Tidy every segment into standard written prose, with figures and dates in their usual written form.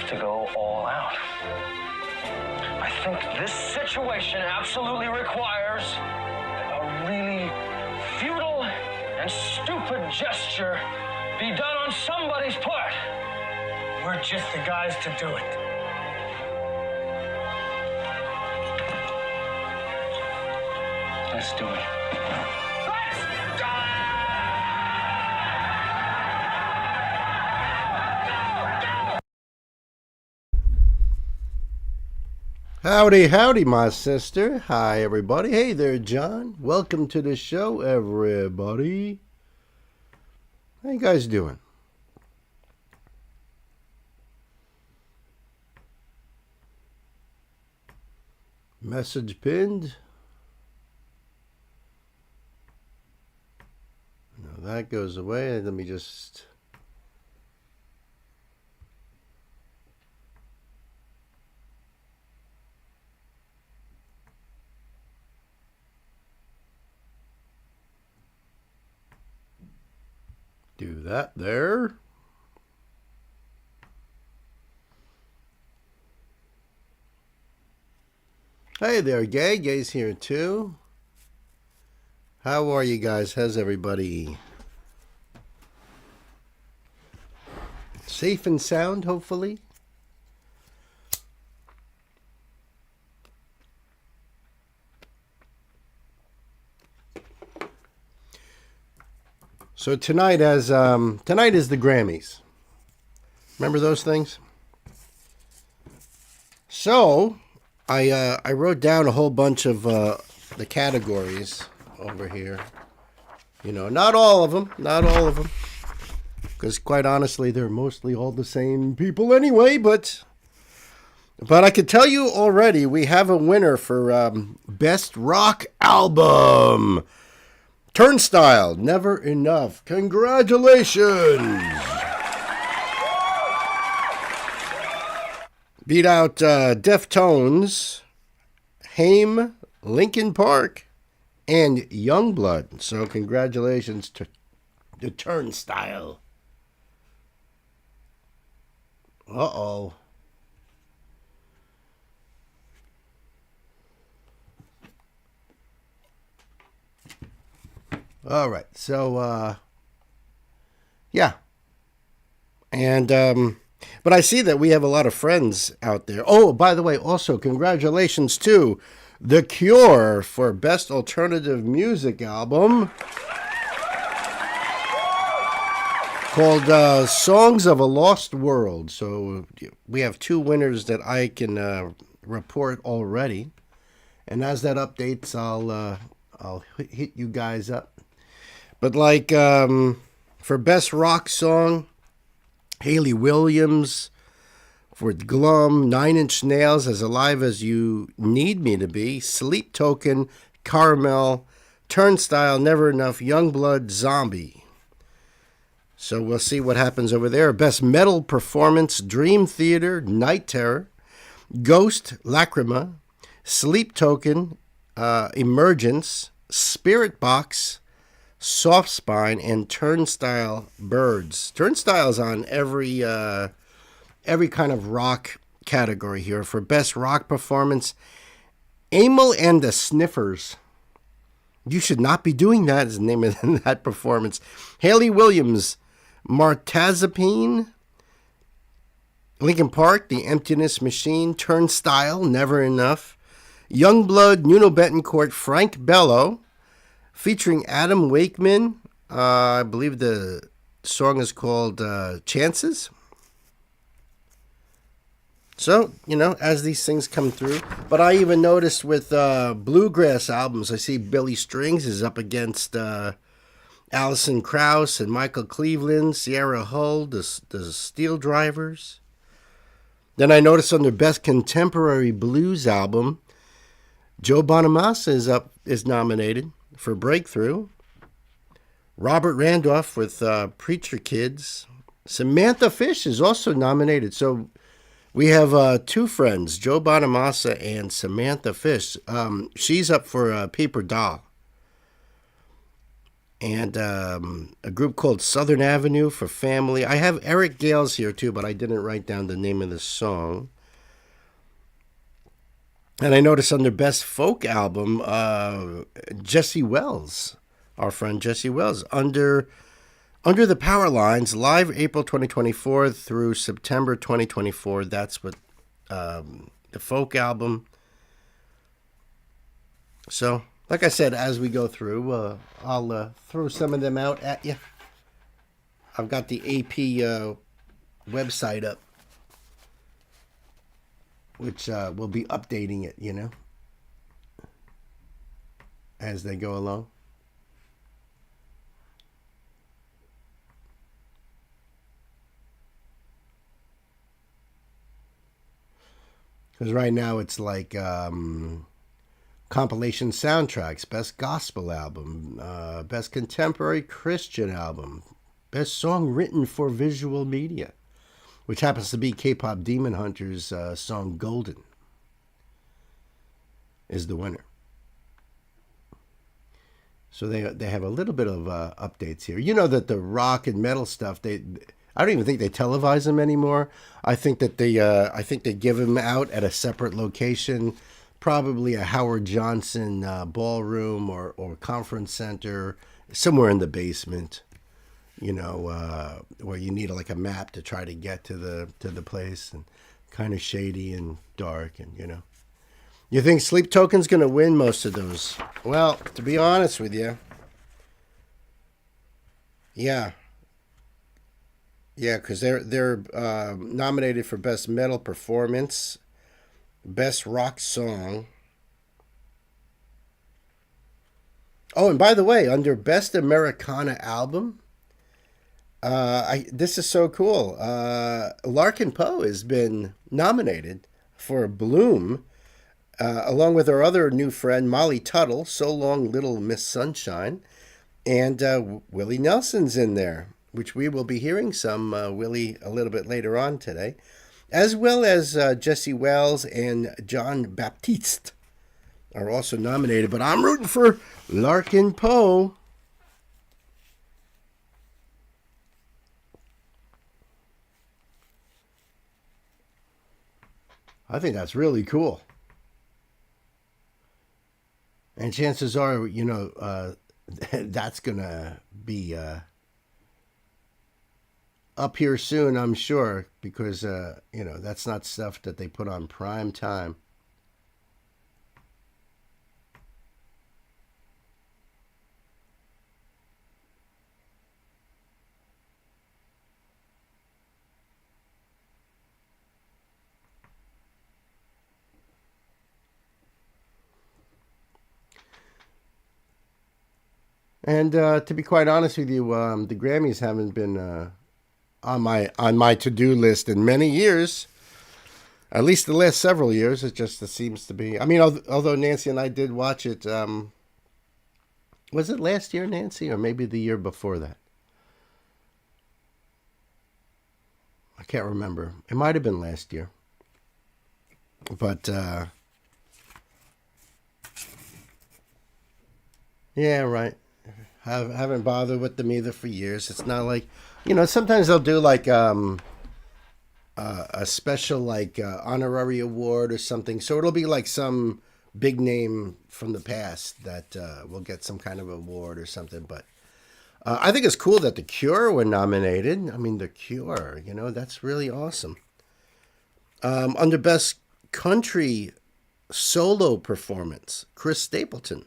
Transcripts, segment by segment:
to go all out. I think this situation absolutely requires a really futile and stupid gesture be done on somebody's part. We're just the guys to do it. Let's do it. Howdy, howdy, my sister. Hi, everybody. Hey there, John. Welcome to the show, everybody. How you guys doing? Message pinned. No, that goes away. Let me just... do that there. Hey there, Gay. Gay's here too. How are you guys? How's everybody? Safe and sound, hopefully. So tonight is the Grammys. Remember those things? So I wrote down a whole bunch of the categories over here. You know, not all of them, because quite honestly, they're mostly all the same people anyway. But I could tell you already, we have a winner for Best Rock Album. Turnstile, Never Enough. Congratulations! Beat out Deftones, Haim, Linkin Park, and Youngblood. So congratulations to Turnstile. Uh-oh. All right, so, yeah. And, but I see that we have a lot of friends out there. Oh, by the way, also, congratulations to The Cure for Best Alternative Music Album. Called Songs of a Lost World. So we have two winners that I can report already. And as that updates, I'll hit you guys up. But like for Best Rock Song, Hayley Williams. For Glum, 9 Inch Nails, As Alive as You Need Me to Be. Sleep Token, Caramel. Turnstile, Never Enough. Youngblood, Zombie. So we'll see what happens over there. Best Metal Performance, Dream Theater, Night Terror. Ghost, Lacrima. Sleep Token, Emergence. Spirit Box, Soft Spine, and Turnstile, Birds. Turnstile's on every kind of rock category here. For Best Rock Performance, Amyl and the Sniffers. You should not be doing that, is the name of that performance. Hayley Williams, Martazapine. Linkin Park, The Emptiness Machine. Turnstile, Never Enough. Youngblood, Nuno Betancourt, Frank Bello. Featuring Adam Wakeman. I believe the song is called Chances. So, you know, as these things come through. But I even noticed with bluegrass albums, I see Billy Strings is up against Alison Krauss and Michael Cleveland, Sierra Hull, the Steel Drivers. Then I noticed on their Best Contemporary Blues album, Joe Bonamassa is nominated for Breakthrough. Robert Randolph with Preacher Kids. Samantha Fish is also nominated. So we have two friends, Joe Bonamassa and Samantha Fish. She's up for Paper Doll. and a group called Southern Avenue for Family. I have Eric Gales here too, but I didn't write down the name of the song. And I noticed under Best Folk Album, Jesse Wells, our friend Jesse Wells, Under the Power Lines, live April 2024 through September 2024. That's what the folk album. So, like I said, as we go through, I'll throw some of them out at you. I've got the AP website up, which will be updating it, as they go along. Because right now it's like compilation soundtracks, best gospel album, best contemporary Christian album, best song written for visual media, which happens to be K-pop Demon Hunter's song Golden is the winner. So they have a little bit of updates here. You know that the rock and metal stuff, I don't even think they televise them anymore. I think that they give them out at a separate location, probably a Howard Johnson ballroom or conference center, somewhere in the basement. Where you need like a map to try to get to the place, and kind of shady and dark, and You think Sleep Token's gonna win most of those? Well, to be honest with you, yeah. Yeah, because they're nominated for Best Metal Performance, Best Rock Song. Oh, and by the way, under Best Americana Album, this is so cool. Larkin Poe has been nominated for Bloom, along with our other new friend Molly Tuttle, So Long Little Miss Sunshine, and Willie Nelson's in there, which we will be hearing some Willie a little bit later on today, as well as Jesse Wells and John Baptiste are also nominated. But I'm rooting for Larkin Poe. I think that's really cool. And chances are, that's going to be up here soon, I'm sure, because, that's not stuff that they put on prime time. And to be quite honest with you, the Grammys haven't been on my to-do list in many years. At least the last several years. It seems to be. I mean, although Nancy and I did watch it. Was it last year, Nancy, or maybe the year before that? I can't remember. It might have been last year. But yeah, right. Haven't bothered with them either for years. It's not like, sometimes they'll do like a special like honorary award or something. So it'll be like some big name from the past that will get some kind of award or something. But I think it's cool that The Cure were nominated. I mean, The Cure, that's really awesome. Under Best Country Solo Performance, Chris Stapleton.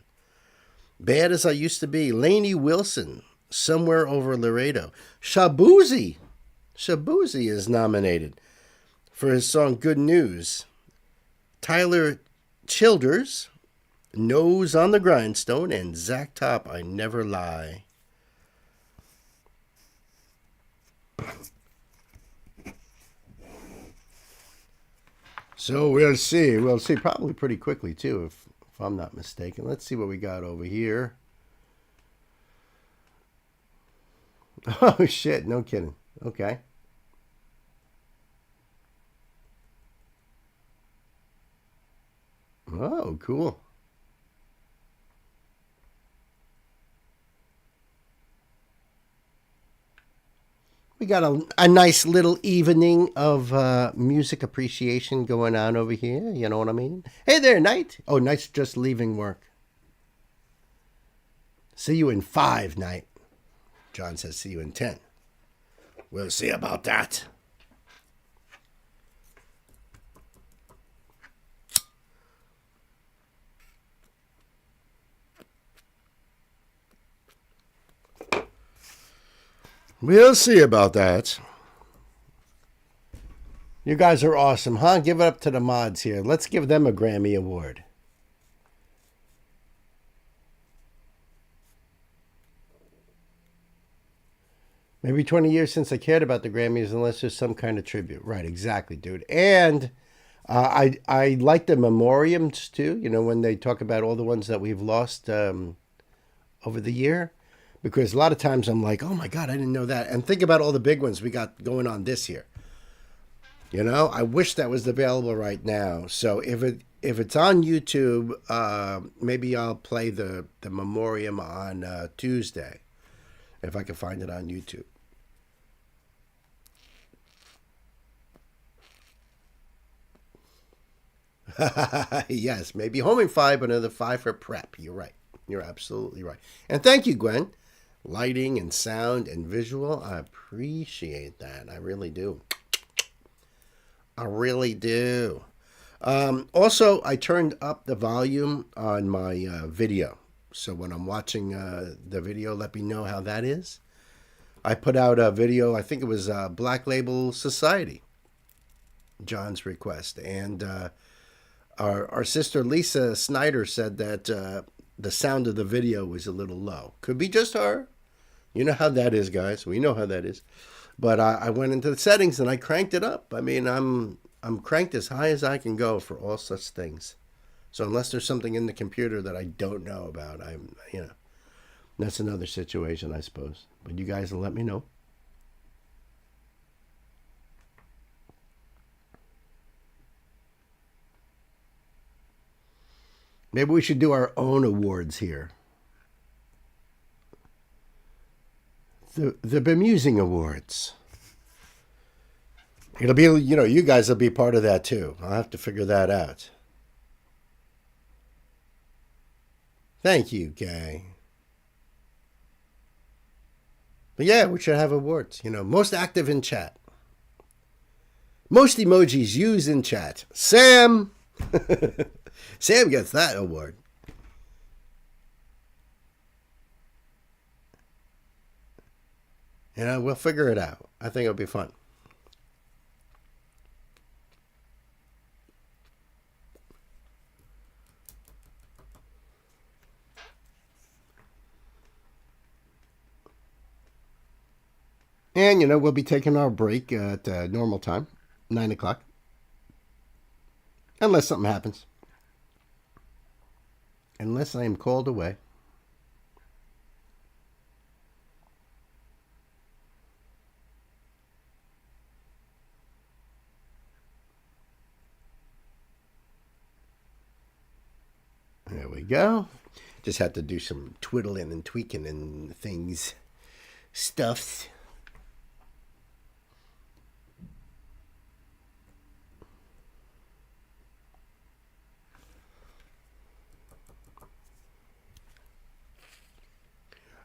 Bad as I Used to Be, Lainey Wilson, Somewhere Over Laredo. Shabuzi is nominated for his song Good News. Tyler Childers, Nose on the Grindstone, and Zach Top, I Never Lie. So we'll see. We'll see probably pretty quickly, too, if I'm not mistaken. Let's see what we got over here. Oh, shit. No kidding. Okay. Oh, cool. We got a nice little evening of music appreciation going on over here. You know what I mean? Hey there, Knight. Oh, Knight's just leaving work. See you in 5, Knight. John says see you in 10. We'll see about that. We'll see about that. You guys are awesome, huh? Give it up to the mods here. Let's give them a Grammy Award. Maybe 20 years since I cared about the Grammys, unless there's some kind of tribute. Right, exactly, dude. And I like the memoriams, too. You know, when they talk about all the ones that we've lost over the year. Because a lot of times I'm like, oh my God, I didn't know that. And think about all the big ones we got going on this year. You know, I wish that was available right now. So if it's on YouTube, maybe I'll play the memoriam on Tuesday, if I can find it on YouTube. Yes, maybe home in 5, but another 5 for prep. You're right. You're absolutely right. And thank you, Gwen. Lighting and sound and visual. I appreciate that. I really do. I really do. Also, I turned up the volume on my video. So when I'm watching the video, let me know how that is. I put out a video, I think it was Black Label Society, John's request. And our sister Lisa Snyder said that the sound of the video was a little low. Could be just her. You know how that is, guys. We know how that is. But I went into the settings and I cranked it up. I mean, I'm cranked as high as I can go for all such things. So unless there's something in the computer that I don't know about, that's another situation, I suppose. But you guys will let me know. Maybe we should do our own awards here. The Bemusing Awards. It'll be, you guys will be part of that too. I'll have to figure that out. Thank you, Gay. But yeah, we should have awards. Most active in chat. Most emojis used in chat. Sam! Sam gets that award. We'll figure it out. I think it'll be fun. And, we'll be taking our break at normal time, 9 o'clock. Unless something happens. Unless I am called away. There we go. Just have to do some twiddling and tweaking and things. Stuffs.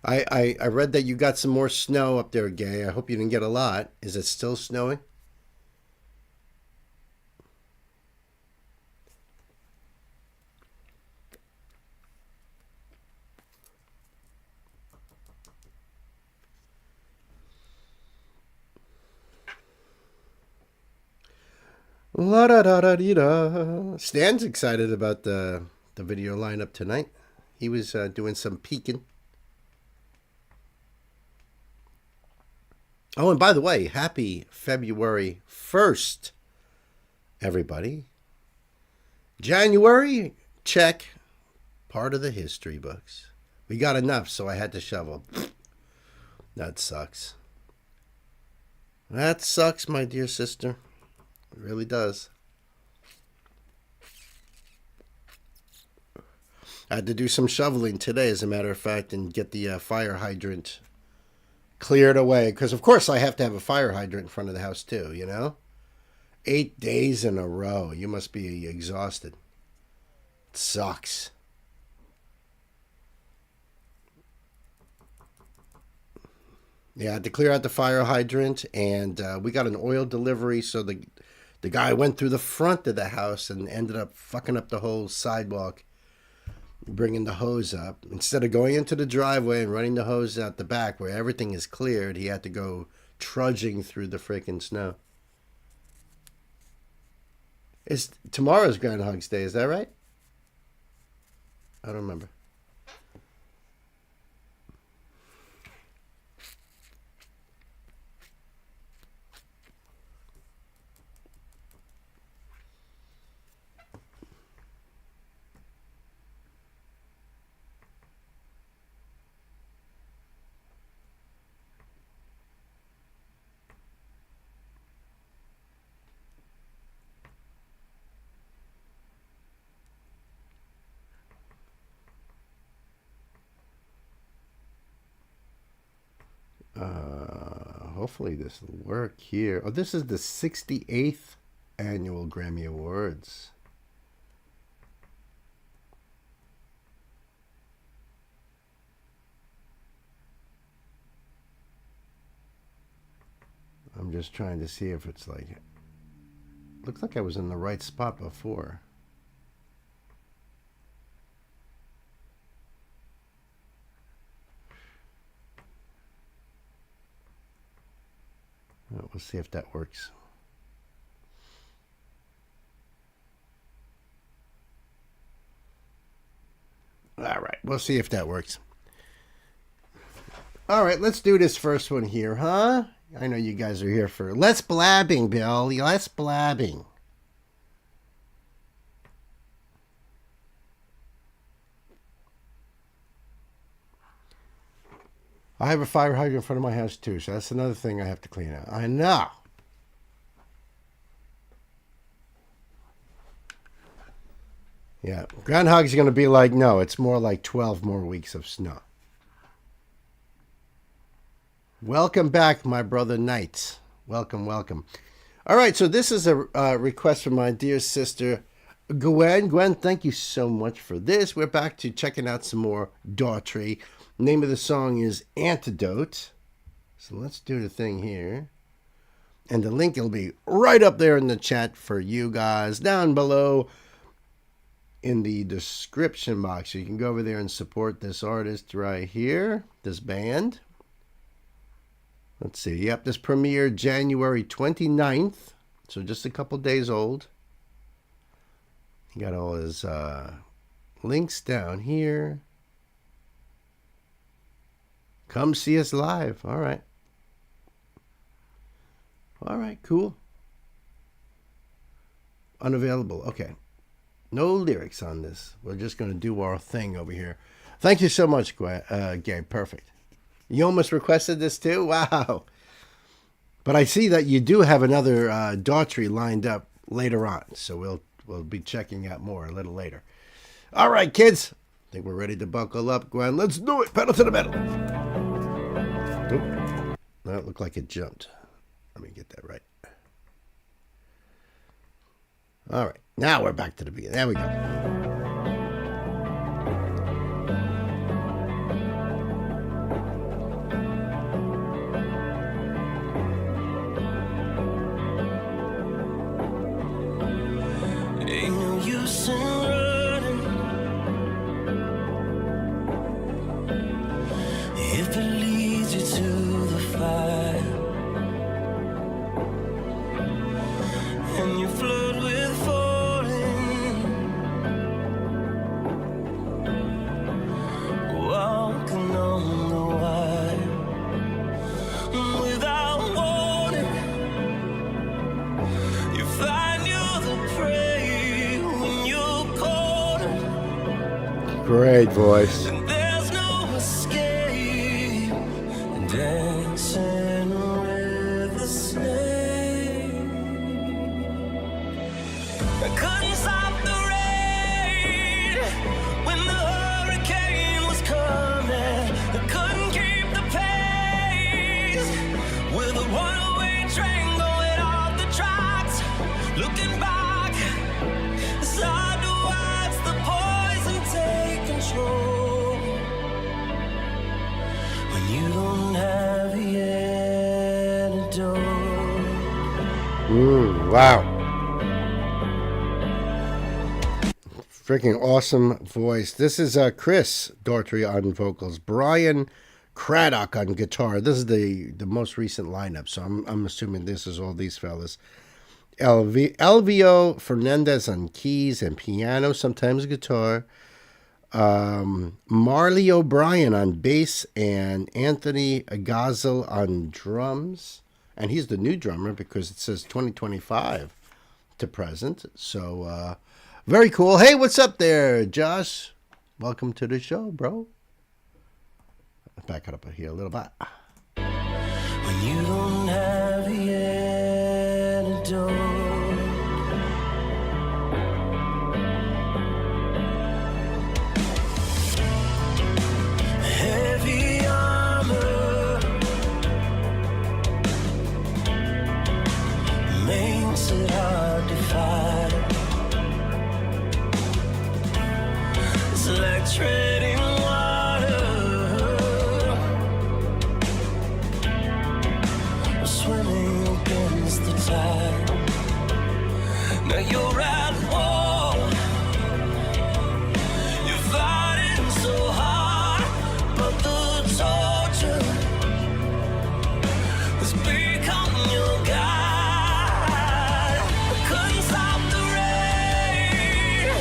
I read that you got some more snow up there, Gay. I hope you didn't get a lot. Is it still snowing? La da da da dee da. Stan's excited about the video lineup tonight. He was doing some peeking. Oh, and by the way, happy February 1st, everybody. January, check. Part of the history books. We got enough, so I had to shovel. That sucks. That sucks, my dear sister. It really does. I had to do some shoveling today, as a matter of fact, and get the fire hydrant cleared away. Because, of course, I have to have a fire hydrant in front of the house, too, you know? 8 days in a row. You must be exhausted. It sucks. Yeah, I had to clear out the fire hydrant, and we got an oil delivery, so the guy went through the front of the house and ended up fucking up the whole sidewalk, bringing the hose up. Instead of going into the driveway and running the hose out the back where everything is cleared, he had to go trudging through the freaking snow. Tomorrow's Groundhog's Day, is that right? I don't remember. Hopefully this will work here. Oh, this is the 68th annual Grammy Awards. I'm just trying to see if it's like... Looks like I was in the right spot before. We'll see if that works. All right, we'll see if that works. All right, let's do this first one here, huh? I know you guys are here for less blabbing, Bill. Less blabbing. I have a fire hydrant in front of my house too, so that's another thing I have to clean out. I know. Yeah, Groundhog's going to be like, no, it's more like 12 more weeks of snow. Welcome back, my brother Knights. Welcome, welcome. All right, so this is a request from my dear sister, Gwen. Gwen, thank you so much for this. We're back to checking out some more Daughtry. Name of the song is Antidote. So let's do the thing here. And the link will be right up there in the chat for you guys down below in the description box. So you can go over there and support this artist right here, this band. Let's see. Yep, this premiered January 29th. So just a couple days old. He got all his links down here. Come see us live. All right. All right, cool. Unavailable. Okay. No lyrics on this. We're just going to do our thing over here. Thank you so much, Gabe. Perfect. You almost requested this too? Wow. But I see that you do have another Daughtry lined up later on. So we'll be checking out more a little later. All right, kids. I think we're ready to buckle up, Gwen. Let's do it. Pedal to the metal. Oop. That looked like it jumped. Let me get that right. All right. Now we're back to the beginning. There we go. Great voice. There's no escape, dancing with the snake. I couldn't stop the rain when the hurricane was coming. I couldn't keep the pain Wow. Freaking awesome voice. This is Chris Daughtry on vocals, Brian Craddock on guitar. This is the most recent lineup, so I'm assuming this is all these fellas. Elvio Fernandez on keys and piano, sometimes guitar. Marley O'Brien on bass and Anthony Gazel on drums. And he's the new drummer because it says 2025 to present. So, very cool. Hey, what's up there, Josh? Welcome to the show, bro. Back it up here a little bit. When you don't have the antidote. Heavy armor makes it hard to fight. It's like treading water, swimming against the tide. Now you're at war, you're fighting so hard, but the torture has become your guide. I couldn't stop the rain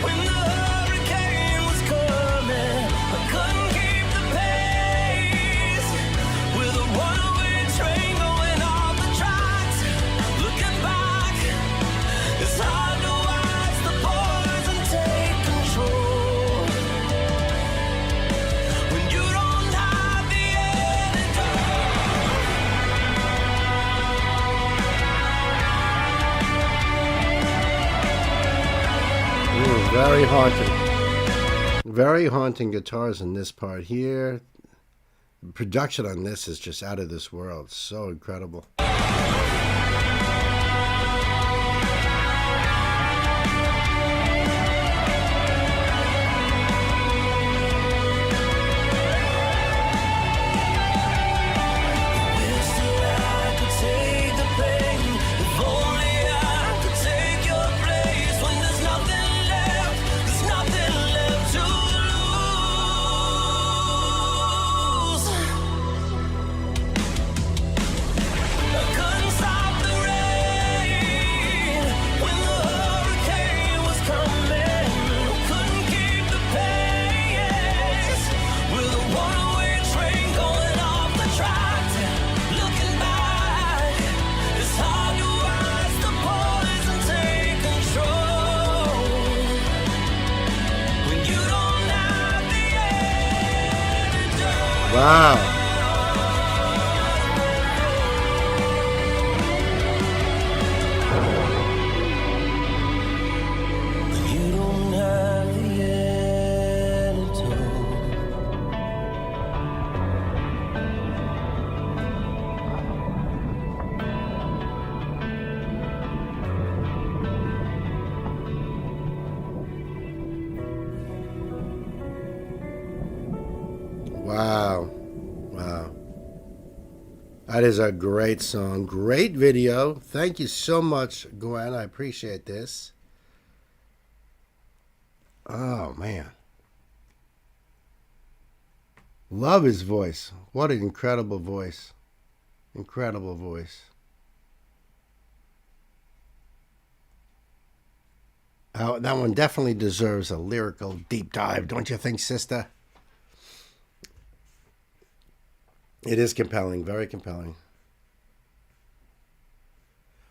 when the hurricane was coming. I couldn't keep the pace with a runaway train going off the tracks. Looking back, it's hard to watch the poison take control when you don't have the Very haunting. Very haunting guitars in this part here. Production on this is just out of this world. So incredible. Wish that I could take the pain. If only I could take your place. When there's nothing left to lose. I couldn't stop the rain when the hurricane was coming. Couldn't keep the pace with a runaway train going off the tracks. Looking back, it's hard to watch the poison take control when you don't have the antidote. Wow. When you don't have the antidote. Wow. Wow. That is a great song. Great video. Thank you so much, Gwen. I appreciate this. Oh, man. Love his voice. What an incredible voice. Incredible voice. That one definitely deserves a lyrical deep dive, don't you think, sister? It is compelling, very compelling.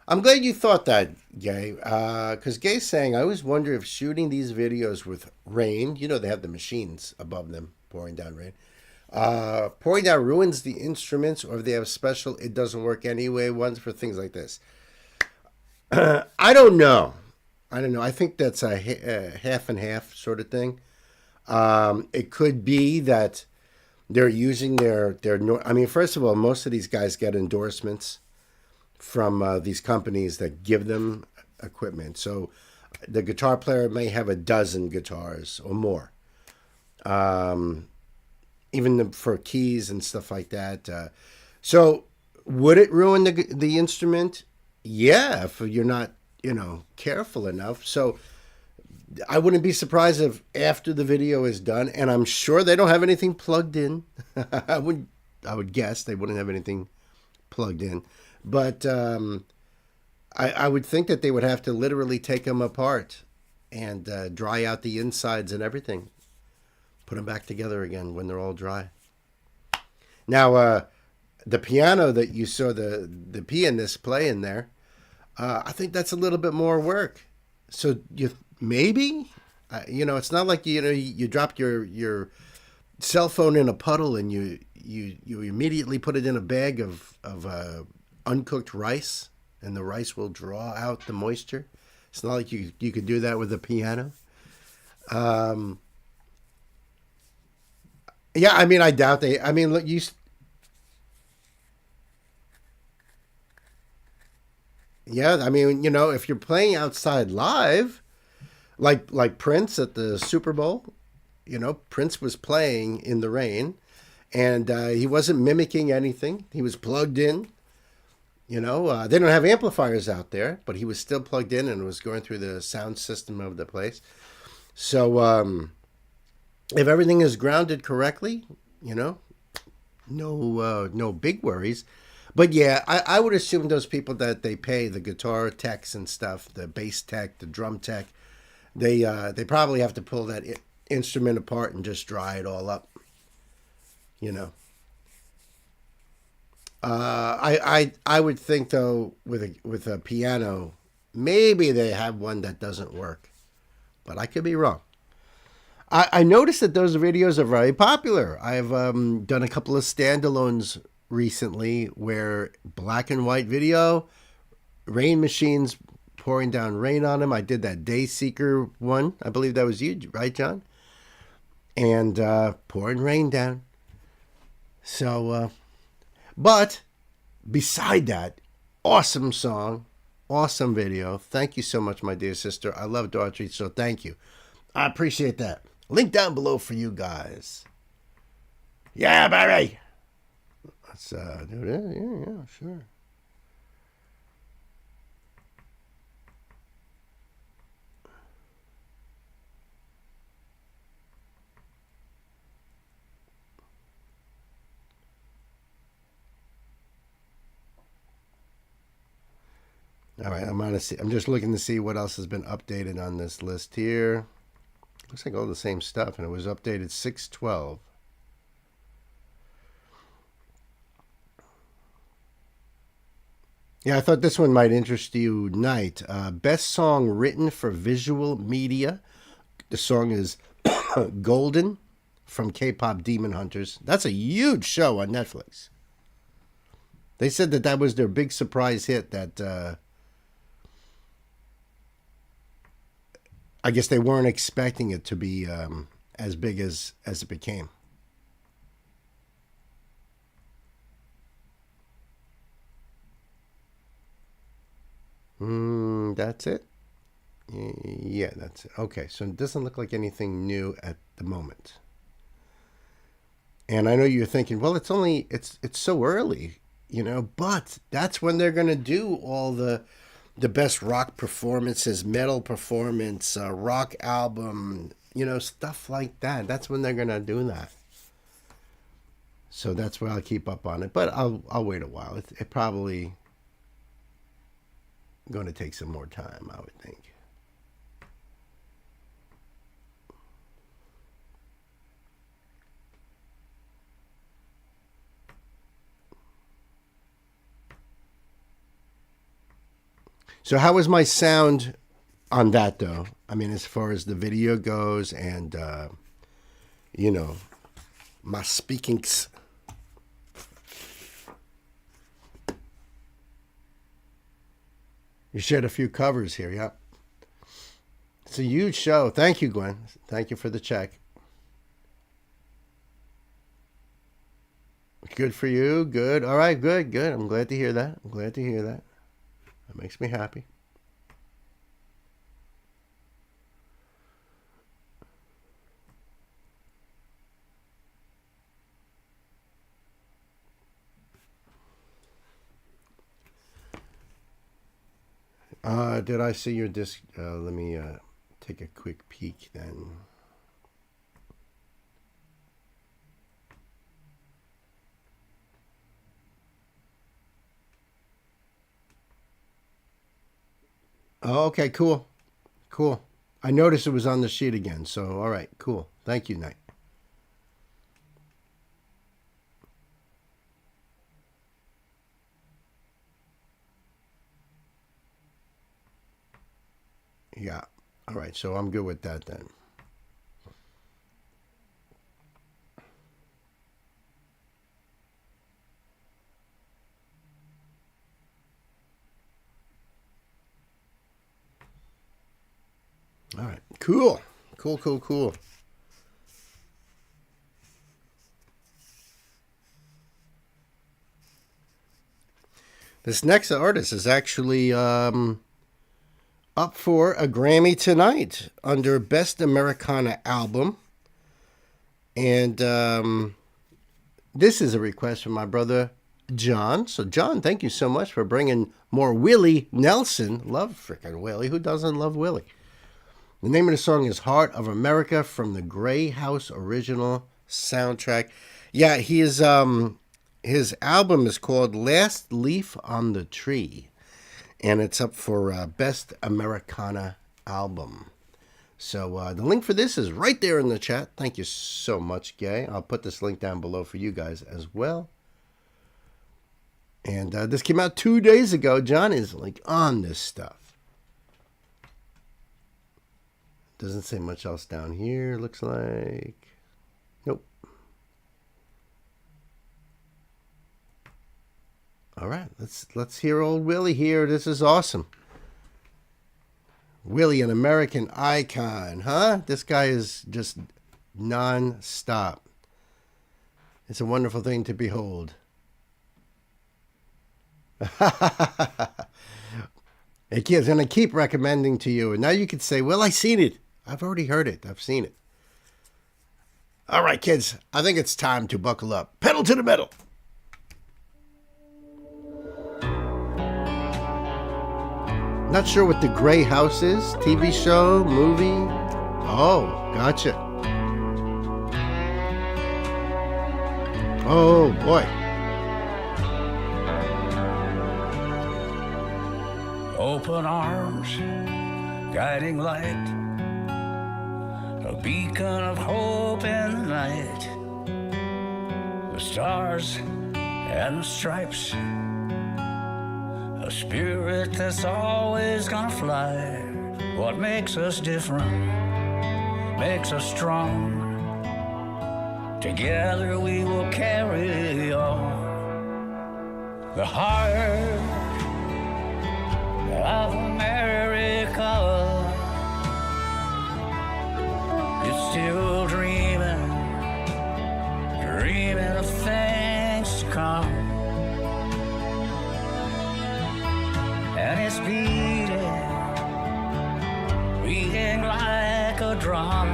I'm glad you thought that, Gay, because Gay's saying, I always wonder if shooting these videos with rain, you know they have the machines above them pouring down rain, pouring down ruins the instruments, or if they have special it doesn't work anyway ones for things like this. I don't know. I think that's a half and half sort of thing. It could be that they're using their I mean, first of all, most of these guys get endorsements from these companies that give them equipment. So the guitar player may have a dozen guitars or more. Even for keys and stuff like that. So would it ruin the instrument? Yeah, if you're not, careful enough. So I wouldn't be surprised if after the video is done, and I'm sure they don't have anything plugged in. I would I would guess they wouldn't have anything plugged in, but I would think that they would have to literally take them apart and dry out the insides and everything, put them back together again when they're all dry. Now, the piano that you saw the pianist playing there, I think that's a little bit more work. So you maybe, it's not like you dropped your cell phone in a puddle and you immediately put it in a bag of uncooked rice, and the rice will draw out the moisture. It's not like you could do that with a piano. Yeah, I mean, I doubt they. I mean, look, yeah, I mean, if you're playing outside live, like Prince at the Super Bowl, Prince was playing in the rain, and he wasn't mimicking anything. He was plugged in. They don't have amplifiers out there, but he was still plugged in and was going through the sound system of the place. So if everything is grounded correctly, no big worries. But yeah, I would assume those people that they pay, the guitar techs and stuff, the bass tech, the drum tech, they probably have to pull that instrument apart and just dry it all up. You know. I would think though with a piano, maybe they have one that doesn't work, but I could be wrong. I noticed that those videos are very popular. I've done a couple of standalones recently where black and white video, rain machines pouring down rain on them. I did that Dayseeker one. I believe that was you, right, John? And pouring rain down. So, but beside that, awesome song, awesome video. Thank you so much, my dear sister. I love Daughtry, so thank you. I appreciate that. Link down below for you guys. Yeah, baby. Let's do that. Yeah, sure. All right, I'm just looking to see what else has been updated on this list here. Looks like all the same stuff, and it was updated 6/12. Yeah, I thought this one might interest you, Knight. Best song written for visual media. The song is Golden from K-Pop Demon Hunters. That's a huge show on Netflix. They said that was their big surprise hit that I guess they weren't expecting it to be as big as it became. That's it? Yeah, that's it. Okay, so it doesn't look like anything new at the moment. And I know you're thinking, well, it's so early, but that's when they're going to do all the best rock performances, metal performance, rock album, stuff like that. That's when they're going to do that. So that's where I'll keep up on it. But I'll wait a while. It probably going to take some more time, I would think. So how was my sound on that, though? I mean, as far as the video goes and, my speakings. You shared a few covers here, yeah. It's a huge show. Thank you, Gwen. Thank you for the check. Good for you. Good. All right, good. I'm glad to hear that. That makes me happy. Did I see your disc? Let me take a quick peek then. Oh, okay, cool. Cool. I noticed it was on the sheet again, so all right, cool. Thank you, Knight. Yeah. All right, so I'm good with that then. All right, cool. Cool. This next artist is actually up for a Grammy tonight under Best Americana Album. And this is a request from my brother John. So, John, thank you so much for bringing more Willie Nelson. Love freaking Willie. Who doesn't love Willie? The name of the song is Heart of America from the Grey House original soundtrack. Yeah, his album is called Last Leaf on the Tree, and it's up for Best Americana Album. So the link for this is right there in the chat. Thank you so much, Gay. I'll put this link down below for you guys as well. And this came out 2 days ago. John is like on this stuff. Doesn't say much else down here, looks like. Nope. All right, let's hear old Willie here. This is awesome. Willie, an American icon, huh? This guy is just non-stop. It's a wonderful thing to behold. It's going to keep recommending to you. And now you can say, well, I seen it. I've already heard it. I've seen it. All right, kids. I think it's time to buckle up. Pedal to the metal. Not sure what the Grey House is. TV show, movie. Oh, gotcha. Oh, boy. Open arms, guiding light, a beacon of hope in the night. The stars and the stripes, a spirit that's always gonna fly. What makes us different, makes us strong. Together we will carry on. The heart of America is still dreaming of things to come, and it's beating like a drum.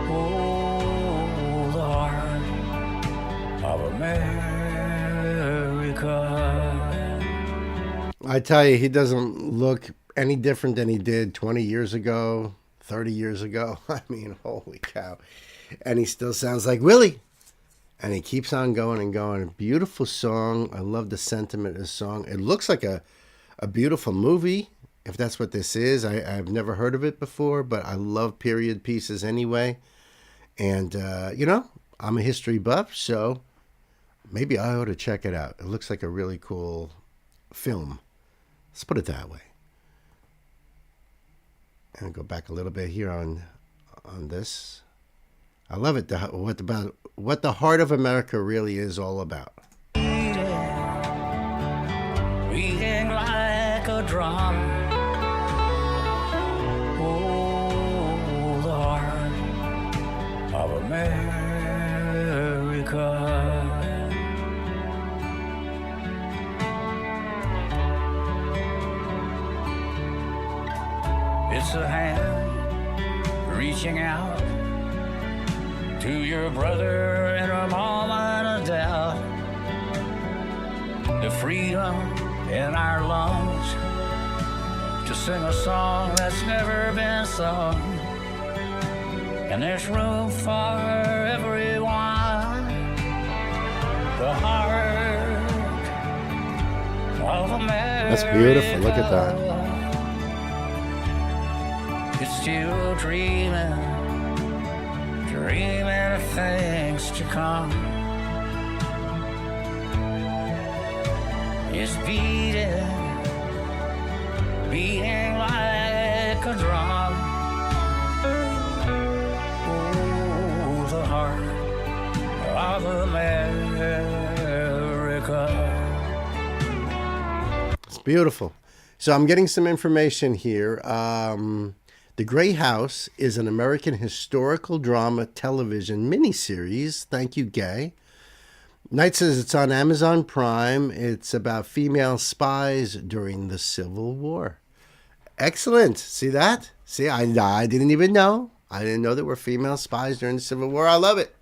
Oh, the heart of America. I tell you, he doesn't look any different than he did 20 years ago, 30 years ago. I mean, holy cow. And he still sounds like Willie. And he keeps on going and going. A beautiful song. I love the sentiment of the song. It looks like a beautiful movie, if that's what this is. I've never heard of it before, but I love period pieces anyway. And, you know, I'm a history buff, so maybe I ought to check it out. It looks like a really cool film. Let's put it that way. And go back a little bit here on this. I love it. What the heart of America really is all about. Beating like a drum. Oh, the heart of America. It's a hand reaching out to your brother in a moment of doubt. The freedom in our lungs to sing a song that's never been sung. And there's room for everyone. The heart of America. That's beautiful. Look at that. It's still dreaming, dreaming of things to come. It's beating, beating like a drum. Oh, the heart of America. It's beautiful. So I'm getting some information here. The Grey House is an American historical drama television miniseries. Thank you, Gay. Knight says it's on Amazon Prime. It's about female spies during the Civil War. Excellent. See that? See, I didn't even know. I didn't know there were female spies during the Civil War. I love it.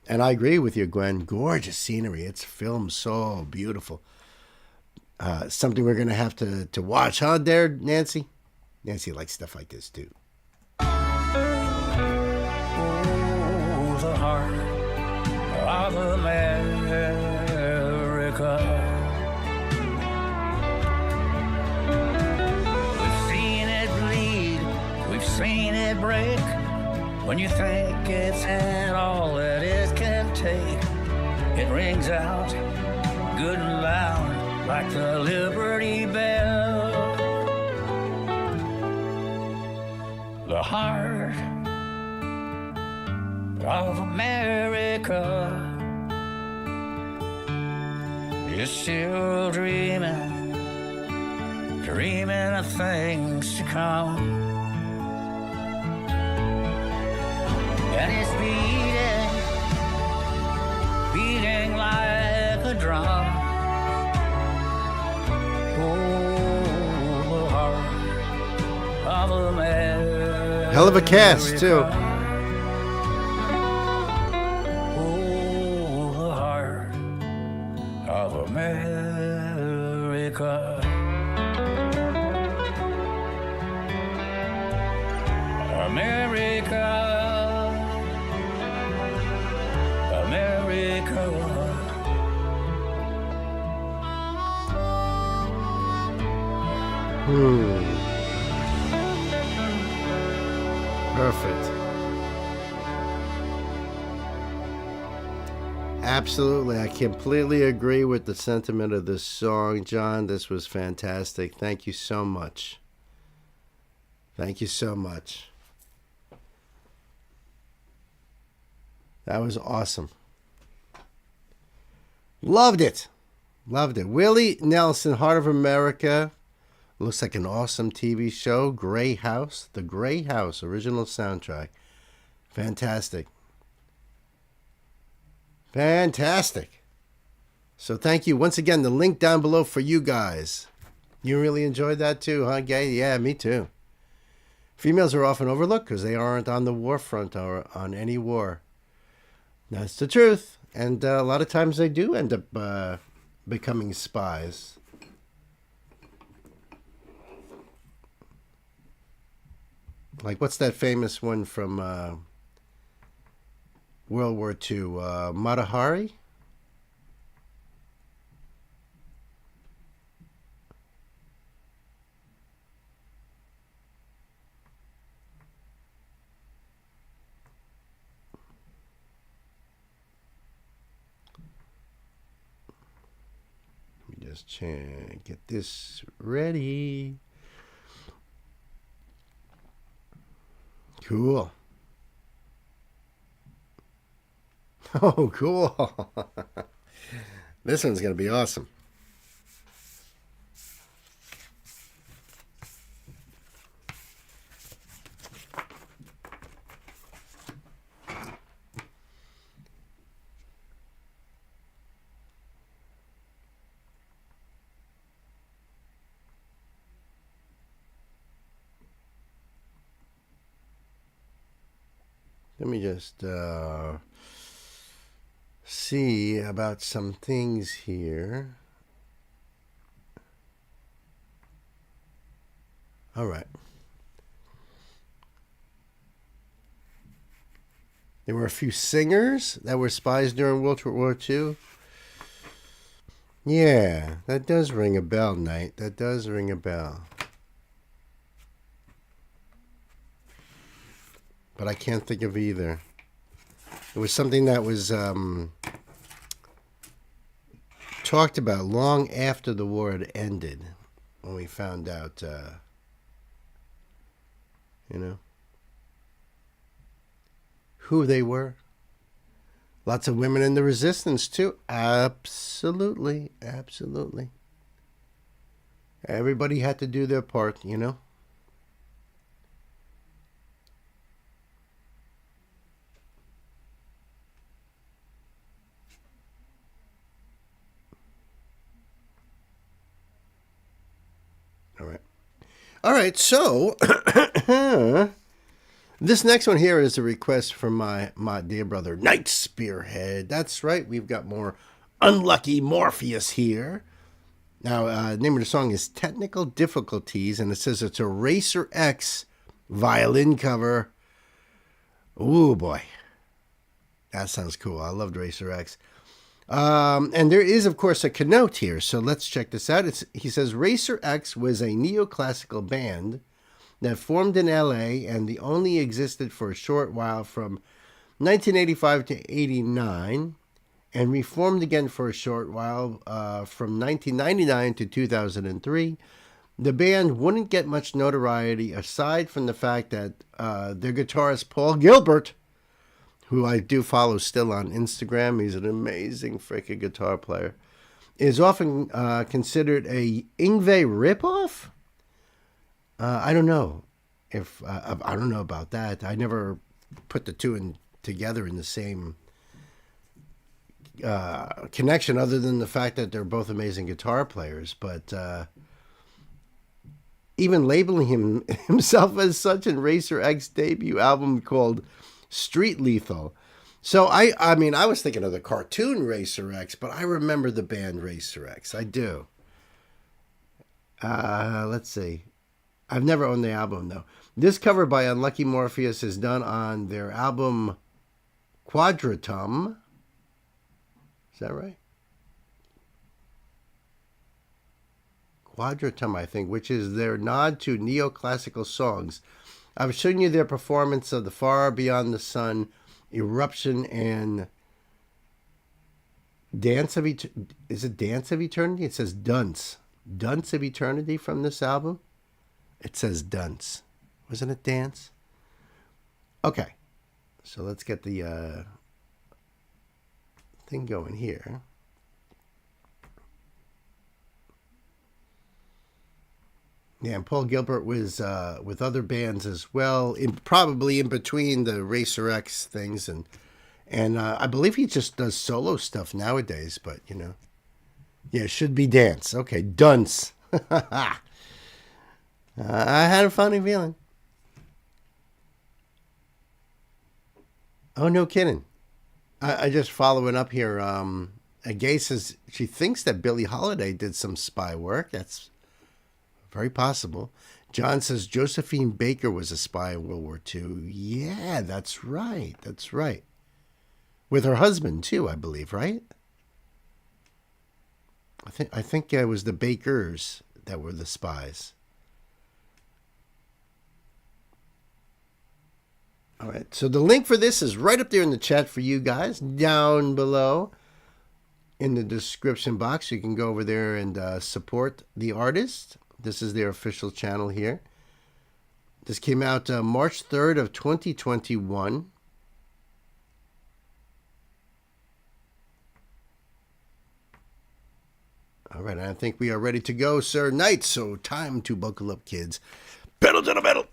And I agree with you, Gwen. Gorgeous scenery. It's filmed so beautiful. Something we're going to have to watch, huh, there, Nancy? Nancy likes stuff like this, too. Oh, the heart of America. We've seen it bleed, we've seen it break. When you think it's had all that it can take, it rings out good and loud like the Liberty Bell. The heart of America is still dreaming, dreaming of things to come. And it's beating, beating like a drum. Oh, the heart of America. Hell of a cast, too. Oh, the heart of America. America. America. Perfect. Absolutely. I completely agree with the sentiment of this song, John. This was fantastic. Thank you so much. Thank you so much. That was awesome. Loved it. Loved it. Willie Nelson, Heart of America. Looks like an awesome TV show. Grey House. The Grey House original soundtrack. Fantastic. Fantastic. So thank you. Once again, the link down below for you guys. You really enjoyed that too, huh, Gay? Yeah, me too. Females are often overlooked because they aren't on the war front or on any war. That's the truth. And a lot of times they do end up becoming spies. Like, what's that famous one from World War II? Mata Hari? Let me just get this ready. Cool. Oh, cool. This one's going to be awesome. Let me just see about some things here. All right. There were a few singers that were spies during World War II. Yeah, that does ring a bell, Knight. That does ring a bell. But I can't think of either. It was something that was talked about long after the war had ended, when we found out, who they were. Lots of women in the resistance, too. Absolutely. Absolutely. Everybody had to do their part, All right, so this next one here is a request from my dear brother, Night Spearhead. That's right, we've got more Unlucky Morpheus here. Now, the name of the song is Technical Difficulties, and it says it's a Racer X violin cover. Ooh, boy. That sounds cool. I loved Racer X. And there is, of course, a connote here, so let's check this out. He says, Racer X was a neoclassical band that formed in L.A. and they only existed for a short while from 1985 to 89, and reformed again for a short while from 1999 to 2003. The band wouldn't get much notoriety aside from the fact that their guitarist, Paul Gilbert, who I do follow still on Instagram, he's an amazing freaking guitar player, is often considered a Yngwie ripoff. I don't know if I don't know about that. I never put the two together in the same connection, other than the fact that they're both amazing guitar players. But even labeling himself as such in Racer X debut album called Street Lethal. So I mean, I was thinking of the cartoon Racer X, but I remember the band Racer X. I do. Let's see. I've never owned the album, though. This cover by Unlucky Morpheus is done on their album Quadratum. Is that right? Quadratum, I think, which is their nod to neoclassical songs. I've shown you their performance of The Far Beyond the Sun, Eruption, and Dance of Eternity. Is it Dance of Eternity? It says Dunce. Dunce of Eternity from this album? It says Dunce. Wasn't it Dance? Okay. So let's get the thing going here. Yeah, and Paul Gilbert was with other bands as well, probably in between the Racer X things, and I believe he just does solo stuff nowadays. But yeah, it should be Dance. Okay, Dunce. I had a funny feeling. Oh, no kidding. I just following up here. Gay says she thinks that Billie Holiday did some spy work. That's very possible. John says Josephine Baker was a spy in World War II. Yeah, that's right. That's right. With her husband, too, I believe, right? I think it was the Bakers that were the spies. All right, so the link for this is right up there in the chat for you guys, down below in the description box. You can go over there and support the artist. This is their official channel here. This came out March 3rd of 2021. All right, I think we are ready to go, Sir Knight. So time to buckle up, kids. Pedal to the metal.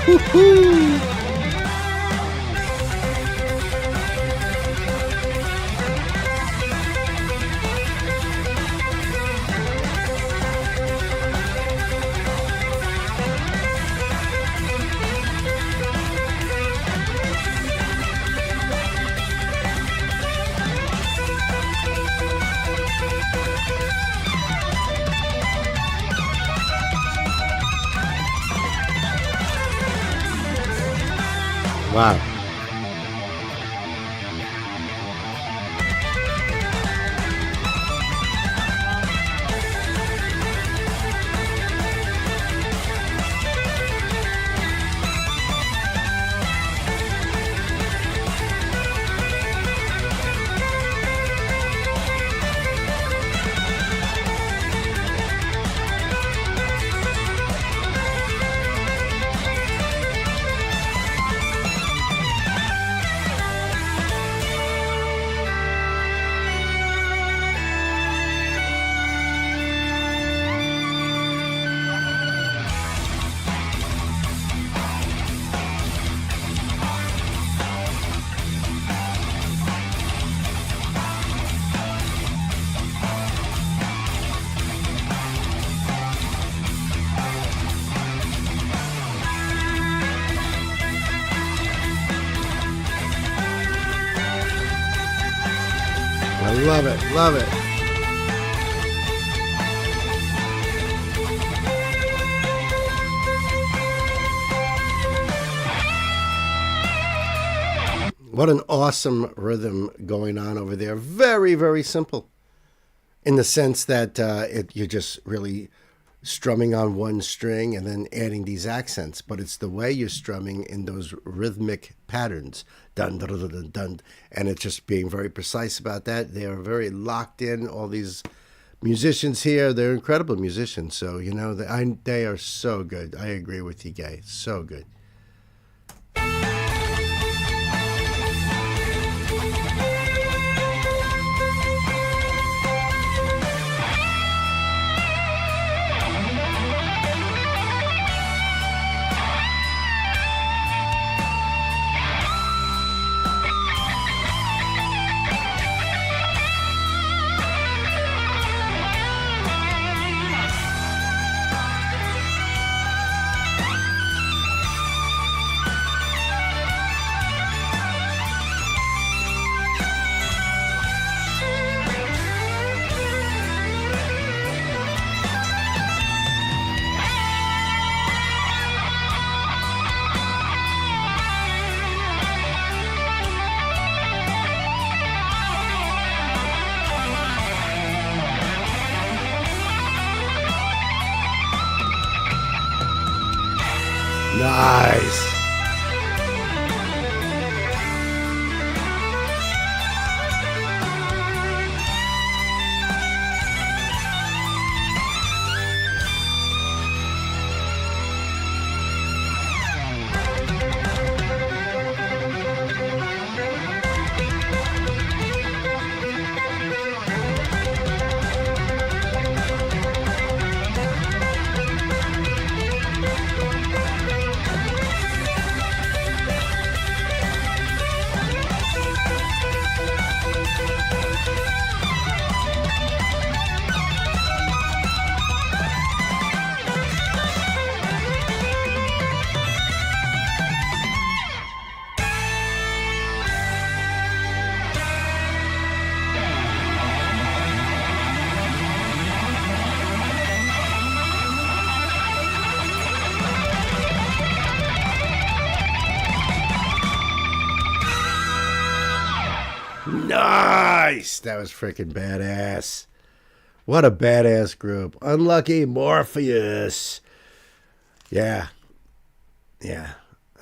Woo-hoo. Wow. I love it, love it. What an awesome rhythm going on over there. Very, very simple. In the sense that you're just really strumming on one string and then adding these accents. But it's the way you're strumming in those rhythmic patterns. Dun, dun, dun, dun, dun. And it's just being very precise about that. They are very locked in. All these musicians here, they're incredible musicians. So, you know, they are so good. I agree with you, Gay. So good. Nice. Nice! That was freaking badass. What a badass group. Unlucky Morpheus. Yeah. Yeah.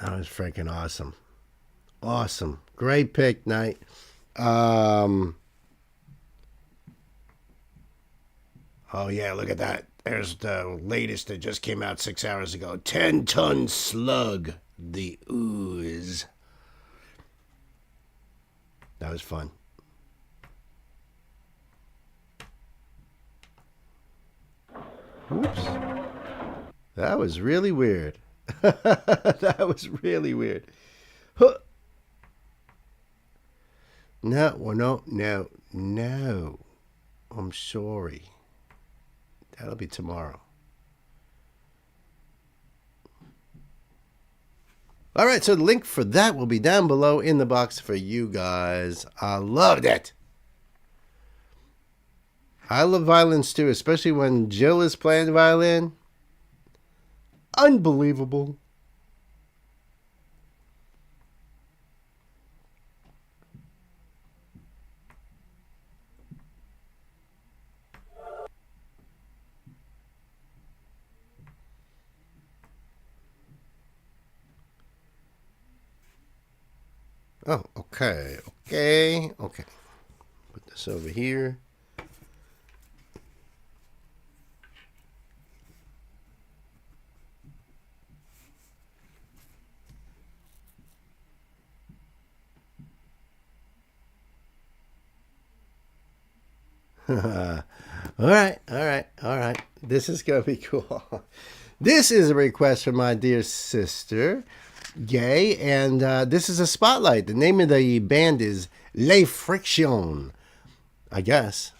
That was freaking awesome. Awesome. Great pick, Knight. Oh, yeah, look at that. There's the latest that just came out 6 hours ago. 10-ton slug. The ooze. That was fun. Oops. That was really weird. That was really weird. Huh. No, well, no. I'm sorry. That'll be tomorrow. All right, so the link for that will be down below in the box for you guys. I loved it. I love violins too, especially when Jill is playing violin. Unbelievable. Oh, okay. Put this over here. All right. This is going to be cool. This is a request from my dear sister, Gay, and this is a spotlight. The name of the band is Les Friction, I guess.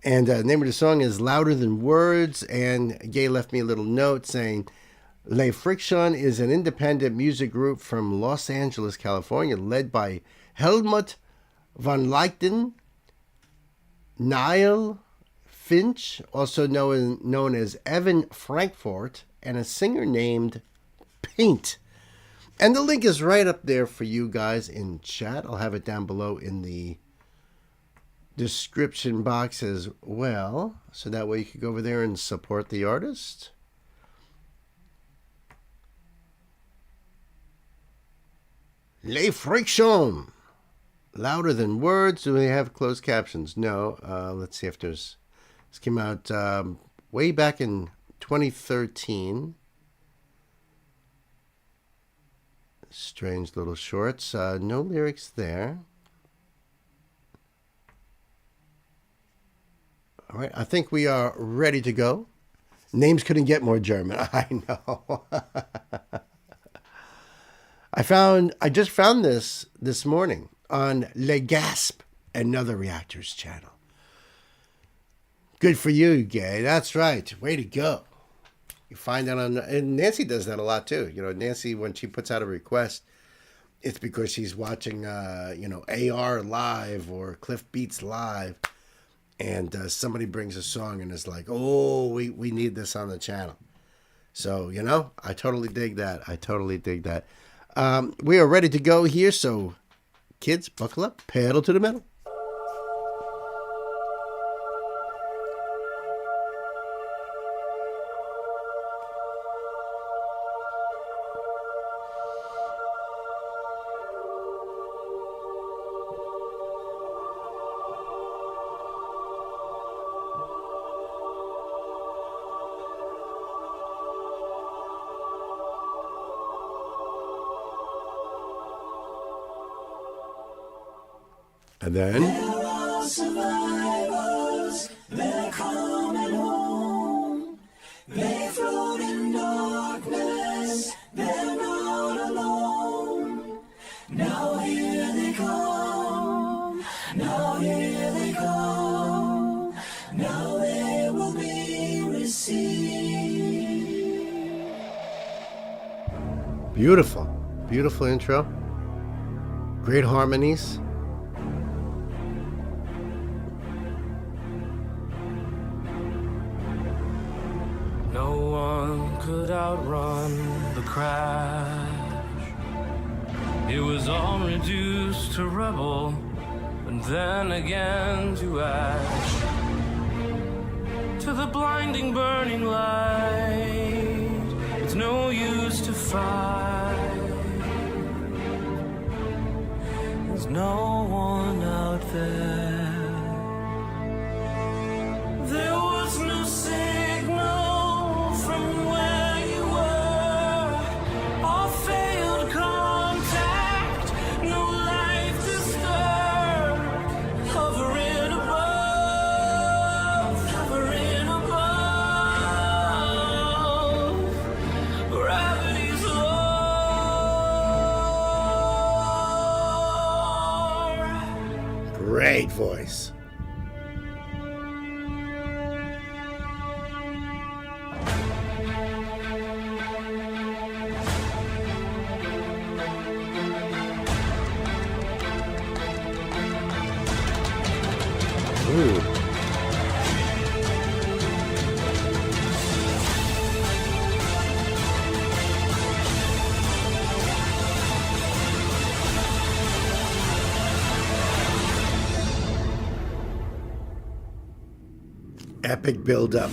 And the name of the song is Louder Than Words, and Gay left me a little note saying, Les Friction is an independent music group from Los Angeles, California, led by Helmut von Leichten, Niall Finch, also known as Evan Frankfort, and a singer named Paint. And the link is right up there for you guys in chat. I'll have it down below in the description box as well, so that way you can go over there and support the artist. Les Friction. Louder Than Words. Do they have closed captions? No. Let's see if there's... This came out way back in 2013. Strange little shorts. No lyrics there. All right. I think we are ready to go. Names couldn't get more German. I know. I just found this morning on Le Gasp, another Reactors channel. Good for you, Gay. That's right. Way to go. You find that on... And Nancy does that a lot, too. You know, Nancy, when she puts out a request, it's because she's watching, AR live or Cliff Beats live. And somebody brings a song and is like, oh, we need this on the channel. So, I totally dig that. We are ready to go here, so... Kids, buckle up, pedal to the metal. And then... There are survivors, they're coming home. They float in darkness, they're not alone. Now here they come, now here they come. Now they will be received. Beautiful intro. Great harmonies. No one could outrun the crash. It was all reduced to rubble, and then again to ash. To the blinding burning light, it's no use to fight. There's no one out there. There was no signal from where you were, or failed contact, no life disturbed, hovering above, gravity voice. Ooh. Epic build-up.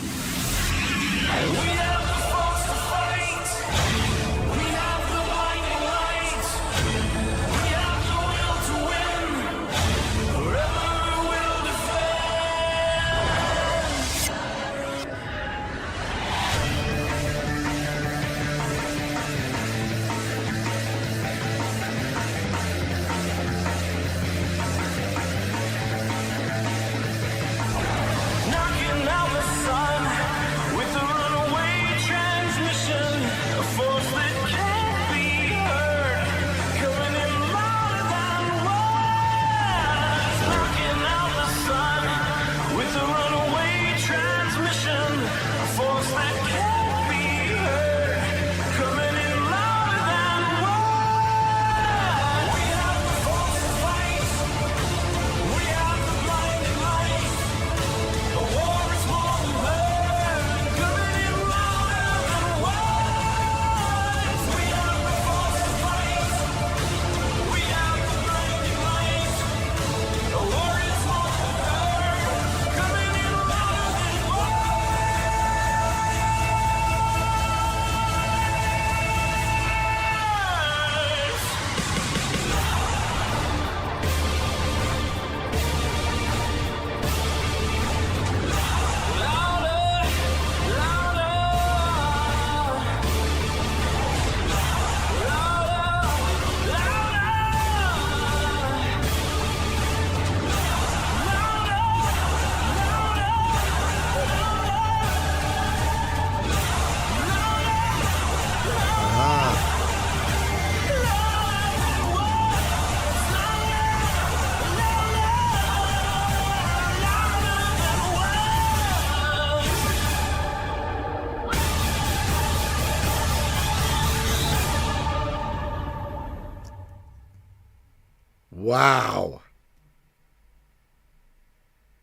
Wow.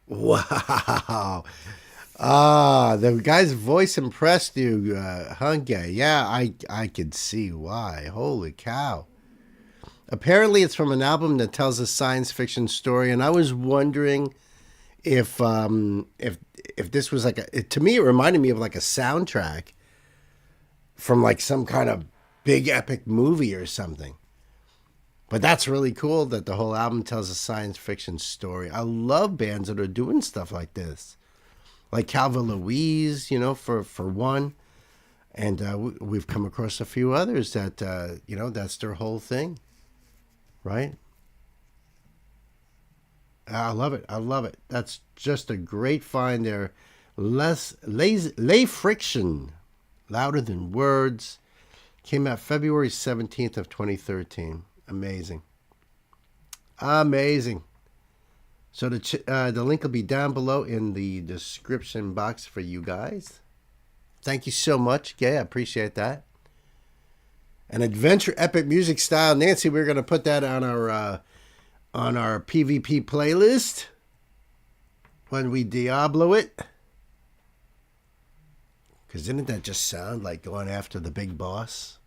Wow. Ah, the guy's voice impressed you, Hunke. Yeah, I could see why. Holy cow. Apparently it's from an album that tells a science fiction story, and I was wondering if this was like to me it reminded me of like a soundtrack from like some kind of big epic movie or something. But that's really cool that the whole album tells a science fiction story. I love bands that are doing stuff like this. Like Calvin Louise, you know, for one. And we've come across a few others that, you know, that's their whole thing. Right? I love it. I love it. That's just a great find there. Lay Friction, Louder Than Words, came out February 17th of 2013. Amazing. Amazing. So the link will be down below in the description box for you guys. Thank you so much, Gay. I appreciate that. An adventure epic music style. Nancy, we're going to put that on our PvP playlist when we Diablo it. Because didn't that just sound like going after the big boss?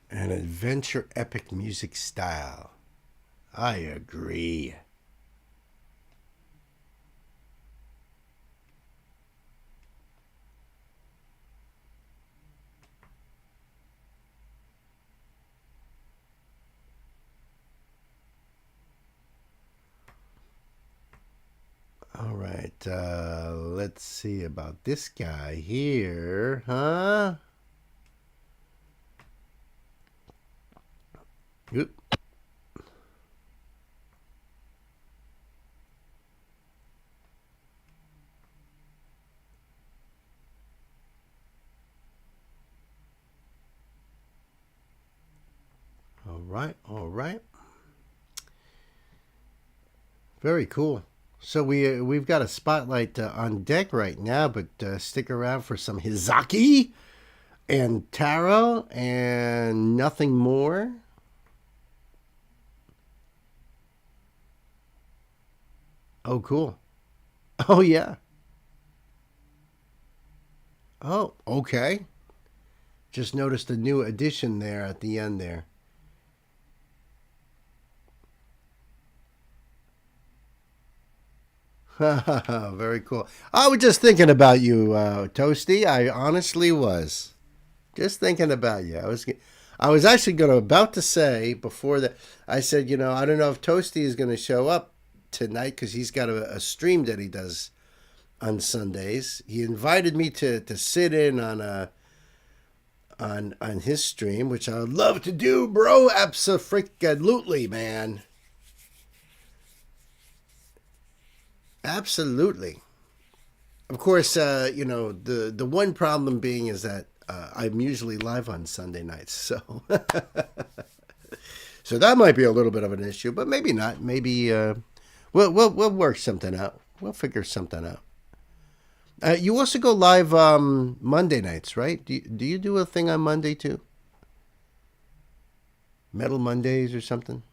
An adventure epic music style. I agree. All right, let's see about this guy here, huh? Oop. All right. Very cool. So we've got a spotlight on deck right now, but stick around for some Hizaki and Taro and nothing more. Oh, cool. Oh, yeah. Oh, okay. Just noticed a new addition there at the end there. Very cool. I was just thinking about you, Toasty. I honestly was just thinking about you. I was actually about to say before that. I said, I don't know if Toasty is going to show up tonight because he's got a stream that he does on Sundays. He invited me to sit in on his stream, which I would love to do, bro. Absolutely, man. Absolutely. Of course, the one problem being is that I'm usually live on Sunday nights, so so that might be a little bit of an issue, but maybe not. Maybe we'll work something out. We'll figure something out. You also go live Monday nights, right? Do you do a thing on Monday too? Metal Mondays or something?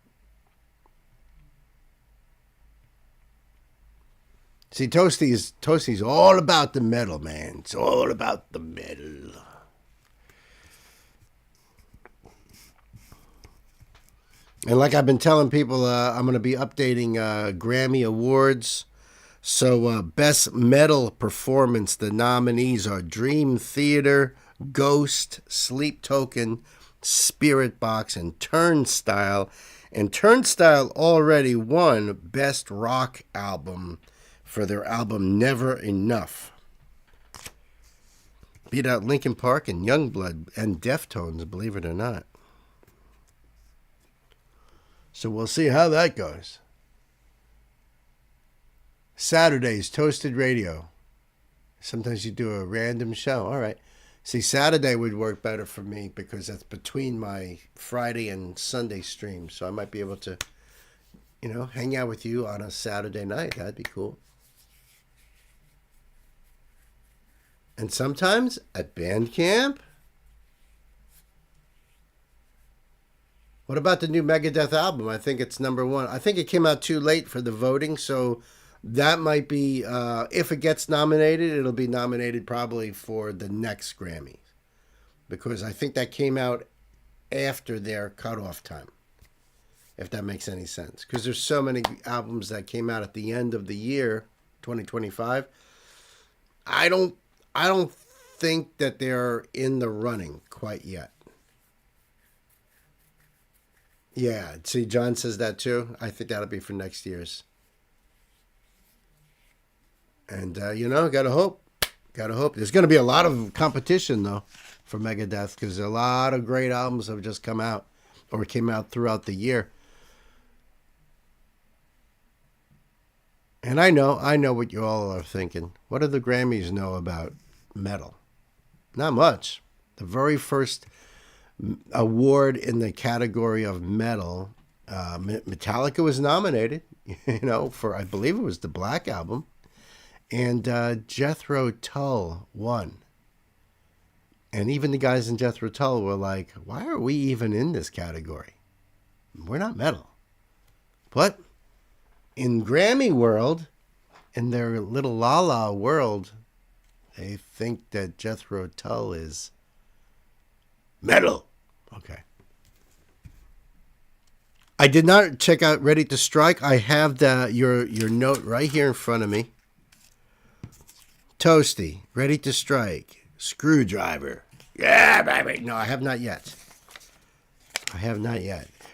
See, Toasty's all about the metal, man. It's all about the metal. And like I've been telling people, I'm going to be updating Grammy Awards. So, Best Metal Performance, the nominees are Dream Theater, Ghost, Sleep Token, Spirit Box, and Turnstile. And Turnstile already won Best Rock Album for their album Never Enough. Beat out Linkin Park and Youngblood and Deftones, believe it or not. So we'll see how that goes. Saturdays, Toasted Radio. Sometimes you do a random show. All right. See, Saturday would work better for me because that's between my Friday and Sunday streams. So I might be able to, hang out with you on a Saturday night. That'd be cool. And sometimes at band camp. What about the new Megadeth album? I think it's number 1. I think it came out too late for the voting, so that might be, if it gets nominated, it'll be nominated probably for the next Grammys. Because I think that came out after their cutoff time, if that makes any sense. Because there's so many albums that came out at the end of the year, 2025. I don't think that they're in the running quite yet. Yeah, see, John says that too. I think that'll be for next year's. And, gotta hope. Gotta hope. There's going to be a lot of competition, though, for Megadeth, because a lot of great albums have just come out, or came out throughout the year. And I know what you all are thinking. What do the Grammys know about metal? Not much. The very first award in the category of metal, Metallica was nominated, for, I believe it was the Black Album, and Jethro Tull won. And even the guys in Jethro Tull were like, why are we even in this category? We're not metal. But in Grammy world, in their little la-la world, they think that Jethro Tull is metal. Okay. I did not check out Ready to Strike. I have your note right here in front of me. Toasty, Ready to Strike, Screwdriver. Yeah, baby. No, I have not yet.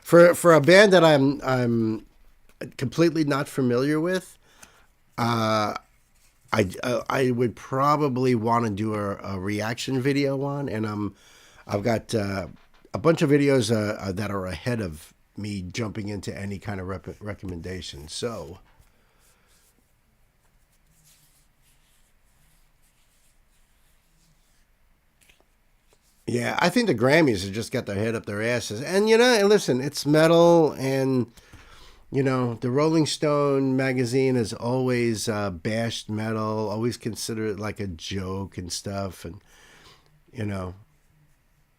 For a band that I'm completely not familiar with, I would probably want to do a reaction video on, and I've got a bunch of videos that are ahead of me jumping into any kind of recommendation. So, yeah, I think the Grammys have just got their head up their asses. And, and listen, it's metal, and, the Rolling Stone magazine has always bashed metal, always considered it like a joke and stuff. And,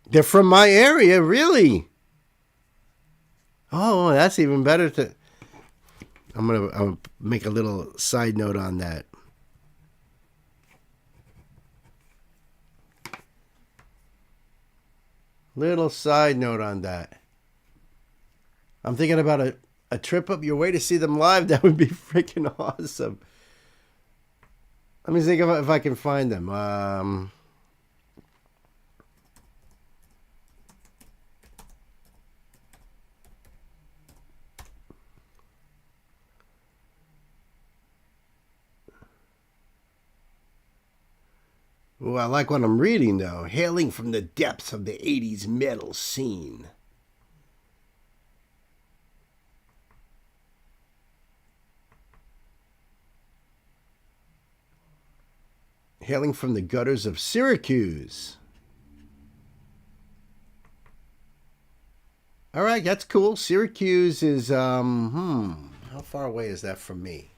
they're from my area, really. Oh, that's even better. I'm gonna make a little side note on that. Little side note on that. I'm thinking about a trip up your way to see them live. That would be freaking awesome. Let me think if I can find them. Ooh, I like what I'm reading, though. Hailing from the depths of the 80s metal scene. Hailing from the gutters of Syracuse. All right, that's cool. Syracuse is, how far away is that from me?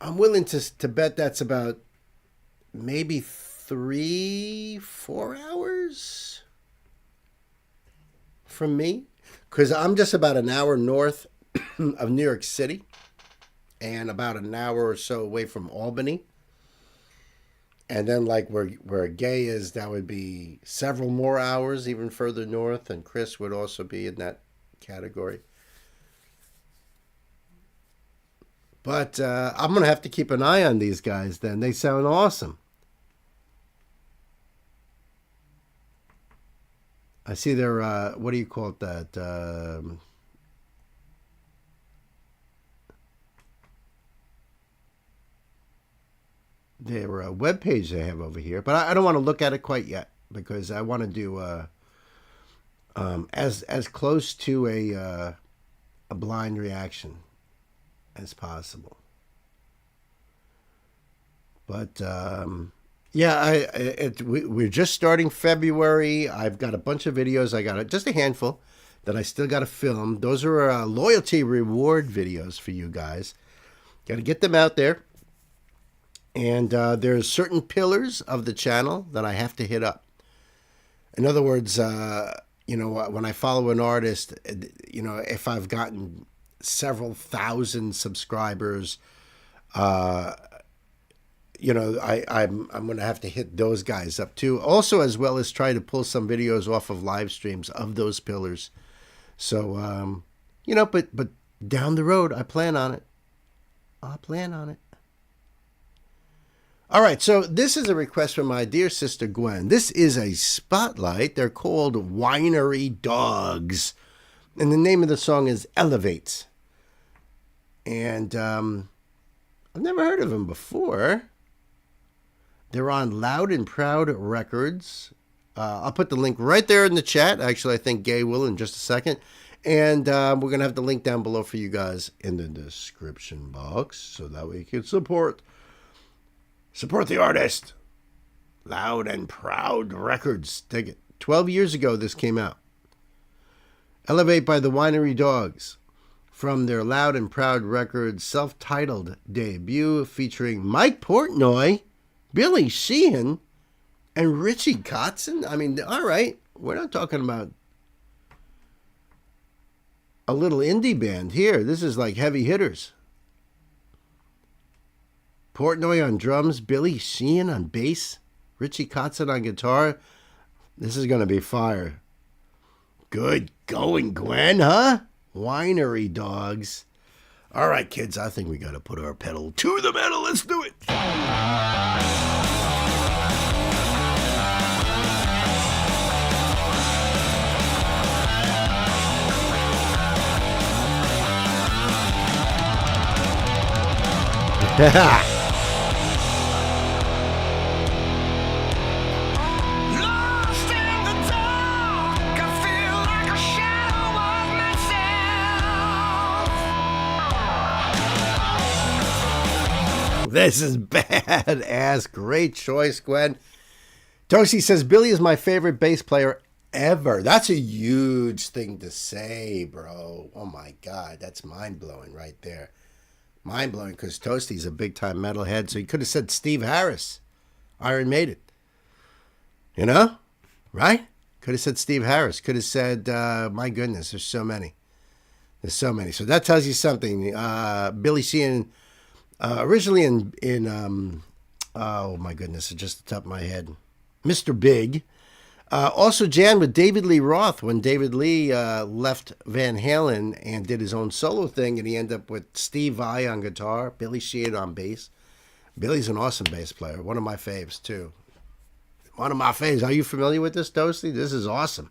I'm willing to bet that's about maybe 3-4 hours from me, because I'm just about an hour north of New York City and about an hour or so away from Albany. And then like where Gay is, that would be several more hours even further north, and Chris would also be in that category. But I'm going to have to keep an eye on these guys then. They sound awesome. I see their, what do you call it that? Their webpage they have over here. But I don't want to look at it quite yet, because I want to do as close to a blind reaction as possible. But yeah, we're just starting February. I've got a bunch of videos. I got just a handful that I still got to film. Those are loyalty reward videos for you guys. Got to get them out there. And there's certain pillars of the channel that I have to hit up. In other words, when I follow an artist, if I've gotten several thousand subscribers, I'm going to have to hit those guys up too. Also, as well as try to pull some videos off of live streams of those pillars. So, but down the road, I plan on it. All right, so this is a request from my dear sister Gwen. This is a spotlight. They're called Winery Dogs. And the name of the song is Elevates. And I've never heard of them before. They're on Loud and Proud Records. I'll put the link right there in the chat. Actually, I think Gay will in just a second. And we're going to have the link down below for you guys in the description box, so that way you can support the artist. Loud and Proud Records. Dig it. 12 years ago this came out. Elevate by the Winery Dogs. From their Loud and Proud Records self-titled debut, featuring Mike Portnoy, Billy Sheehan, and Richie Kotzen. I mean, all right. We're not talking about a little indie band here. This is like heavy hitters. Portnoy on drums, Billy Sheehan on bass, Richie Kotzen on guitar. This is going to be fire. Good going, Gwen, huh? Winery Dogs. All right, kids, I think we got to put our pedal to the metal. Let's do it. Lost in the dark. This is badass. Great choice, Gwen. Toasty says, Billy is my favorite bass player ever. That's a huge thing to say, bro. Oh, my God. That's mind-blowing right there. Mind-blowing because Toasty's a big-time metalhead, so he could have said Steve Harris, Iron Maiden. You know? Right? Could have said Steve Harris. Could have said, my goodness, there's so many. There's so many. So that tells you something. Billy Sheehan, originally in oh my goodness, it's just the top of my head. Mr. Big. Also jammed with David Lee Roth when David Lee left Van Halen and did his own solo thing, and he ended up with Steve Vai on guitar, Billy Sheehan on bass. Billy's an awesome bass player. One of my faves, too. One of my faves. Are you familiar with this, Toasty? This is awesome.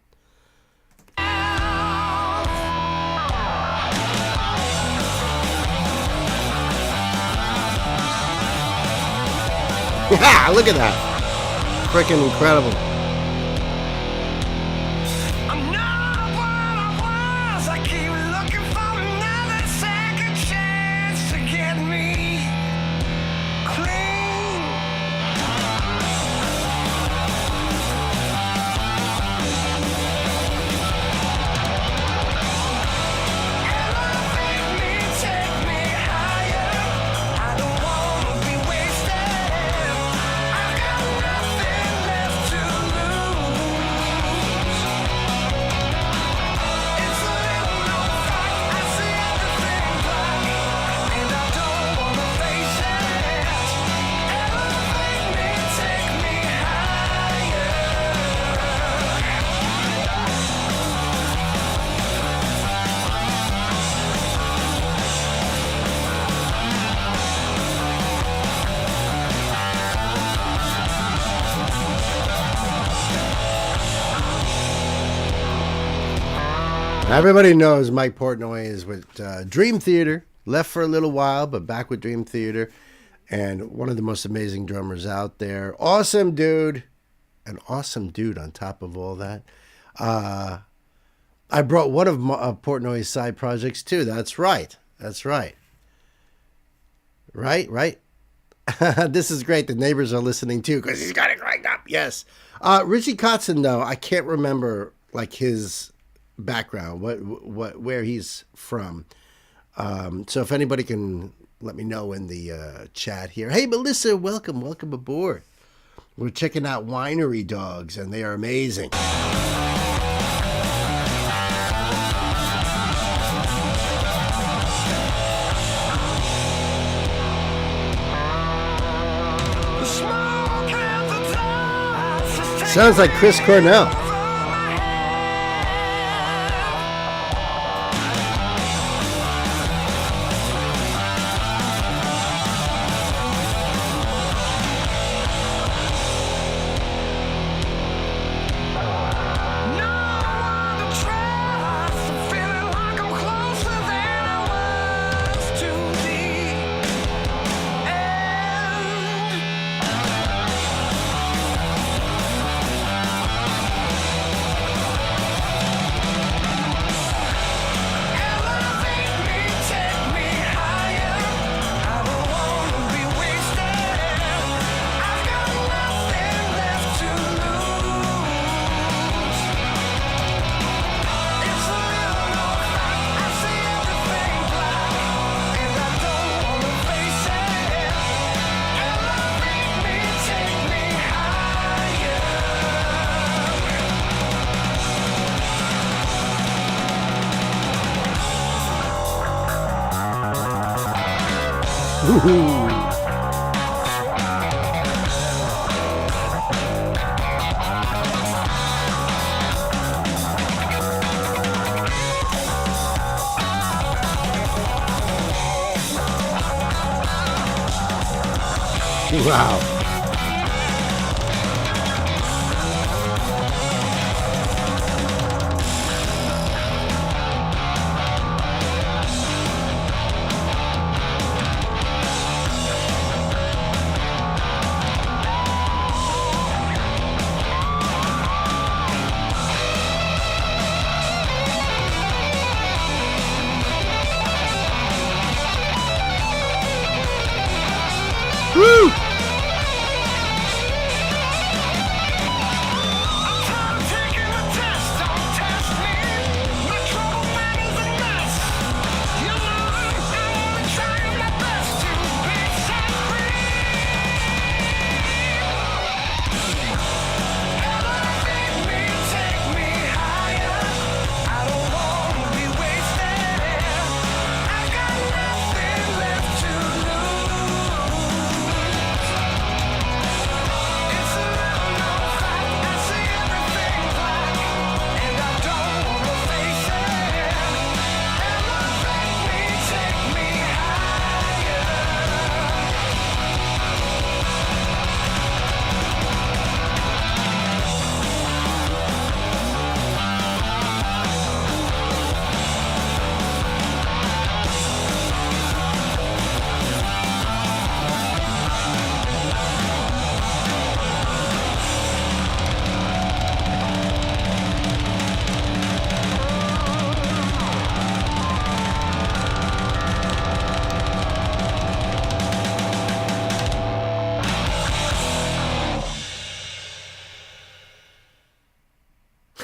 Yeah, look at that. Freaking incredible. I'm not what I was. I keep looking for another second chance to get me clean. Elevate me, take me higher. I don't wanna be wasted. I've got nothing left to lose. It's a little known fact. I see everything black, and I don't wanna face it. Elevate me, take me higher. Everybody knows Mike Portnoy is with Dream Theater. Left for a little while, but back with Dream Theater. And one of the most amazing drummers out there. Awesome dude. An awesome dude on top of all that. I brought one of Portnoy's side projects too. That's right. That's right. Right. This is great. The neighbors are listening too because he's got it cranked up. Yes. Richie Kotzen, though, I can't remember like his background, where he's from. So if anybody can let me know in the chat here. Hey, Melissa, welcome aboard. We're checking out Winery Dogs, and they are amazing. The smoke and the dust is taking Sounds like Chris Cornell. over my head. No one to trust. I'm feeling like I'm closer than I was to the end. Elevate me, take me higher. I don't wanna be wasted. I've got nothing left to lose. It's a little known fact. I see everything black, and I don't wanna face it. Elevate me, take me higher. Woohoo. Wow.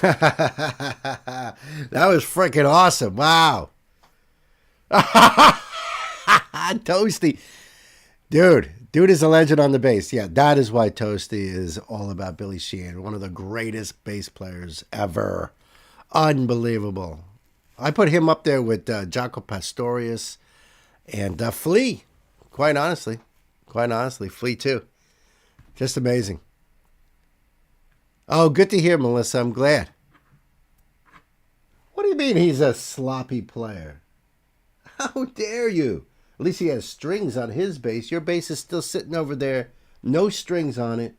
That was freaking awesome. Wow. Toasty. Dude is a legend on the bass. Yeah, that is why Toasty is all about Billy Sheehan. One of the greatest bass players ever. Unbelievable. I put him up there with Jaco Pastorius and Flea. Quite honestly. Flea too. Just amazing. Oh, good to hear, Melissa. I'm glad. What do you mean he's a sloppy player? How dare you? At least he has strings on his bass. Your bass is still sitting over there. No strings on it.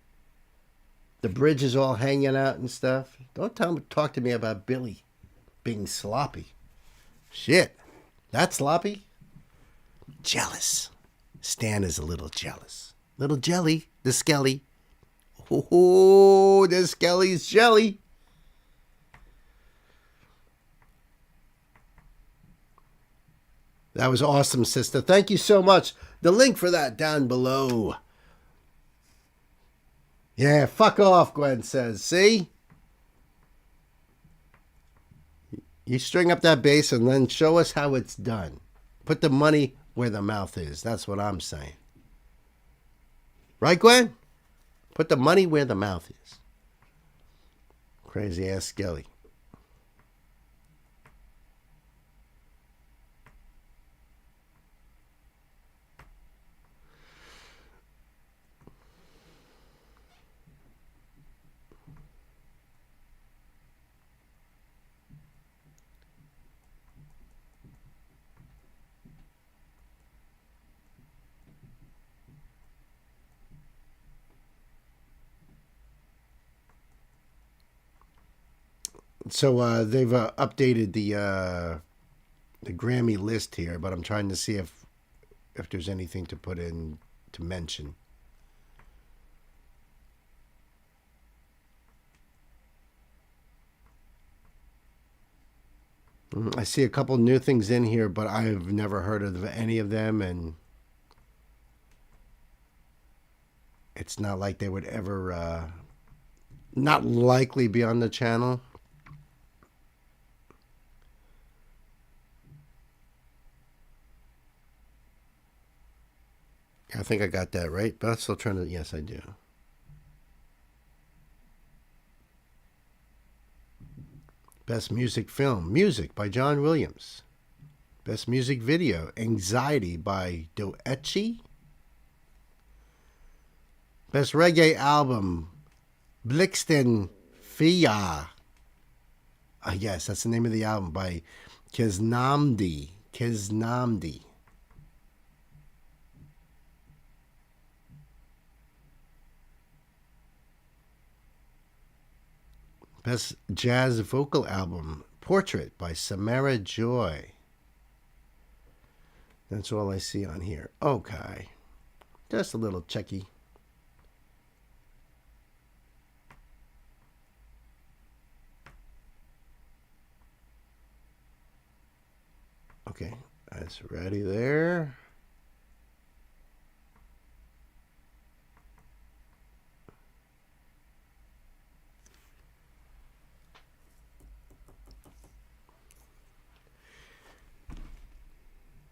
The bridge is all hanging out and stuff. Don't talk to me about Billy being sloppy. Shit. That sloppy? Jealous. Stan is a little jealous. Little jelly. The Skelly. Oh, the Skelly's jelly. That was awesome, sister. Thank you so much. The link for that down below. Yeah, fuck off, Gwen says. See? You string up that bass and then show us how it's done. Put the money where the mouth is. That's what I'm saying. Right, Gwen? Put the money where the mouth is. Crazy ass Skelly. So they've updated the Grammy list here, but I'm trying to see if there's anything to put in to mention. I see a couple new things in here, but I've never heard of any of them, and it's not like they would ever not likely be on the channel. I think I got that right, but I'm still trying to... Yes, I do. Best music film, Music by John Williams. Best music video, Anxiety by Doechi. Best reggae album, Blixten Fia. Yes, that's the name of the album, by Kiznamdi. Best jazz vocal album, Portrait by Samara Joy. That's all I see on here. Okay. Just a little checky. Okay, that's ready there.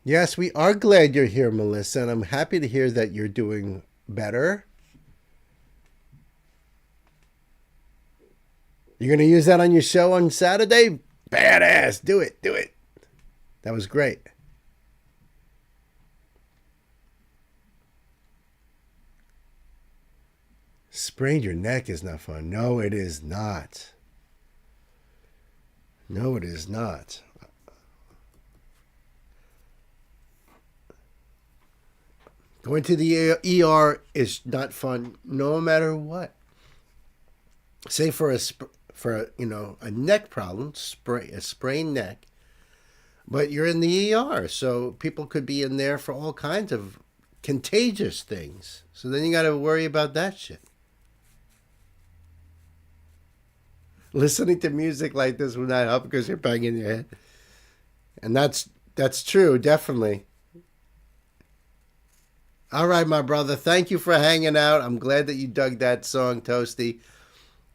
Yes, we are glad you're here, Melissa, and I'm happy to hear that you're doing better. You're going to use that on your show on Saturday? Badass. Do it. That was great. Sprained your neck is not fun. No, it is not. No, it is not. Going to the ER is not fun, no matter what. Say for a neck problem, a sprained neck, but you're in the ER, so people could be in there for all kinds of contagious things. So then you got to worry about that shit. Listening to music like this will not help because you're banging your head, and that's true, definitely. All right, my brother. Thank you for hanging out. I'm glad that you dug that song, Toasty.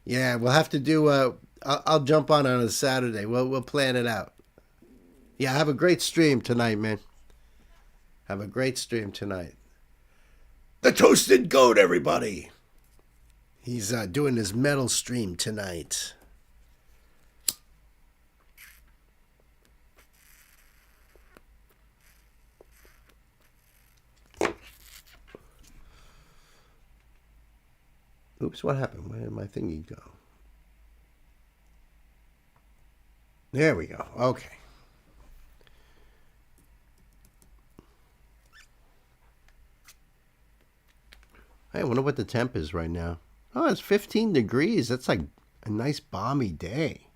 Yeah, we'll have to do I'll jump on a Saturday. We'll plan it out. Yeah, have a great stream tonight, man. Have a great stream tonight. The Toasted Goat, everybody. He's doing his metal stream tonight. Oops, what happened? Where did my thingy go? There we go. Okay. Hey, I wonder what the temp is right now. Oh, it's 15 degrees. That's like a nice balmy day.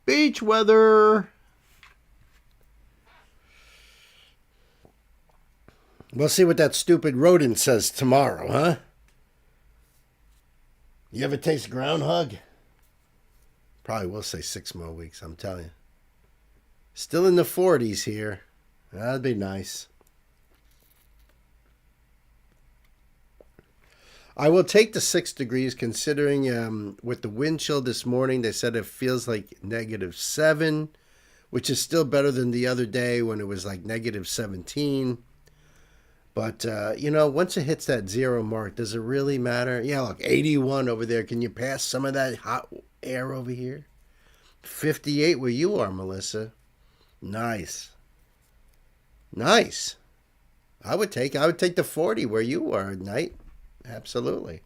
Beach weather. We'll see what that stupid rodent says tomorrow, huh? You ever taste groundhog? Probably will say 6 more weeks, I'm telling you. Still in the 40s here. That'd be nice. I will take the 6 degrees considering with the wind chill this morning, they said it feels like -7, which is still better than the other day when it was like -17. But, once it hits that 0 mark, does it really matter? Yeah, look, 81 over there. Can you pass some of that hot air over here? 58 where you are, Melissa. Nice. Nice. I would take the 40 where you are at night. Absolutely.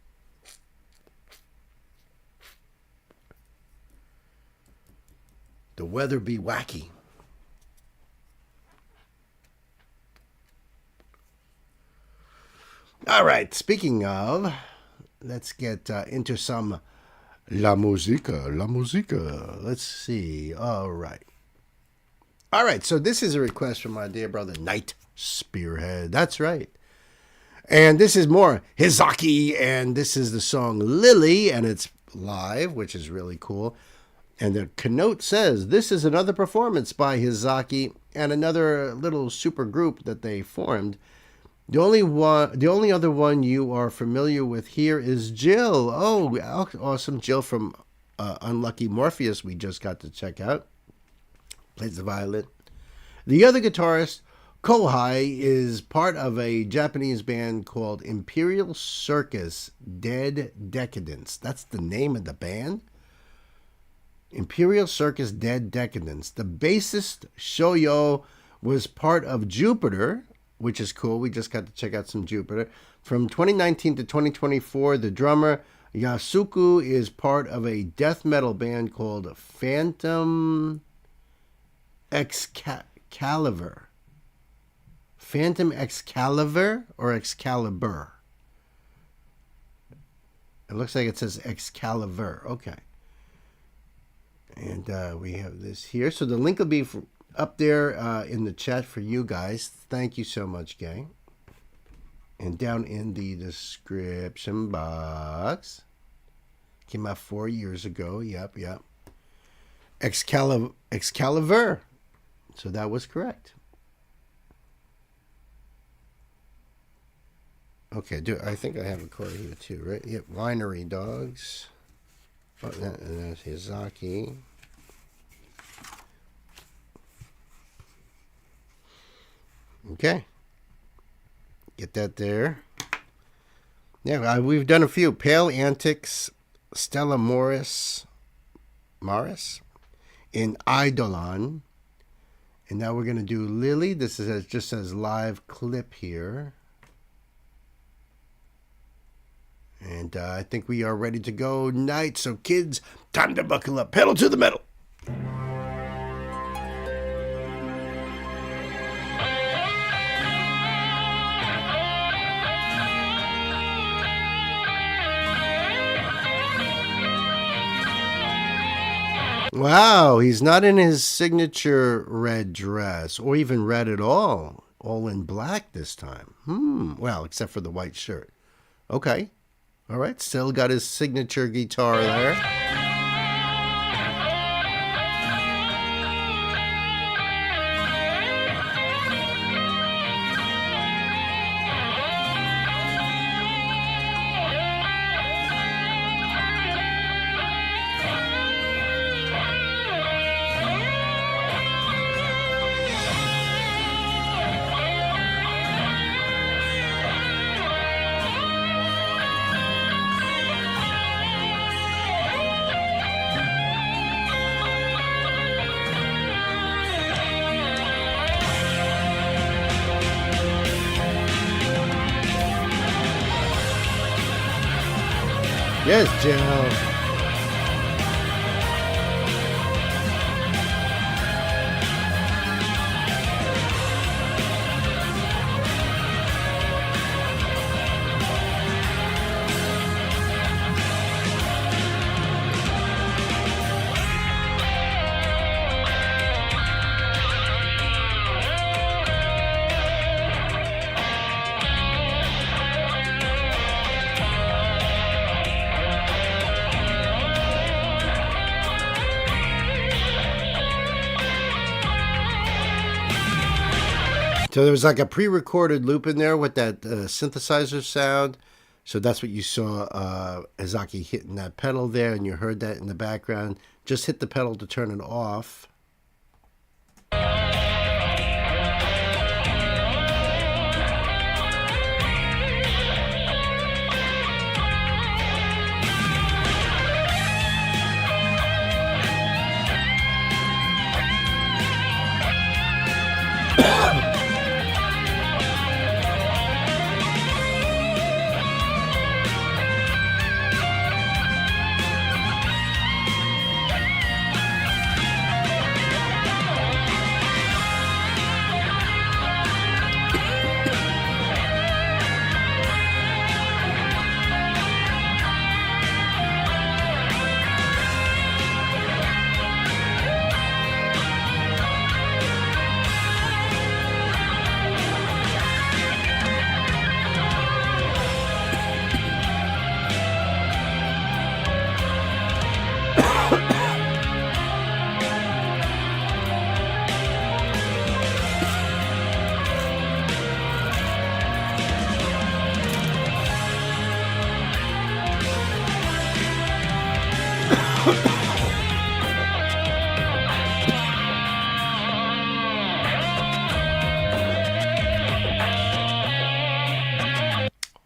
The weather be wacky. All right, speaking of, let's get into some La Musica. Let's see. All right, so this is a request from my dear brother, Night Spearhead. That's right. And this is more Hizaki, and this is the song Lily, and it's live, which is really cool. And the keynote says, this is another performance by Hizaki and another little super group that they formed. The only other one you are familiar with here is Jill. Oh, awesome. Jill from Unlucky Morpheus we just got to check out. Plays the violin. The other guitarist, Kohai, is part of a Japanese band called Imperial Circus Dead Decadence. That's the name of the band? Imperial Circus Dead Decadence. The bassist, Shoyo, was part of Jupiter, which is cool. We just got to check out some Jupiter. From 2019 to 2024, the drummer Yasuku is part of a death metal band called Phantom Excalibur. Phantom Excalibur or Excalibur? It looks like it says Excalibur. Okay. And we have this here. So the link will be up there in the chat for you guys. Thank you so much, gang. And down in the description box. Came out 4 years ago. Yep. Excalibur. So that was correct. Okay, I think I have a card here too, right? Yep, Winery Dogs. Oh, and that's Hizaki. Okay. Get that there. Yeah, we've done a few. Pale Antics, Stella Morris, in Eidolon. And now we're going to do Lily. This is just says live clip here. And I think we are ready to go night. So kids, time to buckle up. Pedal to the metal. Wow, he's not in his signature red dress, or even red at all in black this time. Well, except for the white shirt. Okay. All right, still got his signature guitar there. Yes, Jill. So there was like a pre-recorded loop in there with that synthesizer sound. So that's what you saw Izaki hitting that pedal there, and you heard that in the background. Just hit the pedal to turn it off.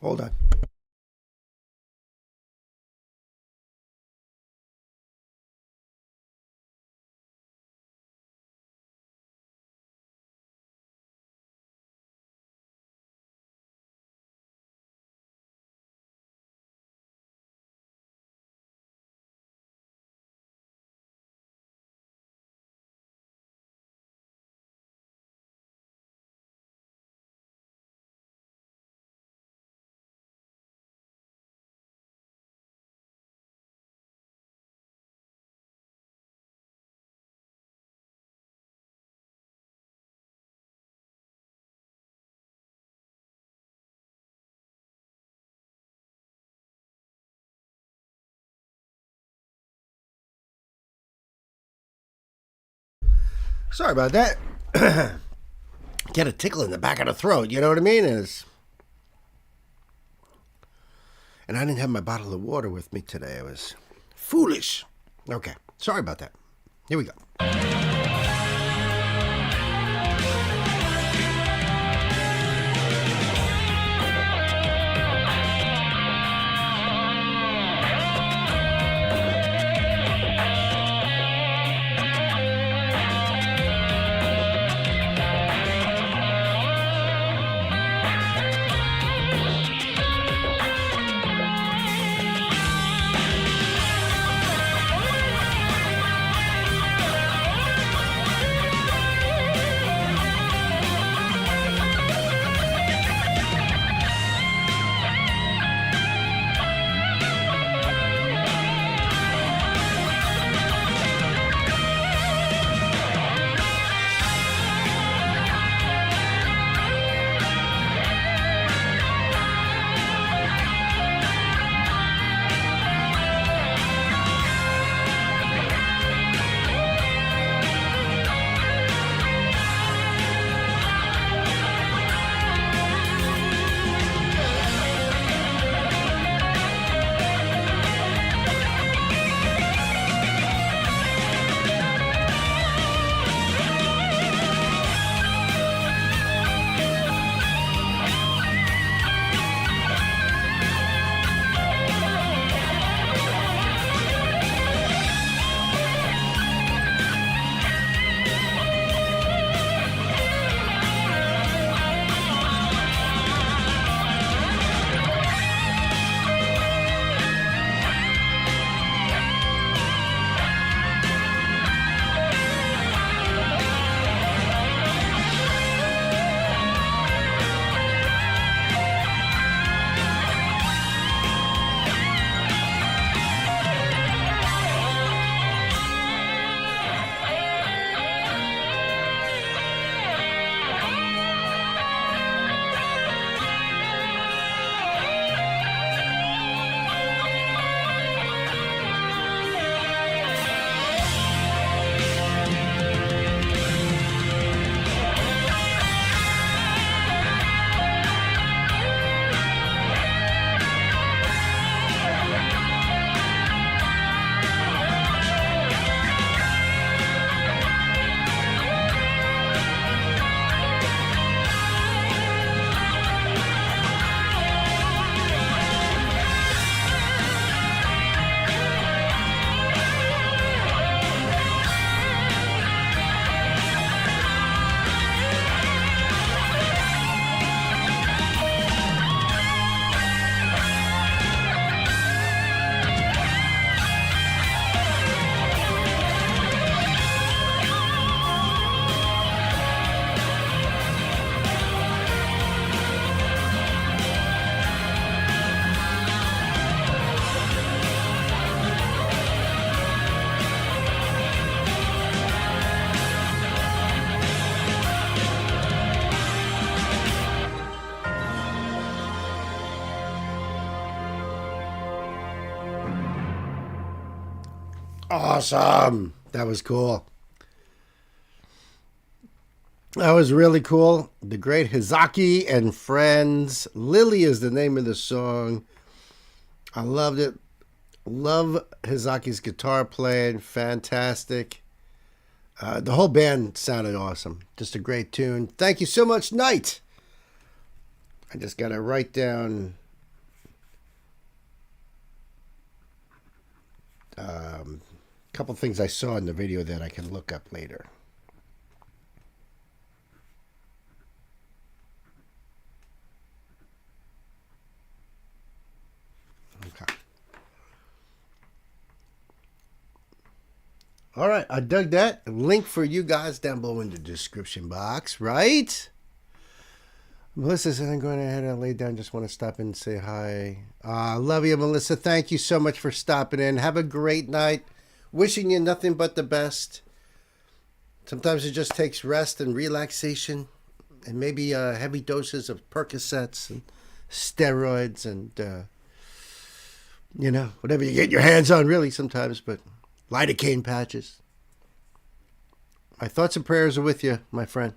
Hold on. Sorry about that. Get a tickle in the back of the throat, you know what I mean? And I didn't have my bottle of water with me today. I was foolish. Okay, sorry about that. Here we go. Awesome. That was cool. That was really cool. The great Hizaki and Friends. Lily is the name of the song. I loved it. Love Hizaki's guitar playing. Fantastic. The whole band sounded awesome. Just a great tune. Thank you so much, Knight. I just got to write down a couple things I saw in the video that I can look up later. Okay. All right, I dug that. Link for you guys down below in the description box, right? Melissa said, I'm going ahead and lay down. Just want to stop in and say hi. Love you, Melissa. Thank you so much for stopping in. Have a great night. Wishing you nothing but the best. Sometimes it just takes rest and relaxation and maybe heavy doses of Percocets and steroids and, whatever you get your hands on, really, sometimes, but lidocaine patches. My thoughts and prayers are with you, my friend.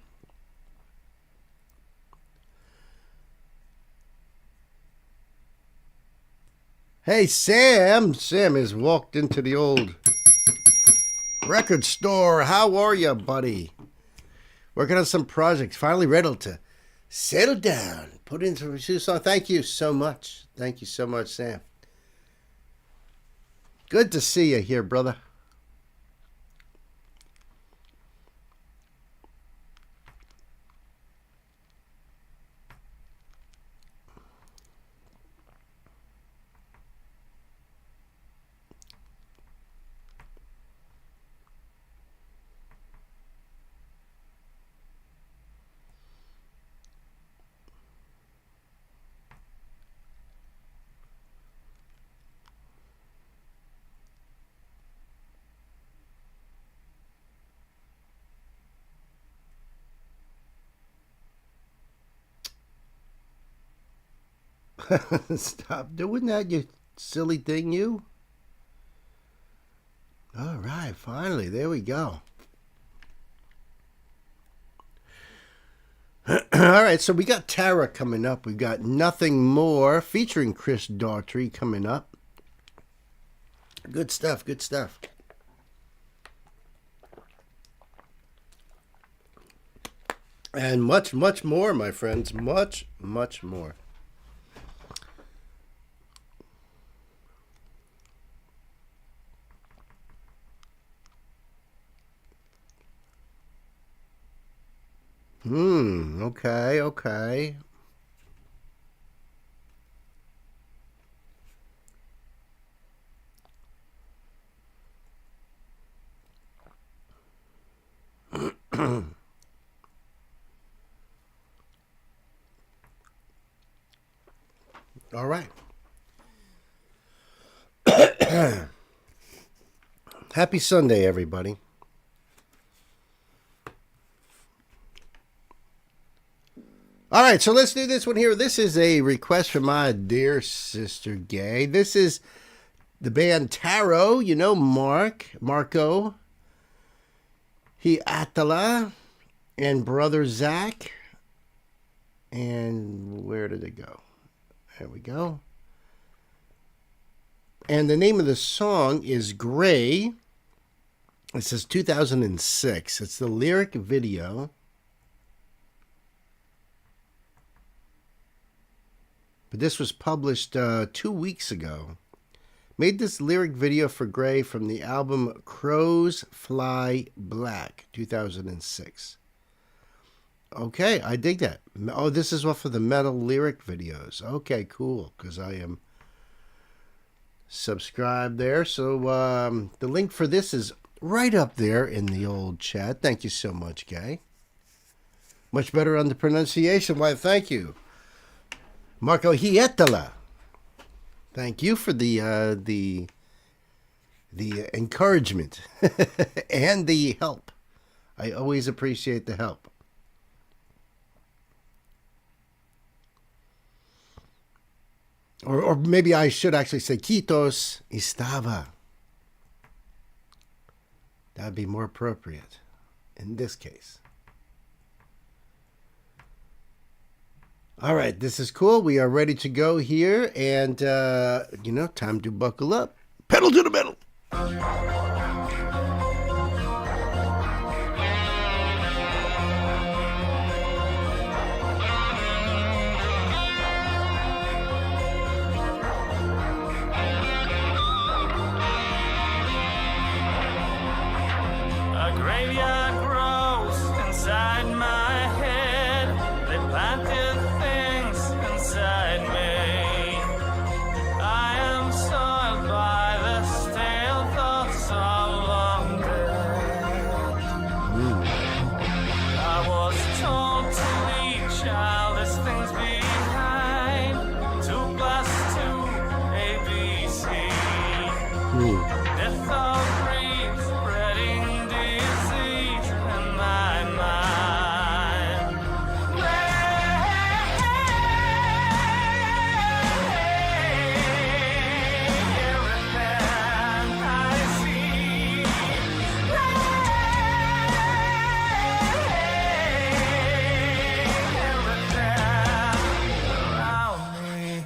Hey, Sam. Sam has walked into the old record store. How are you, buddy? Working on some projects. Finally ready to settle down. Put in some shoes on. Thank you so much. Thank you so much, Sam. Good to see you here, brother. Stop doing that, you silly thing, you. All right, finally, there we go. All right, so we got Tara coming up. We've got Nothing More featuring Chris Daughtry coming up. Good stuff, good stuff. And much, much more, my friends. Much, much more. Okay. All right. Happy Sunday, everybody. All right, so let's do this one here. This is a request from my dear sister Gay. This is the band Taro, Marco, Atala, and brother Zach. And where did it go? There we go. And the name of the song is Gray. It says 2006. It's the lyric video. But this was published 2 weeks ago. Made this lyric video for Gray from the album Crows Fly Black, 2006. Okay, I dig that. Oh, this is off of the metal lyric videos. Okay, cool, because I am subscribed there. So the link for this is right up there in the old chat. Thank you so much, Gay. Much better on the pronunciation. Why, thank you. Marco Hietala. Thank you for the encouragement and the help. I always appreciate the help. Or maybe I should actually say Kitos Estava. That would be more appropriate in this case. All right, this is cool. We are ready to go here, and time to buckle up. Pedal to the metal. A graveyard grows inside my head. They planted things inside me. I am soiled by the stale thoughts of long dead. I was told to leave childish things behind. 2 plus 2, ABC. Death of dreams, spreading disease in my mind. Everything I see, everything around me.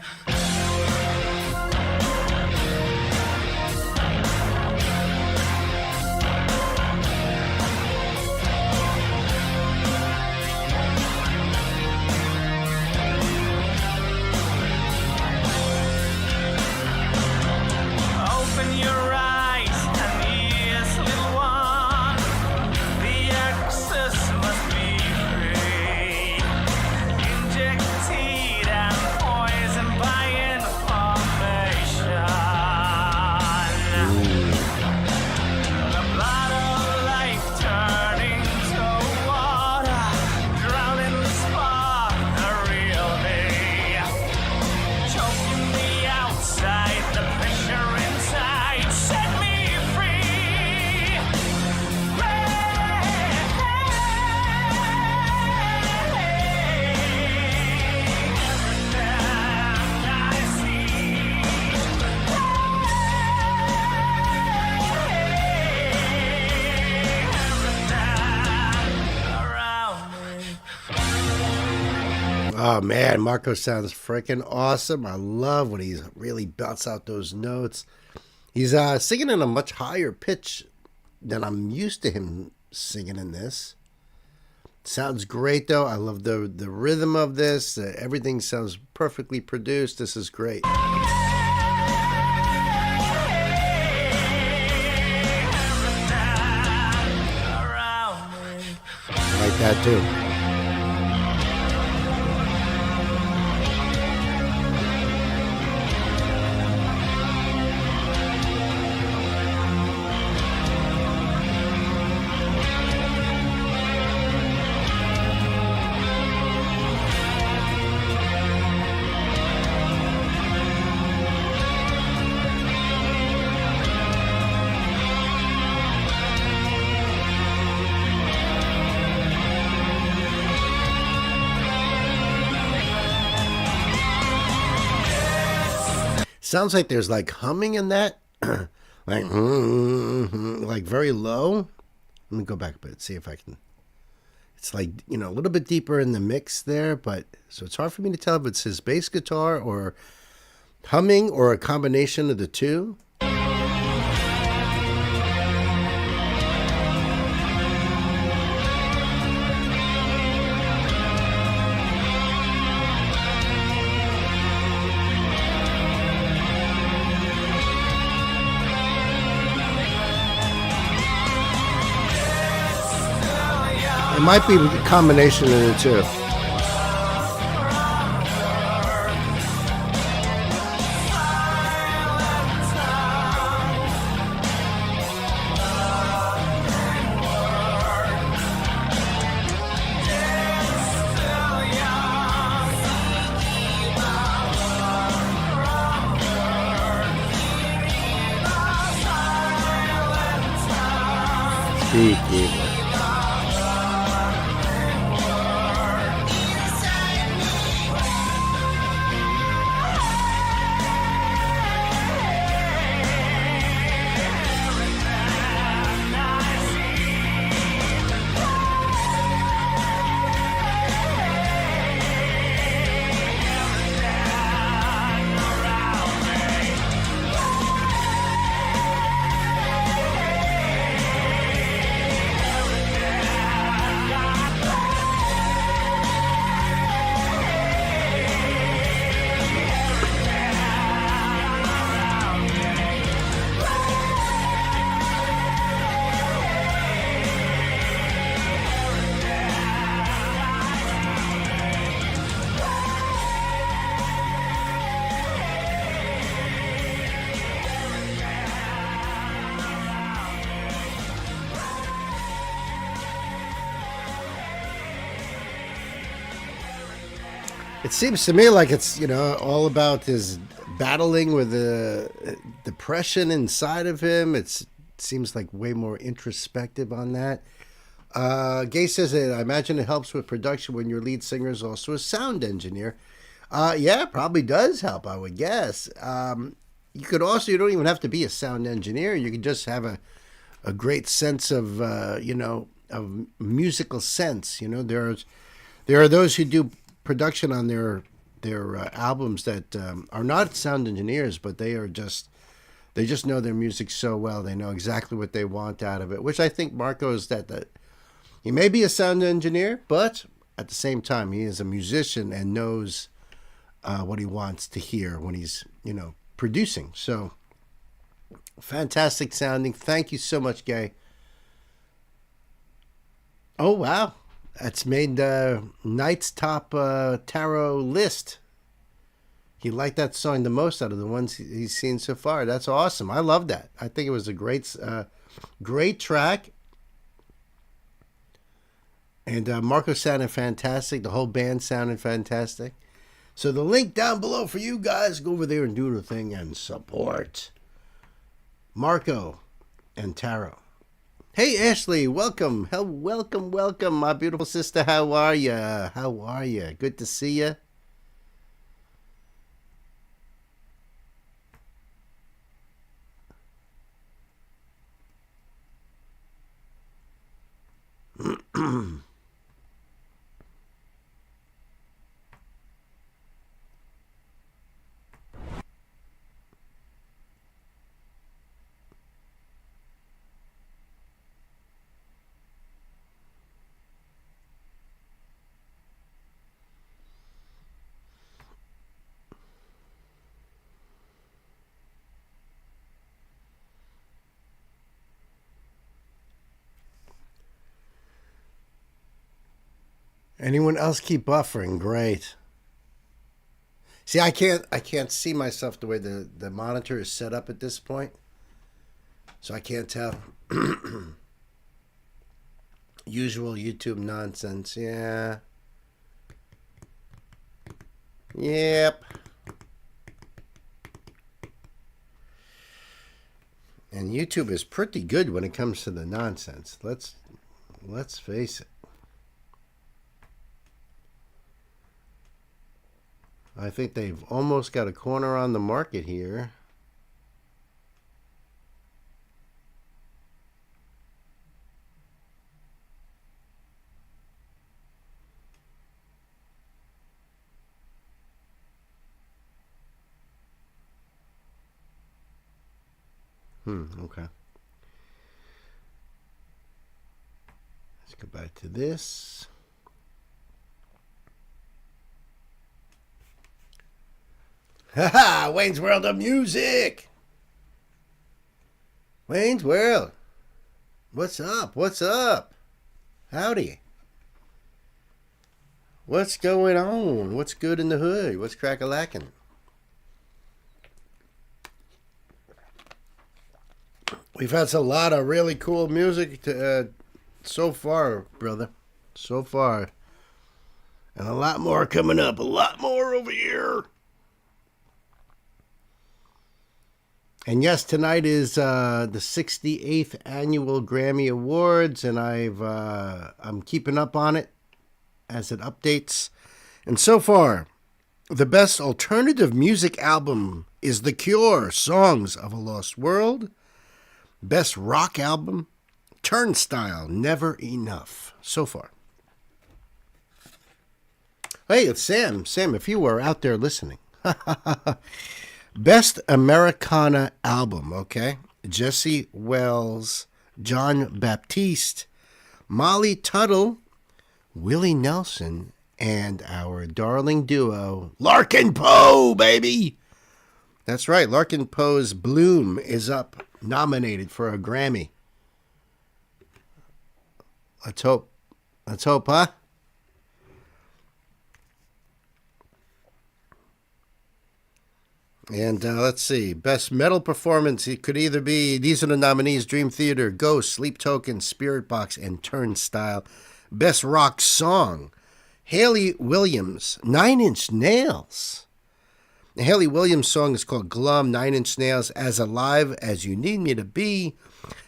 Open your eyes and ears, little one. The access must be free. Injected and poisoned by information. The blood of life turning to water, drowning the spark, the real me. Choking the outside, the pressure inside, set me free. Everything I see, everything around me. Oh man, Marco sounds freaking awesome. I love when he really belts out those notes. He's singing in a much higher pitch than I'm used to him singing in this. Sounds great though. I love the rhythm of this. Everything sounds perfectly produced. This is great. I like that too. Sounds like there's like humming in that, like very low. Let me go back a bit, see if I can. It's like, a little bit deeper in the mix there, but so it's hard for me to tell if it's his bass guitar or humming or a combination of the two. It might be a combination of the two. Speak evil. It seems to me like it's, all about his battling with the depression inside of him. It seems like way more introspective on that. Gay says that I imagine it helps with production when your lead singer is also a sound engineer. Yeah, it probably does help, I would guess. You don't even have to be a sound engineer. You can just have a great sense of, of musical sense. There are those who do production on their albums that are not sound engineers, but they just know their music so well. They know exactly what they want out of it, which I think Marco is that he may be a sound engineer, but at the same time, he is a musician and knows what he wants to hear when he's, producing. So fantastic sounding. Thank you so much, Gay. Oh, wow. That's made Knight's top tarot list. He liked that song the most out of the ones he's seen so far. That's awesome. I love that. I think it was a great track. And Marco sounded fantastic. The whole band sounded fantastic. So the link down below for you guys. Go over there and do the thing and support Marco and Tarot. Hey, Ashley, welcome. Welcome, my beautiful sister. How are you? Good to see you. Anyone else keep buffering? Great. See, I can't see myself the way the monitor is set up at this point. So I can't tell. Usual YouTube nonsense. Yeah. Yep. And YouTube is pretty good when it comes to the nonsense. Let's face it. I think they've almost got a corner on the market here. Okay. Let's go back to this. Haha, Wayne's World of Music. Wayne's World. What's up? Howdy. What's going on? What's good in the hood? What's crack-a-lackin'? We've had a lot of really cool music so far, brother. So far. And a lot more coming up. A lot more over here. And yes, tonight is the 68th annual Grammy Awards, and I'm keeping up on it as it updates. And so far, the best alternative music album is The Cure, Songs of a Lost World. Best rock album, Turnstile, Never Enough. So far. Hey, it's Sam. Sam, if you were out there listening. Best Americana album, okay? Jesse Wells, John Baptiste, Molly Tuttle, Willie Nelson, and our darling duo, Larkin Poe, baby! That's right, Larkin Poe's Bloom is up, nominated for a Grammy. Let's hope, huh? And let's see. Best metal performance. It could either be, these are the nominees: Dream Theater, Ghost, Sleep Token, Spirit Box, and Turnstile. Best rock song. Haley Williams, 9 Inch Nails. The Haley Williams song is called Glum, 9 Inch Nails, As Alive as You Need Me to Be,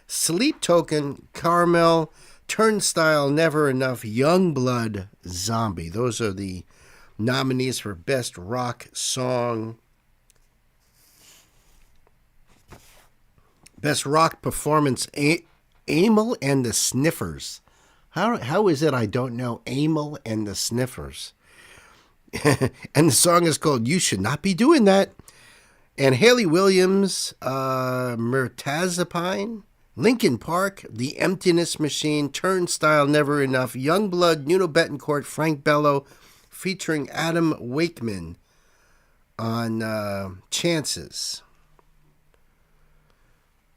Sleep Token, Carmel, Turnstile, Never Enough, Youngblood, Zombie. Those are the nominees for Best Rock Song. Best Rock Performance, Amel and the Sniffers. How is it I don't know Amel and the Sniffers? And the song is called You Should Not Be Doing That. And Haley Williams, Murtazapine, Linkin Park, The Emptiness Machine, Turnstile, Never Enough, Youngblood, Nuno Betancourt, Frank Bello, featuring Adam Wakeman on Chances.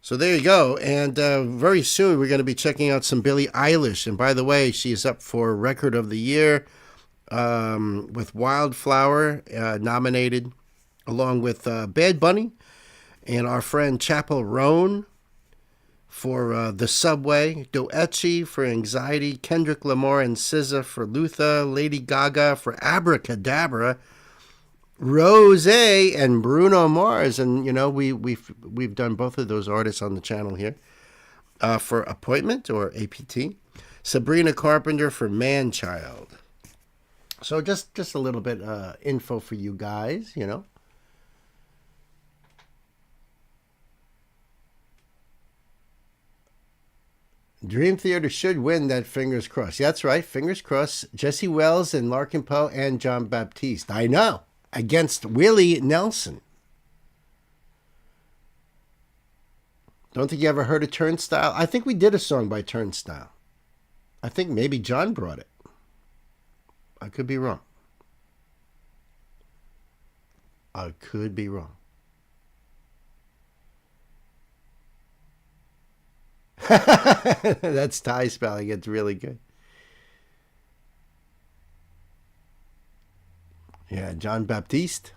So there you go. And very soon we're going to be checking out some Billie Eilish. And by the way, she's up for Record of the Year with Wildflower nominated, along with Bad Bunny and our friend Chappell Roan for The Subway, Doechii for Anxiety, Kendrick Lamar and SZA for Luther, Lady Gaga for Abracadabra, Rose and Bruno Mars, and you know we've done both of those artists on the channel here for Appointment or APT. Sabrina Carpenter for Man-Child. So just a little bit info for you guys, you know. Dream Theater should win that, fingers crossed. Yeah, that's right, fingers crossed. Jesse Wells and Larkin Poe and John Baptiste. I know. Against Willie Nelson. Don't think you ever heard of Turnstile? I think we did a song by Turnstile. I think maybe John brought it. I could be wrong. I could be wrong. That's Thai spelling. It's really good. Yeah, John Baptiste.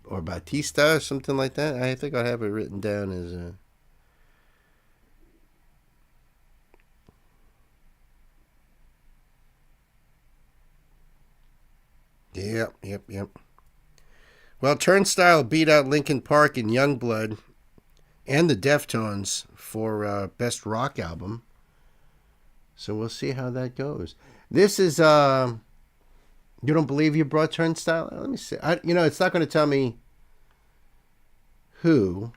Or Batista or something like that. I think I have it written down as... Yep. Well, Turnstile beat out Linkin Park and Youngblood and the Deftones for Best Rock Album. So we'll see how that goes. This is... You don't believe you brought Turnstile? Let me see. It's not going to tell me who.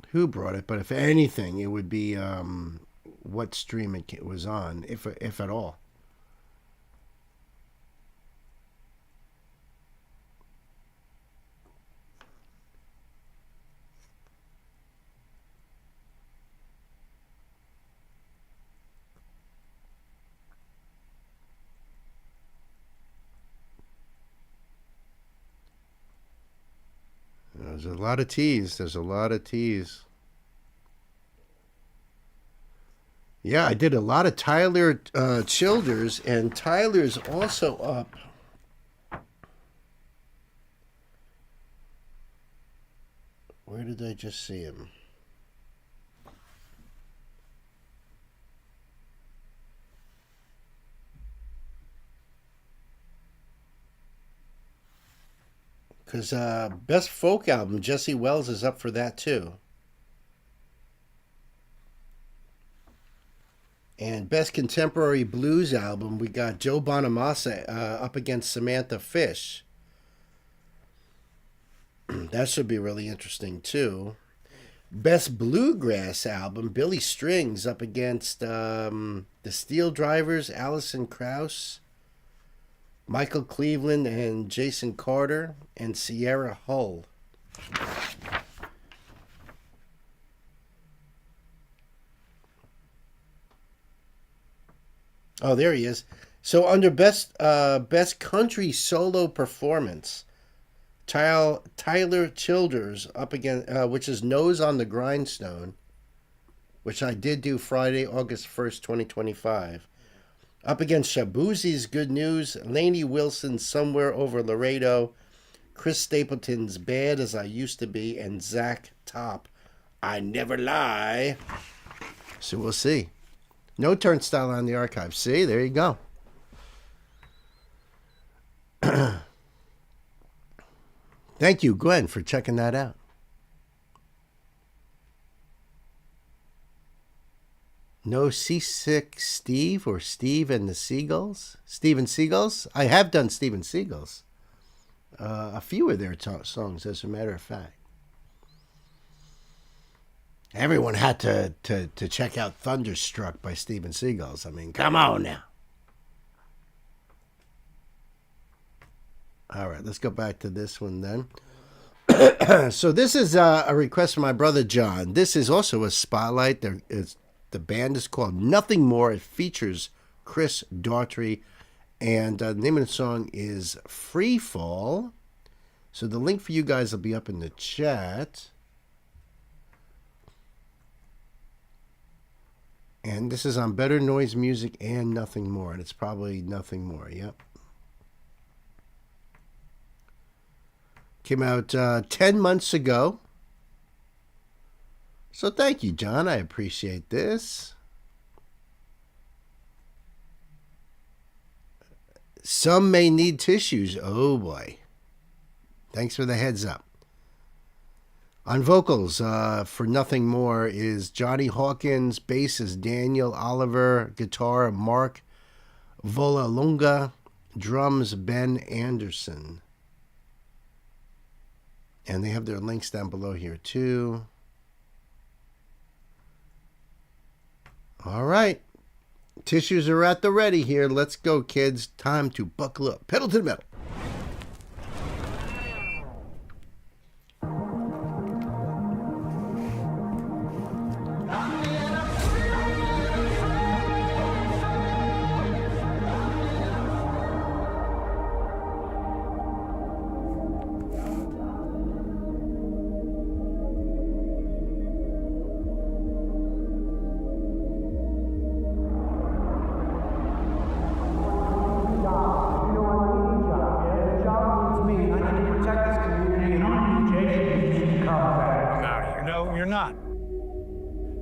Who brought it, but if anything, it would be what stream it was on, if at all. There's a lot of teas. Yeah, I did a lot of Tyler Childers, and Tyler's also up. Where did I just see him? Because Best Folk Album, Jesse Wells is up for that too. And Best Contemporary Blues Album, we got Joe Bonamassa up against Samantha Fish. That should be really interesting too. Best Bluegrass Album, Billy Strings up against the Steel Drivers, Alison Krauss, Michael Cleveland and Jason Carter, and Sierra Hull. Oh, there he is. So under best country solo performance, Tyler Childers up against, which is Nose on the Grindstone, which I did do Friday, August 1st, 2025. Up against Shabuzi's Good News, Lainey Wilson's Somewhere Over Laredo, Chris Stapleton's Bad As I Used to Be, and Zach Top, I Never Lie. So we'll see. No turnstile on the archive. See, there you go. Thank you, Gwen, for checking that out. No Seasick Steve or Steve and the Seagulls? Steven Seagulls? I have done Steven Seagulls. A few of their songs, as a matter of fact. Everyone had to check out Thunderstruck by Steven Seagulls. I mean, come on now. All right, let's go back to this one then. So this is a request from my brother John. This is also a spotlight. The band is called Nothing More. It features Chris Daughtry. And the name of the song is Free Fall. So the link for you guys will be up in the chat. And this is on Better Noise Music and Nothing More. And it's probably Nothing More. Yep. Came out 10 months ago. So thank you, John. I appreciate this. Some may need tissues. Oh, boy. Thanks for the heads up. On vocals, for Nothing More is Johnny Hawkins. Bass is Daniel Oliver. Guitar, Mark Volalunga. Drums, Ben Anderson. And they have their links down below here, too. All right. Tissues are at the ready here. Let's go, kids. Time to buckle up. Pedal to the metal.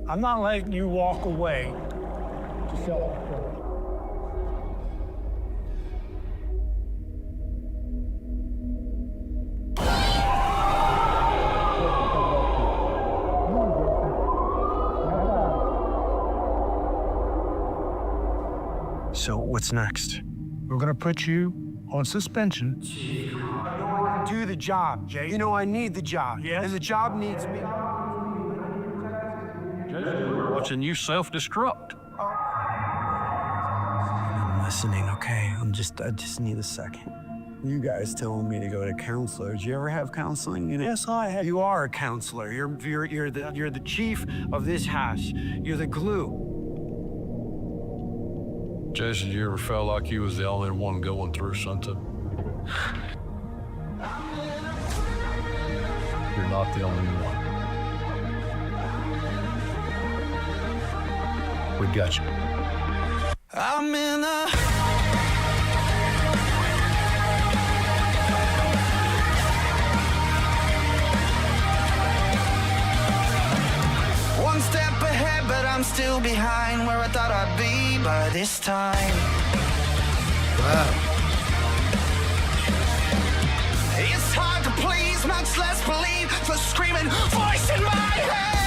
I'm not letting you walk away to self-control. So what's next? We're gonna put you on suspension. Do the job, Jay. You know I need the job. Yes. And the job needs me. Watching you self-destruct. I'm listening, okay? I just need a second. You guys telling me to go to counselor. Did you ever have counseling? Yes, I have. You are a counselor. You're the chief of this house. You're the glue. Jason, you ever felt like you was the only one going through something? You're not the only one. We got you. I'm in a one step ahead, but I'm still behind where I thought I'd be by this time. Wow. It's hard to please, much less believe the screaming voice in my head.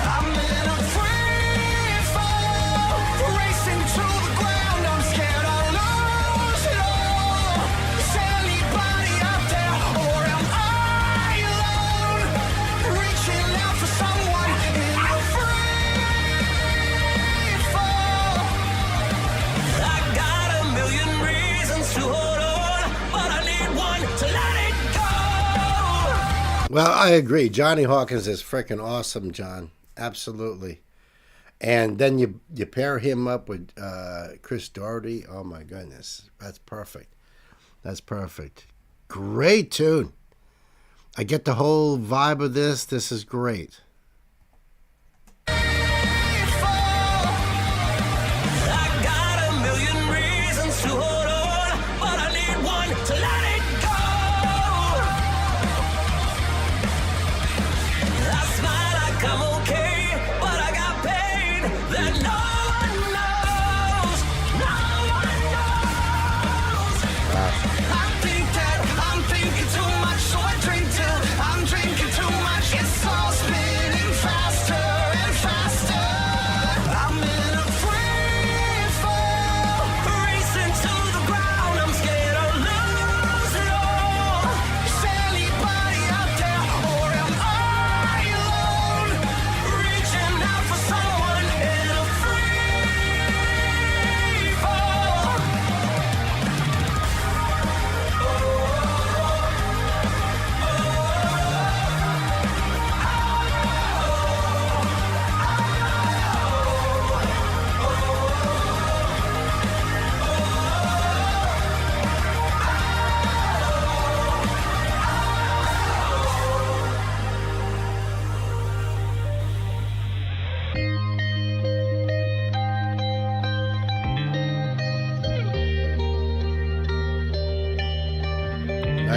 I'm in a free fall, racing to the ground. I'm scared I'll lose it all. Is anybody out there, or am I alone? Reaching out for someone in a free fall. I got a million reasons to hold on, but I need one to let it go. Well, I agree. Johnny Hawkins is freaking awesome, John. Absolutely. And then you pair him up with Chris Daughtry. Oh, my goodness. That's perfect. That's perfect. Great tune. I get the whole vibe of this. This is great. I got a million reasons to hold on, but I need one to let it go. That's my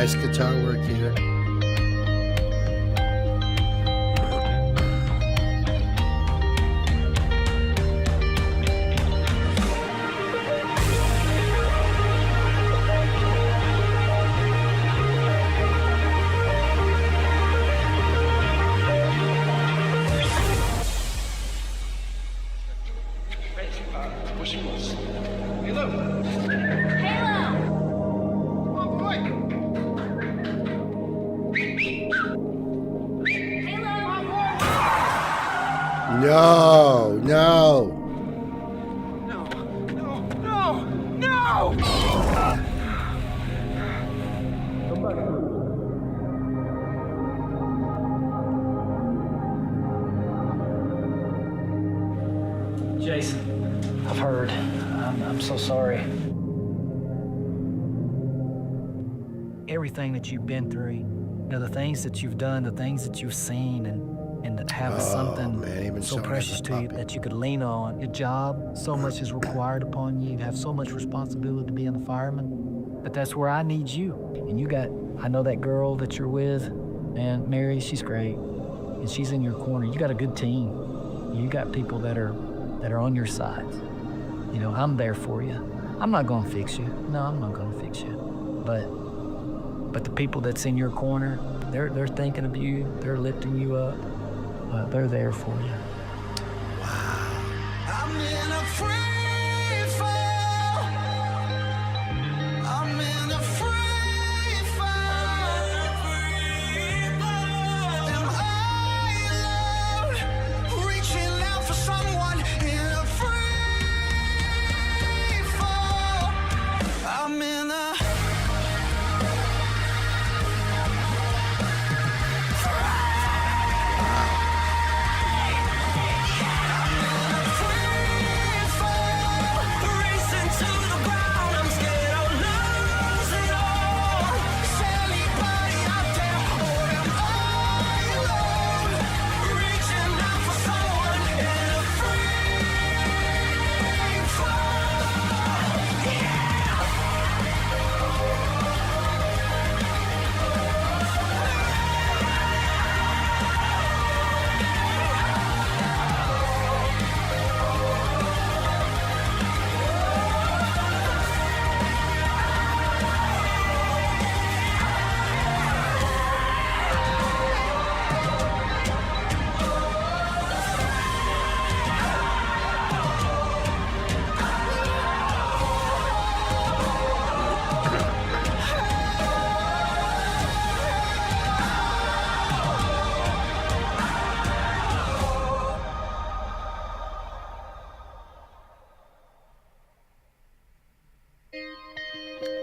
Nice guitar work here. No, no. Jason, I've heard. I'm so sorry. Everything that you've been through, the things that you've done, the things that you've seen, and to have something man, so precious to you that you could lean on. Your job, so much is required upon you. You have so much responsibility to be a fireman. But that's where I need you. And I know that girl that you're with, and Mary, she's great. And she's in your corner. You got a good team. You got people that are on your side. I'm there for you. I'm not gonna fix you. No, I'm not gonna fix you. But the people that's in your corner, they're thinking of you. They're lifting you up. They're there for you. I'm in a free fall. I'm in a free fall. Am I alone? Reaching out for someone in a free fall. I'm in a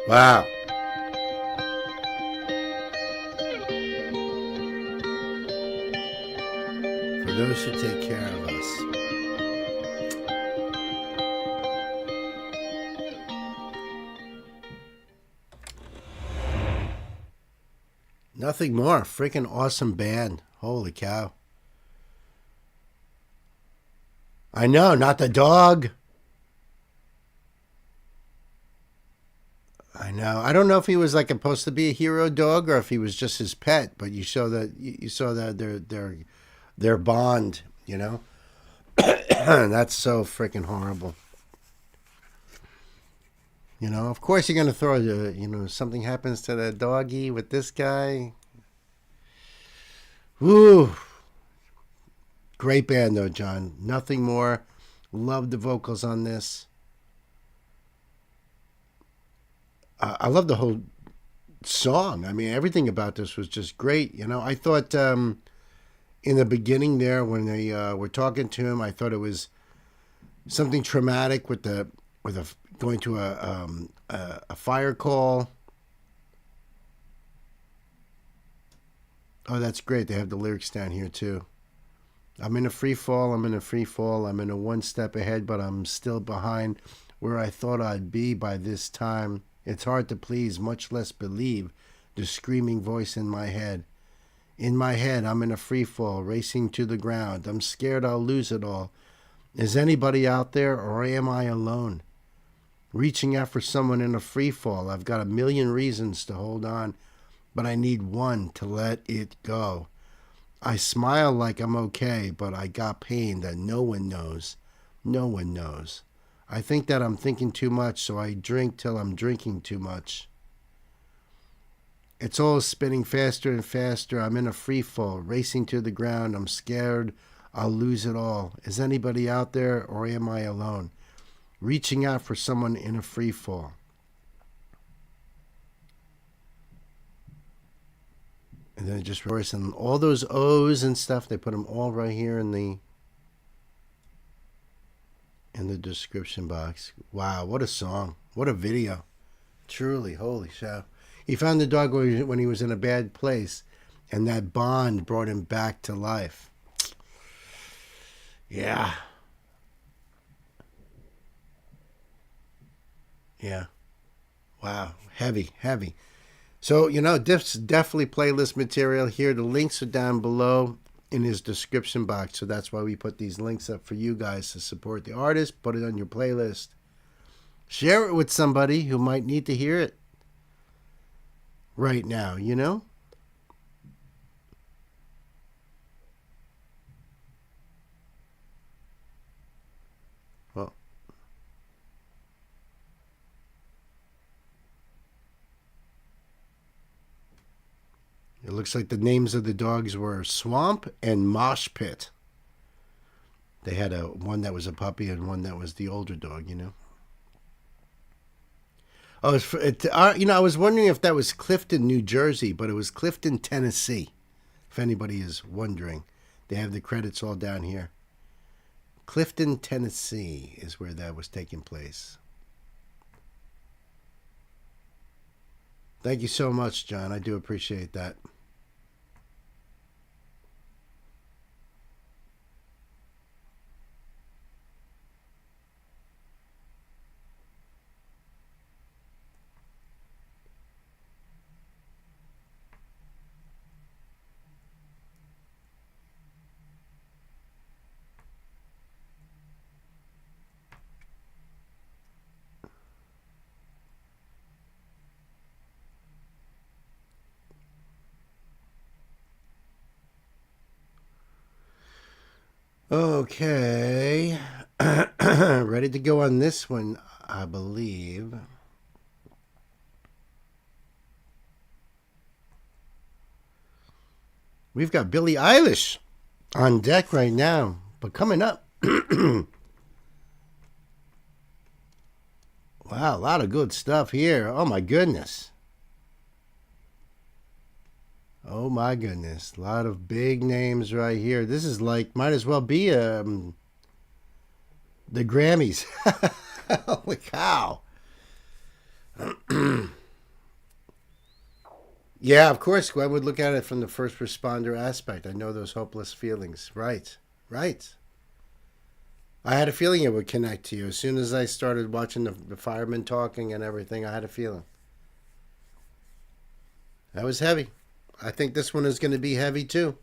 Wow. For those who take care of us. Nothing more. Freaking awesome band. Holy cow. I know, not the dog. I know. I don't know if he was like supposed to be a hero dog or if he was just his pet, but you saw that their bond, That's so freaking horrible. Of course you're gonna throw something happens to the doggy with this guy. Woo. Great band though, John. Nothing more. Love the vocals on this. I love the whole song. I mean, everything about this was just great. I thought in the beginning there when they were talking to him, I thought it was something traumatic with going to a fire call. Oh, that's great. They have the lyrics down here too. I'm in a free fall. I'm in a free fall. I'm in a one step ahead, but I'm still behind where I thought I'd be by this time. It's hard to please, much less believe the screaming voice in my head. In my head, I'm in a free fall, racing to the ground. I'm scared I'll lose it all. Is anybody out there, or am I alone? Reaching out for someone in a free fall. I've got a million reasons to hold on. but I need one to let it go. I smile like I'm okay, but I got pain that no one knows. No one knows. I think that I'm thinking too much, so I drink till I'm drinking too much. It's all spinning faster and faster. I'm in a free fall, racing to the ground. I'm scared I'll lose it all. Is anybody out there, or am I alone? Reaching out for someone in a free fall. And then it just reverse, and all those O's and stuff, they put them all right here in the description box. Wow, what a song. What a video. Truly, holy cow. He found the dog when he was in a bad place, and that bond brought him back to life. Yeah. Yeah. Wow. Heavy, heavy. So, this definitely playlist material here. The links are down below in his description box. So that's why we put these links up for you guys to support the artist. Put it on your playlist. Share it with somebody who might need to hear it right now, Well, it looks like the names of the dogs were Swamp and Mosh Pit. They had one that was a puppy and one that was the older dog, Oh, I was wondering if that was Clifton, New Jersey, but it was Clifton, Tennessee. If anybody is wondering, they have the credits all down here. Clifton, Tennessee is where that was taking place. Thank you so much, John. I do appreciate that. Okay. Ready to go on this one, I believe. We've got Billie Eilish on deck right now. But coming up. Wow, a lot of good stuff here. Oh, my goodness. Oh my goodness, a lot of big names right here. This is like, might as well be the Grammys. Holy cow. Yeah, of course, Gwen would look at it from the first responder aspect. I know those hopeless feelings. Right, right. I had a feeling it would connect to you. As soon as I started watching the firemen talking and everything, I had a feeling. That was heavy. I think this one is going to be heavy too.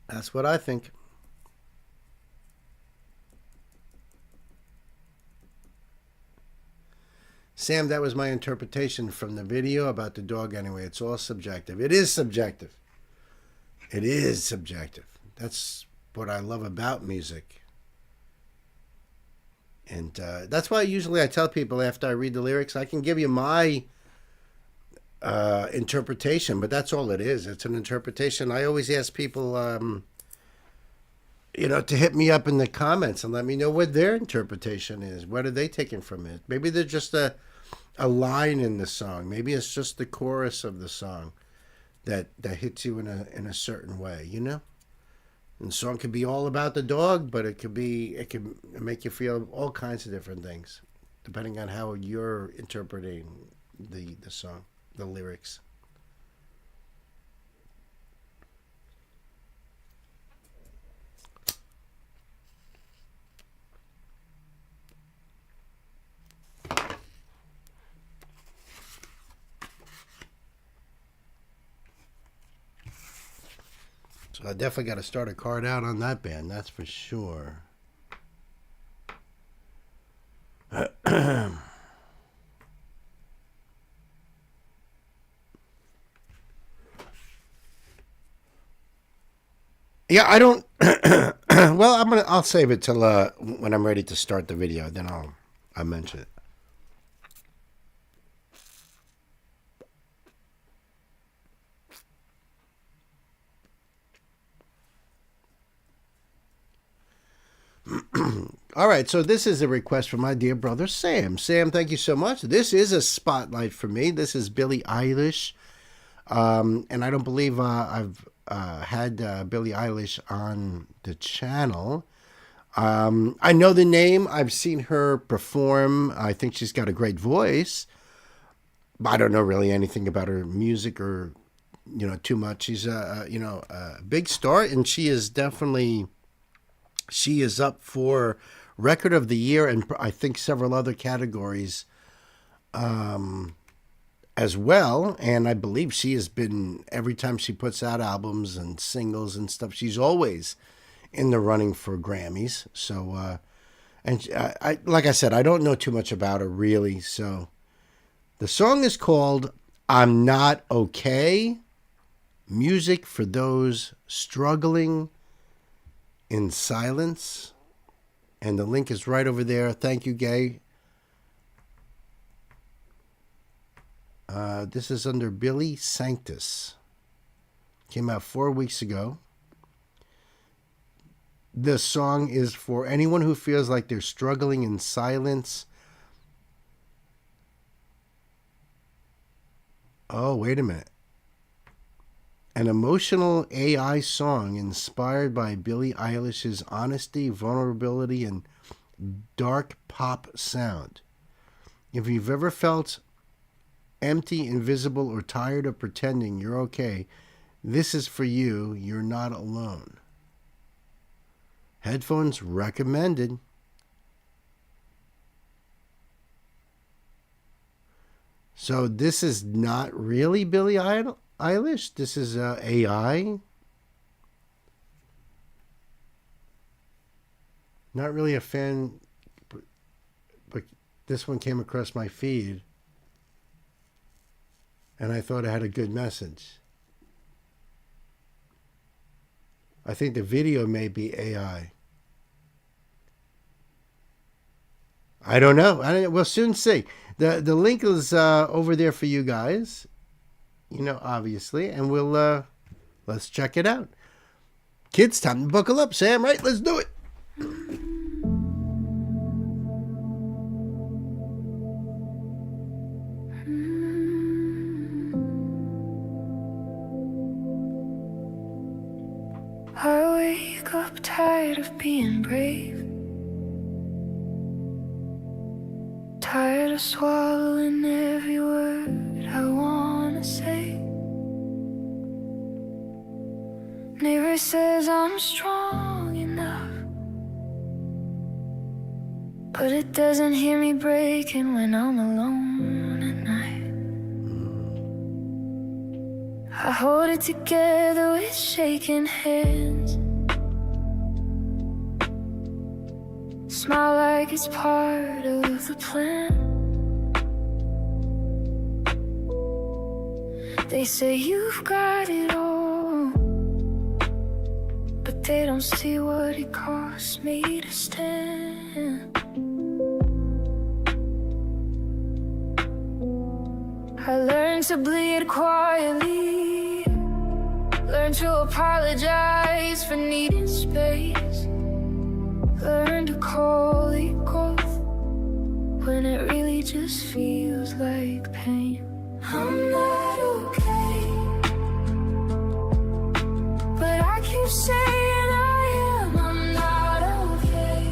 That's what I think. Sam, that was my interpretation from the video about the dog anyway. It's all subjective. It is subjective. It is subjective. That's what I love about music. And that's why usually I tell people after I read the lyrics, I can give you my interpretation, but that's all it is. It's an interpretation. I always ask people, to hit me up in the comments and let me know what their interpretation is. What are they taking from it? Maybe they're just a line in the song. Maybe it's just the chorus of the song that hits you in a certain way, And the song could be all about the dog, but it can make you feel all kinds of different things, depending on how you're interpreting the song, the lyrics. So I definitely got to start a card out on that band, that's for sure. Yeah, I don't. Well, I'll save it till when I'm ready to start the video. Then I'll mention it. All right, so this is a request from my dear brother Sam. Sam, thank you so much. This is a spotlight for me. This is Billie Eilish, and I don't believe I've had Billie Eilish on the channel. I know the name. I've seen her perform. I think she's got a great voice. I don't know really anything about her music or, too much. She's a big star, and she is up for Record of the Year and I think several other categories as well. And I believe she has been, every time she puts out albums and singles and stuff, she's always in the running for Grammys. So, I like I said, I don't know too much about her really. So the song is called I'm Not Okay. Music for those struggling in silence. And the link is right over there. Thank you, Gay. This is under Billy Sanctus. Came out 4 weeks ago. The song is for anyone who feels like they're struggling in silence. Oh, wait a minute. An emotional AI song inspired by Billie Eilish's honesty, vulnerability, and dark pop sound. If you've ever felt empty, invisible, or tired of pretending you're okay, this is for you. You're not alone. Headphones recommended. So this is not really Billie Eilish. This is AI. Not really a fan, but this one came across my feed, and I thought it had a good message. I think the video may be AI. I don't know. We'll soon see. The link is over there for you guys. Obviously, and we'll let's check it out. Kids, time to buckle up, Sam, right? Let's do it. I wake up tired of being brave, tired of swallowing every word I wanna say. Neighbor says I'm strong enough, but it doesn't hear me breaking when I'm alone at night. I hold it together with shaking hands, smile like it's part of the plan. They say you've got it all, but they don't see what it costs me to stand. I learned to bleed quietly, learned to apologize for needing space, learned to call it growth when it really just feels like pain. I'm not okay, but I keep saying I am. I'm not okay.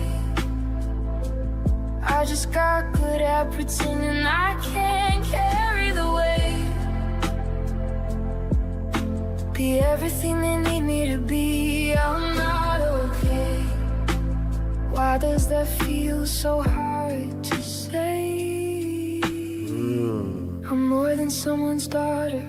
I just got good at pretending I can't carry the weight, be everything they need me to be. I'm not okay. Why does that feel so hard to say? I'm more than someone's daughter,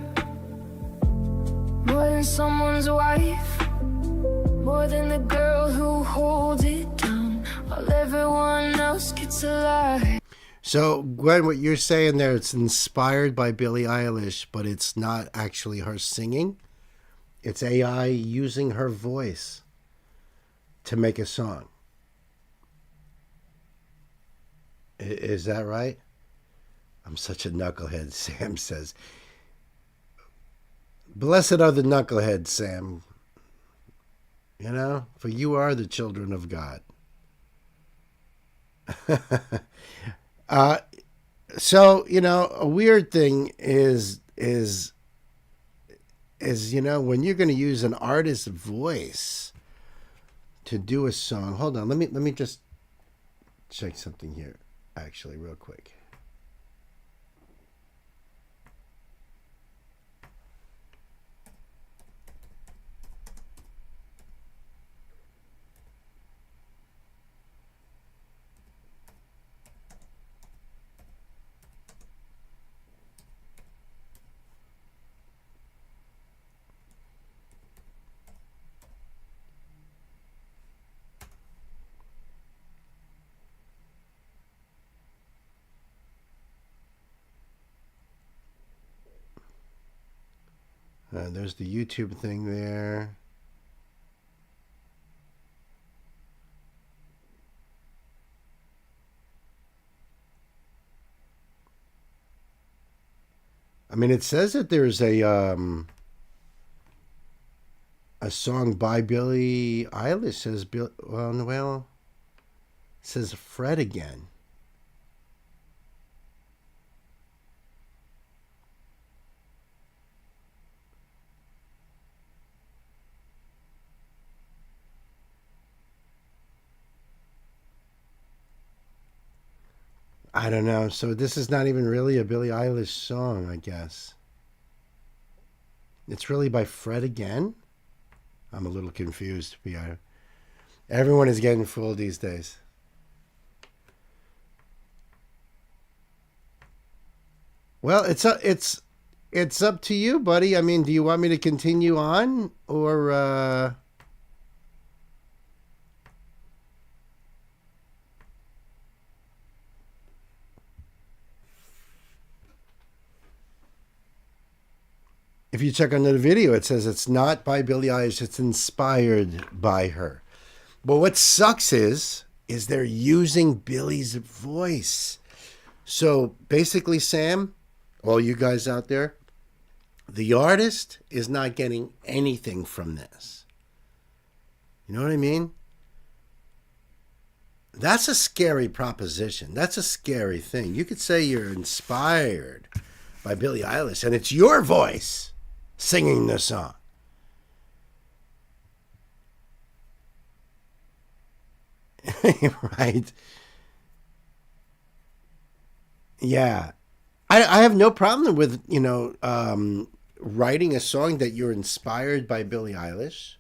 more than someone's wife, more than the girl who holds it down while everyone else gets a lie. So, Gwen, what you're saying there, it's inspired by Billie Eilish, but it's not actually her singing. It's AI using her voice to make a song. Is that right? I'm such a knucklehead, Sam says. Blessed are the knuckleheads, Sam. You know, for you are the children of God. So, you know, a weird thing is you know, when you're going to use an artist's voice to do a song. Hold on, let me just check something here, actually, real quick. There's the YouTube thing there. I mean, it says that there's a song by Billie Eilish. Says it says Fred again. I don't know. So this is not even really a Billie Eilish song, I guess. It's really by Fred again? I'm a little confused, to be honest. Everyone is getting fooled these days. Well, it's up to you, buddy. I mean, do you want me to continue on or if you check under the video, it says it's not by Billie Eilish, it's inspired by her. But what sucks is they're using Billie's voice. So basically, Sam, all you guys out there, the artist is not getting anything from this. You know what I mean? That's a scary proposition. That's a scary thing. You could say you're inspired by Billie Eilish, and it's your voice singing the song. Right? Yeah. I have no problem with, you know, writing a song that you're inspired by Billie Eilish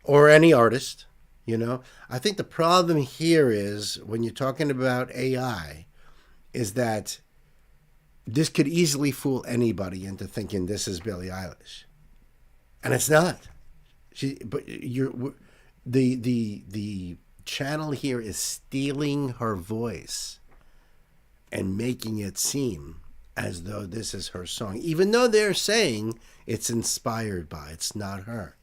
or any artist, you know. I think the problem here is when you're talking about AI is that this could easily fool anybody into thinking this is Billie Eilish, and it's not. The channel here is stealing her voice and making it seem as though this is her song, even though they're saying it's inspired by. It's not her.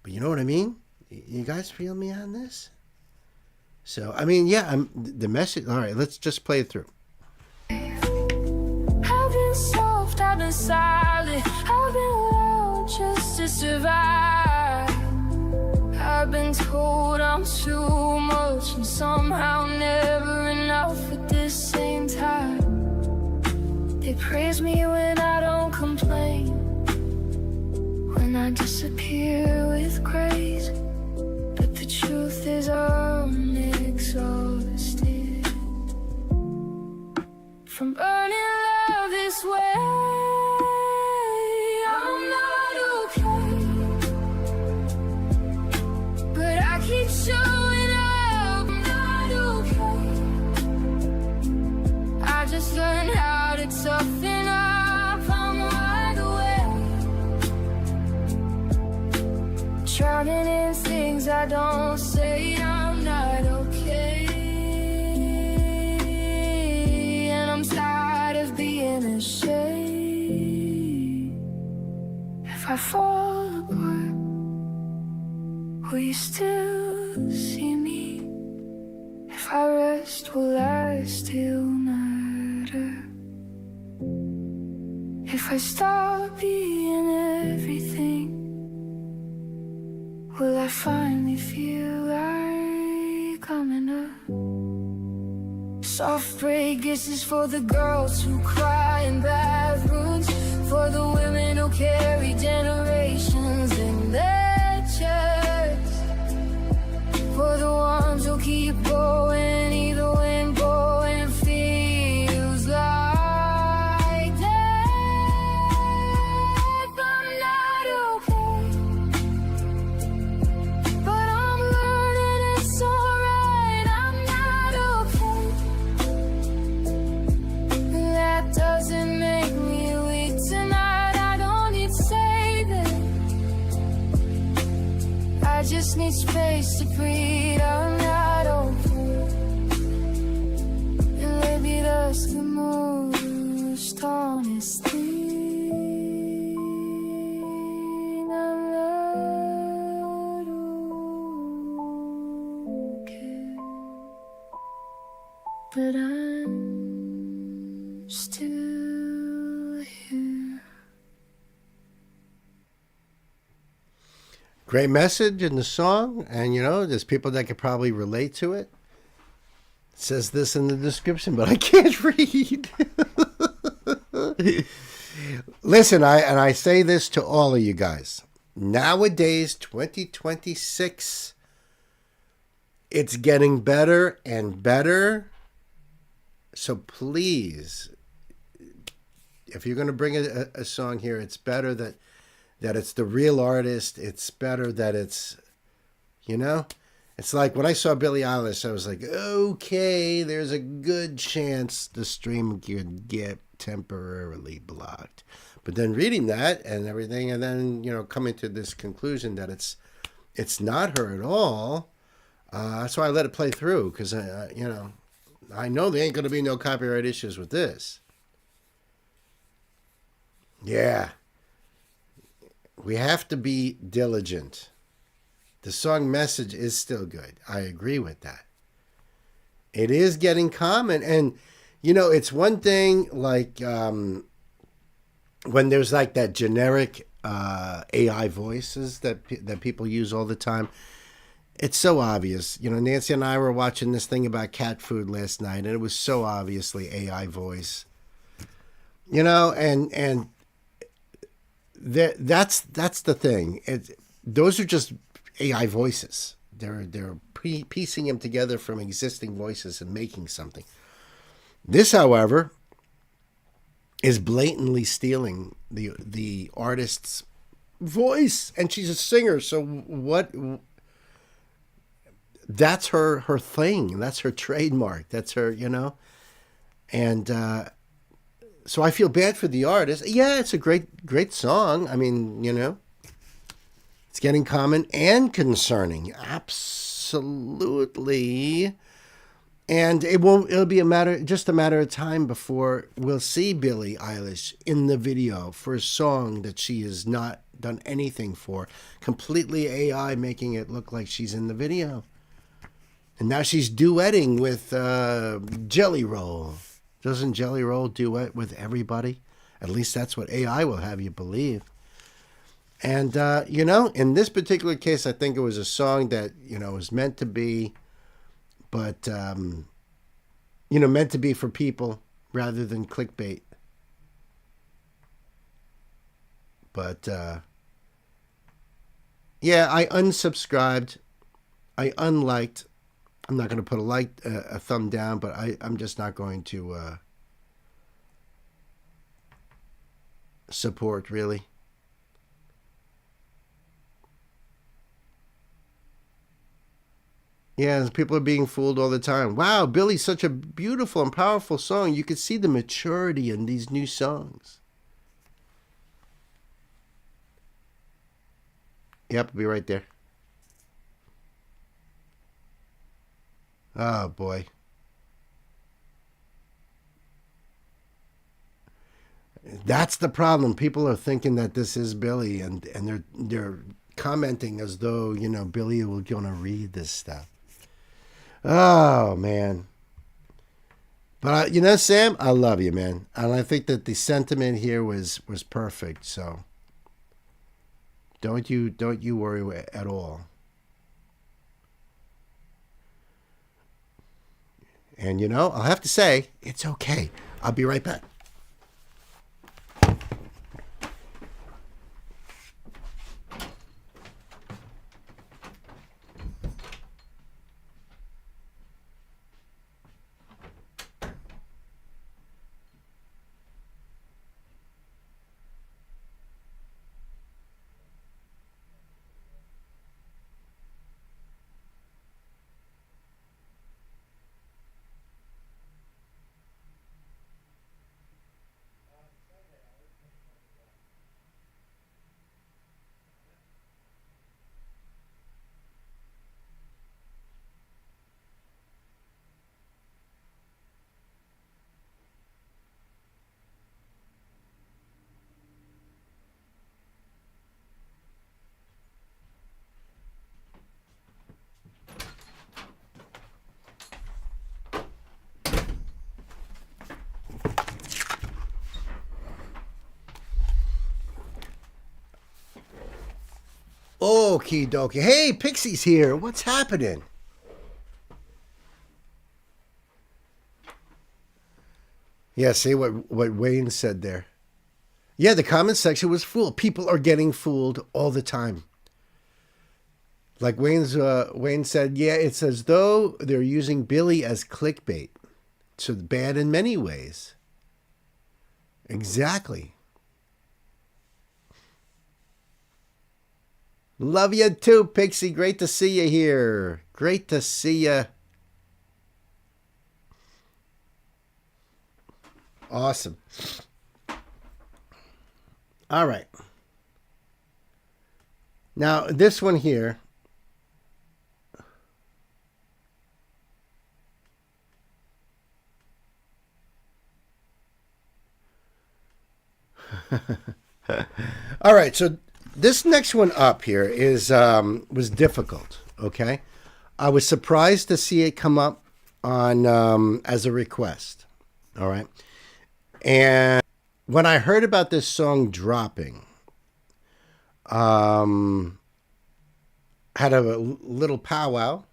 But you know what I mean? You guys feel me on this? So I mean, yeah, the message. All right, let's just play it through. I've been soft, I've been silent, I've been loud just to survive. I've been told I'm too much and somehow never enough at the same time. They praise me when I don't complain, when I disappear with grace. But the truth is I'm exhausted from burning love this way. I'm not okay, but I keep showing up. I'm not okay, I just learned how to toughen up. I'm wide awake, drowning in things I don't say. I'm not okay, and I'm tired of being ashamed. If I fall apart, will you still see me? If I rest, will I still matter? If I stop being everything, will I finally feel like coming up? Soft break kisses for the girls who cry in bathrooms, for the women who carry generations in their chests, for the ones who keep going either when going feels like death. I'm not okay, but I'm learning it's alright. I'm not okay. That doesn't make me weak tonight. I don't need saving, I just need space to breathe. I'm not okay, and maybe that's the most honest thing. I'm not okay, but I'm still here. Great message in the song, and you know, there's people that could probably relate to it. It says this in the description, but I can't read. Listen, I say this to all of you guys. Nowadays, 2026, it's getting better and better. So please, if you're going to bring a song here, it's better that it's the real artist. It's better that it's, you know, it's like when I saw Billie Eilish, I was like, okay, there's a good chance the stream could get temporarily blocked. But then reading that and everything, and then, you know, coming to this conclusion that it's not her at all. That's why I let it play through, because, you know there ain't going to be no copyright issues with this. Yeah. We have to be diligent. The song message is still good. I agree with that. It is getting common. And, you know, it's one thing like when there's like that generic AI voices that people use all the time. It's so obvious. You know, Nancy and I were watching this thing about cat food last night, and it was so obviously AI voice. You know, and that's the thing. Those are just AI voices. They're piecing them together from existing voices and making something. This, however, is blatantly stealing the artist's voice, and she's a singer. So what? That's her thing. That's her trademark. That's her, you know. And so I feel bad for the artist. Yeah, it's a great song. I mean, you know, it's getting common and concerning. Absolutely. And it'll be just a matter of time before we'll see Billie Eilish in the video for a song that she has not done anything for. Completely AI making it look like she's in the video. And now she's duetting with Jelly Roll. Doesn't Jelly Roll duet with everybody? At least that's what AI will have you believe. And, you know, in this particular case, I think it was a song that, you know, was meant to be, but, you know, meant to be for people rather than clickbait. But, yeah, I unsubscribed. I unliked. I'm not going to put a thumb down, but I'm just not going to support, really. Yeah, people are being fooled all the time. Wow, Billie's such a beautiful and powerful song. You can see the maturity in these new songs. Yep, I'll be right there. Oh, boy. That's the problem. People are thinking that this is Billy, and they're commenting as though, you know, Billy will gonna read this stuff. Oh man. But you know, Sam, I love you, man, and I think that the sentiment here was perfect. So don't you worry at all. And you know, I'll have to say, it's okay. I'll be right back. Okie dokie. Hey, Pixie's here. What's happening? Yeah, see what Wayne said there. Yeah, the comment section was full. People are getting fooled all the time. Like Wayne said, yeah, it's as though they're using Billy as clickbait. So bad in many ways. Exactly. Love you too, Pixie. Great to see you here. Great to see you. Awesome. All right. Now, this one here. All right, so this next one up here is was difficult. Okay, I was surprised to see it come up on as a request. All right, and when I heard about this song dropping, had a little powwow,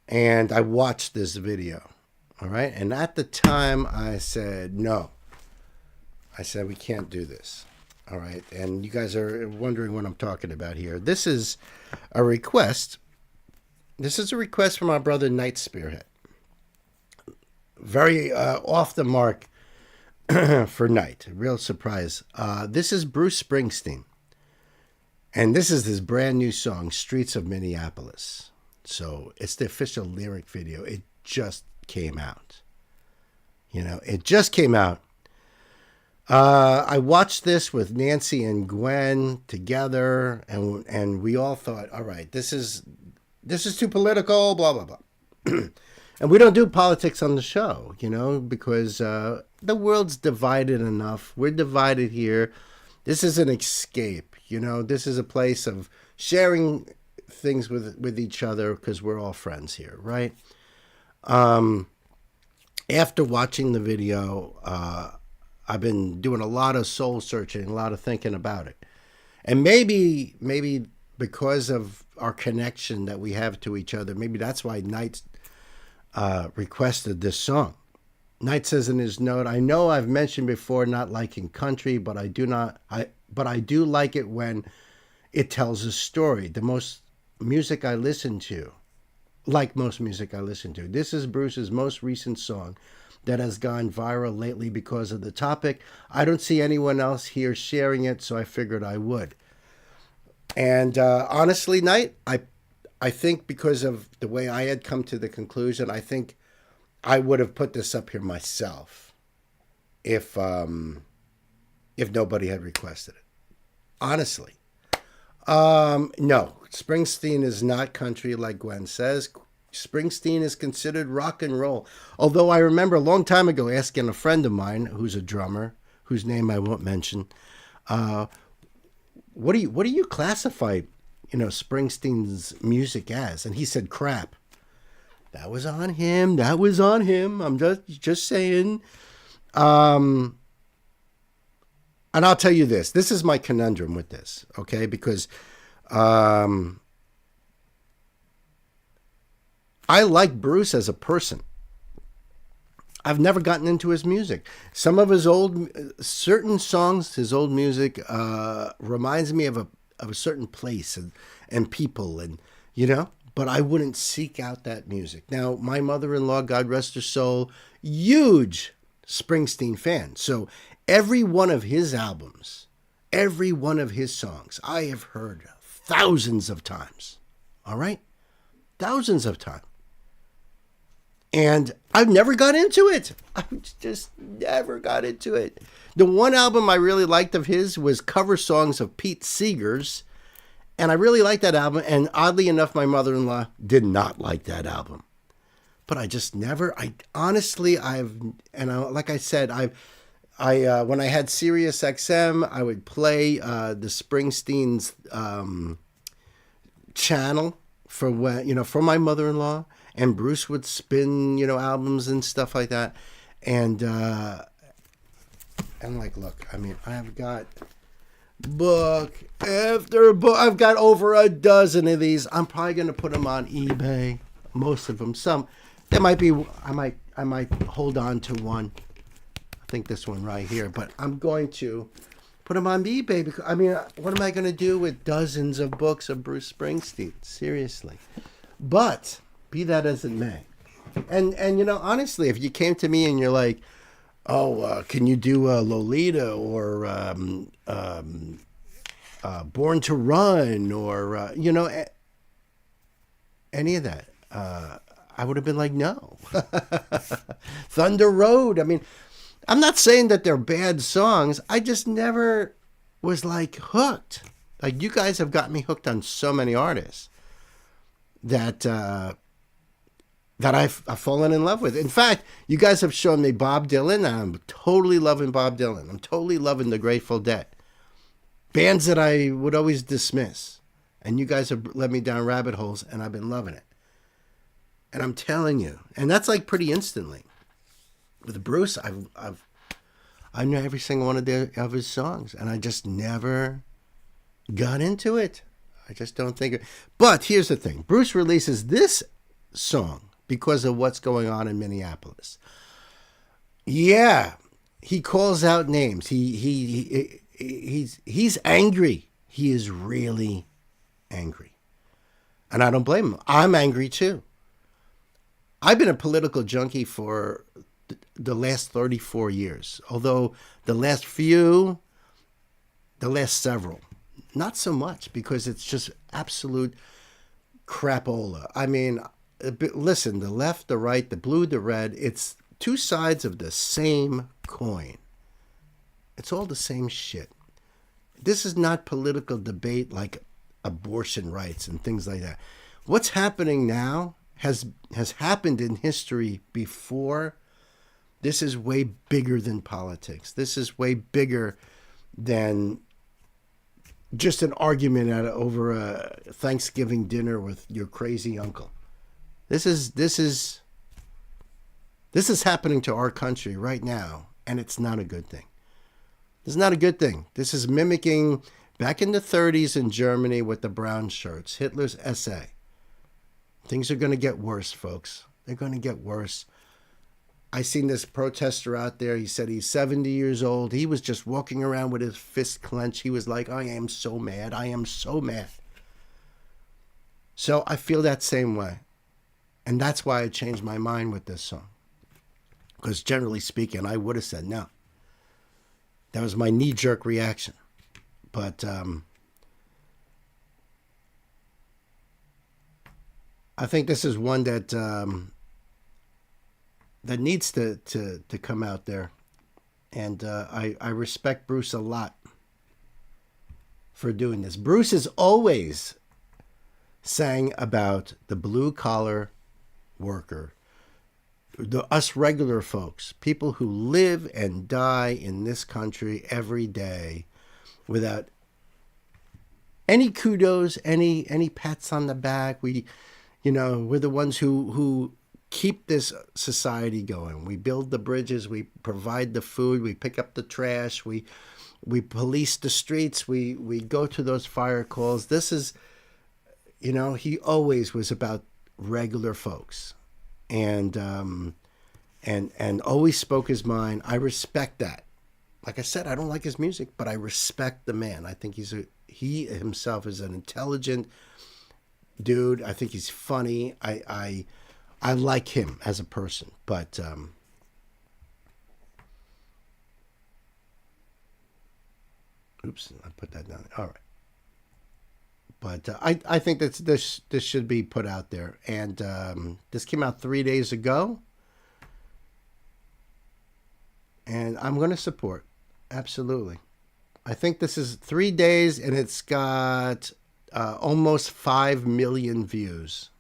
and I watched this video. All right, and at the time I said no. I said we can't do this. All right, and you guys are wondering what I'm talking about here. This is a request. This is a request from our brother Night Spearhead. Very off the mark for Night. Real surprise. This is Bruce Springsteen. And this is his brand new song, Streets of Minneapolis. So it's the official lyric video. It just came out. You know, it just came out. I watched this with Nancy and Gwen together, and we all thought, all right, this is too political, blah, blah, blah. And we don't do politics on the show, you know, because the world's divided enough. We're divided here. This is an escape, you know. This is a place of sharing things with each other because we're all friends here, right? After watching the video, I've been doing a lot of soul searching, a lot of thinking about it. And maybe because of our connection that we have to each other, maybe that's why Knight requested this song. Knight says in his note, I know I've mentioned before not liking country, but I do like it when it tells a story. The most music I listen to, like most music I listen to. This is Bruce's most recent song that has gone viral lately because of the topic. I don't see anyone else here sharing it, so I figured I would. And honestly, Knight, I think because of the way I had come to the conclusion, I think I would have put this up here myself if nobody had requested it. Honestly. No, Springsteen is not country like Gwen says. Springsteen is considered rock and roll. Although I remember a long time ago asking a friend of mine who's a drummer, whose name I won't mention. What do you classify, Springsteen's music as? And he said crap. That was on him. That was on him. I'm just saying. And I'll tell you this. This is my conundrum with this, okay? Because I like Bruce as a person. I've never gotten into his music. Some of his certain songs, his old music, reminds me of a certain place and people, and but I wouldn't seek out that music. Now, my mother-in-law, God rest her soul, huge Springsteen fan. So every one of his albums, every one of his songs, I have heard thousands of times. All right? Thousands of times. And I've never got into it. I just never got into it. The one album I really liked of his was cover songs of Pete Seeger's. And I really liked that album. And oddly enough, my mother-in-law did not like that album. But I just never, like I said, when I had Sirius XM, I would play the Springsteen's channel for my mother-in-law. And Bruce would spin, albums and stuff like that. And like, look, I mean, I've got book after book. I've got over a dozen of these. I'm probably going to put them on eBay. Most of them. Some, there might be, I might hold on to one. I think this one right here. But I'm going to put them on eBay. Because, I mean, what am I going to do with dozens of books of Bruce Springsteen? Seriously. But be that as it may. And honestly, if you came to me and you're like, can you do Lolita or Born to Run or, any of that, I would have been like, no. Thunder Road. I mean, I'm not saying that they're bad songs. I just never was like hooked. Like you guys have got me hooked on so many artists that I've fallen in love with. In fact, you guys have shown me Bob Dylan, and I'm totally loving Bob Dylan. I'm totally loving the Grateful Dead. Bands that I would always dismiss. And you guys have led me down rabbit holes, and I've been loving it. And I'm telling you, and that's like pretty instantly. With Bruce, I know every single one of his songs, and I just never got into it. I just don't think it. But here's the thing. Bruce releases this song because of what's going on in Minneapolis. Yeah, he calls out names. He's angry. He is really angry. And I don't blame him. I'm angry too. I've been a political junkie for the last 34 years. Although the last several, not so much, because it's just absolute crapola. I mean, listen, the left, the right, the blue, the red, it's two sides of the same coin. It's all the same shit. This is not political debate like abortion rights and things like that. What's happening now has happened in history before. This is way bigger than politics. This is way bigger than just an argument over a Thanksgiving dinner with your crazy uncle. This is happening to our country right now, and it's not a good thing. This is not a good thing. This is mimicking back in the 30s in Germany with the brown shirts, Hitler's SA. Things are going to get worse, folks. They're going to get worse. I seen this protester out there. He said he's 70 years old. He was just walking around with his fist clenched. He was like, I am so mad. I am so mad. So I feel that same way. And that's why I changed my mind with this song. Because generally speaking, I would have said no. That was my knee-jerk reaction. But I think this is one that that needs to come out there. And I respect Bruce a lot for doing this. Bruce has always sang about the blue-collar worker, us regular folks, people who live and die in this country every day without any kudos, any pats on the back. We're the ones who keep this society going. We build the bridges, we provide the food, we pick up the trash, we police the streets, we go to those fire calls. This is, he always was about regular folks, and always spoke his mind. I respect that. Like I said, I don't like his music, but I respect the man. I think he himself is an intelligent dude. I think he's funny. I like him as a person, but oops, I put that down. All right. But I think that this should be put out there. And this came out 3 days ago. And I'm going to support. Absolutely. I think this is 3 days, and it's got almost 5 million views.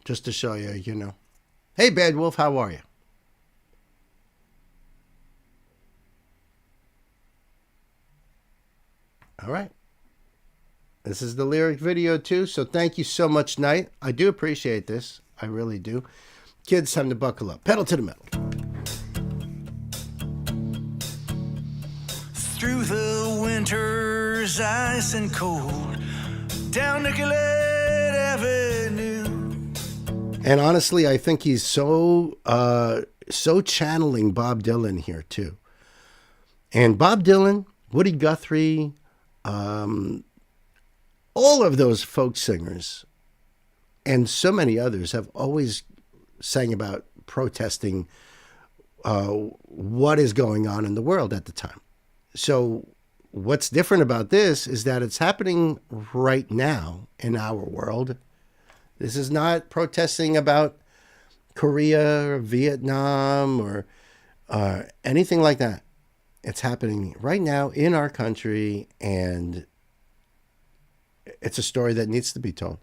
Just to show you, Hey, Bad Wolf, how are you? All right. This is the lyric video too, so thank you so much, Knight. I do appreciate this. I really do. Kids, time to buckle up. Pedal to the metal. Through the winter's ice and cold, down Nicollet Avenue. And honestly, I think he's so channeling Bob Dylan here too. And Bob Dylan, Woody Guthrie, all of those folk singers and so many others have always sang about protesting what is going on in the world at the time. So what's different about this is that it's happening right now in our world. This is not protesting about Korea or Vietnam or anything like that. It's happening right now in our country, and it's a story that needs to be told.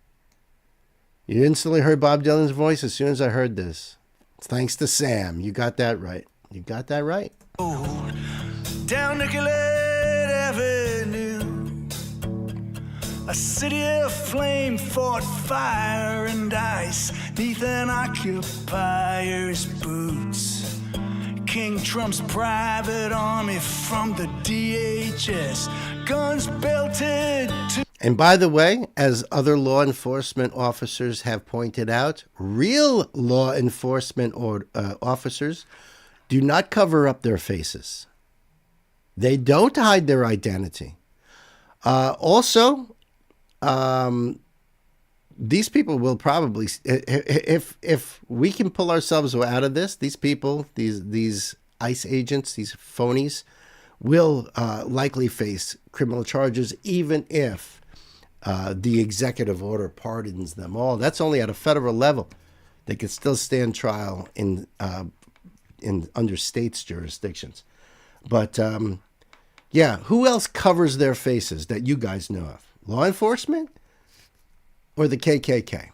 You instantly heard Bob Dylan's voice as soon as I heard this. Thanks to Sam. You got that right. You got that right. Down Nicollet Avenue, a city of flame fought fire and ice neath an occupier's boots. King Trump's private army from the DHS, guns belted to... And by the way, as other law enforcement officers have pointed out, real law enforcement officers do not cover up their faces. They don't hide their identity. Also, these people will probably, if we can pull ourselves out of this, these people, these ICE agents, these phonies, will likely face criminal charges, even if the executive order pardons them all. That's only at a federal level. They could still stand trial in under states' jurisdictions. But yeah, who else covers their faces that you guys know of? Law enforcement or the KKK?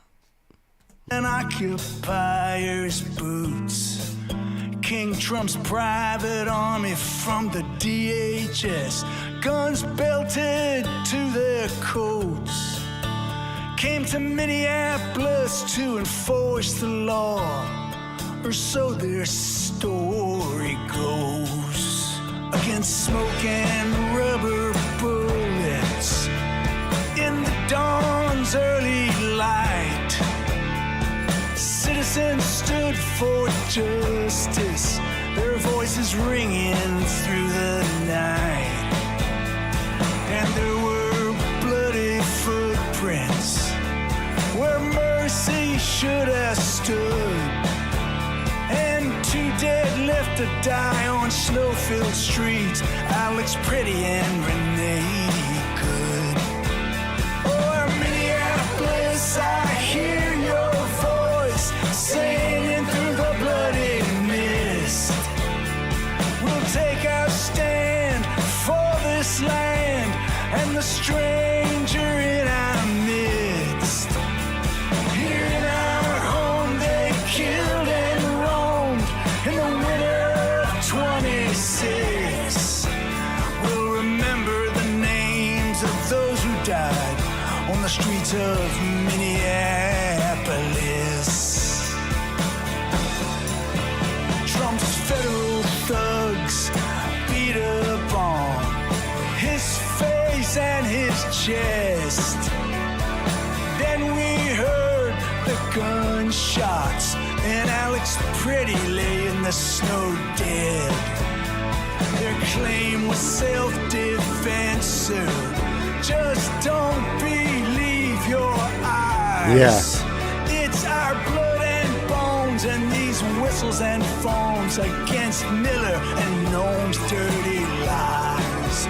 An occupier's boots. King Trump's private army from the DHS, guns belted to their coats, came to Minneapolis to enforce the law, or so their story goes. Against smoke and rubber bullets in the dawn's early light, citizens stood for justice, their voices ringing through the night. And there were bloody footprints where mercy should have stood, and 2 dead left to die on snow-filled streets, Alex Pretty and Renee Good. Oh, Minneapolis, I hear your voice singing through the bloody mist. We'll take our stand for this land and the stranger in our midst. Here in our home there on the streets of Minneapolis. Trump's federal thugs beat up on his face and his chest. Then we heard the gunshots, and Alex Pretty lay in the snow dead. Their claim was self-defense, sir. Just don't believe your eyes. Yeah. It's our blood and bones and these whistles and phones against Miller and Noam's dirty lies.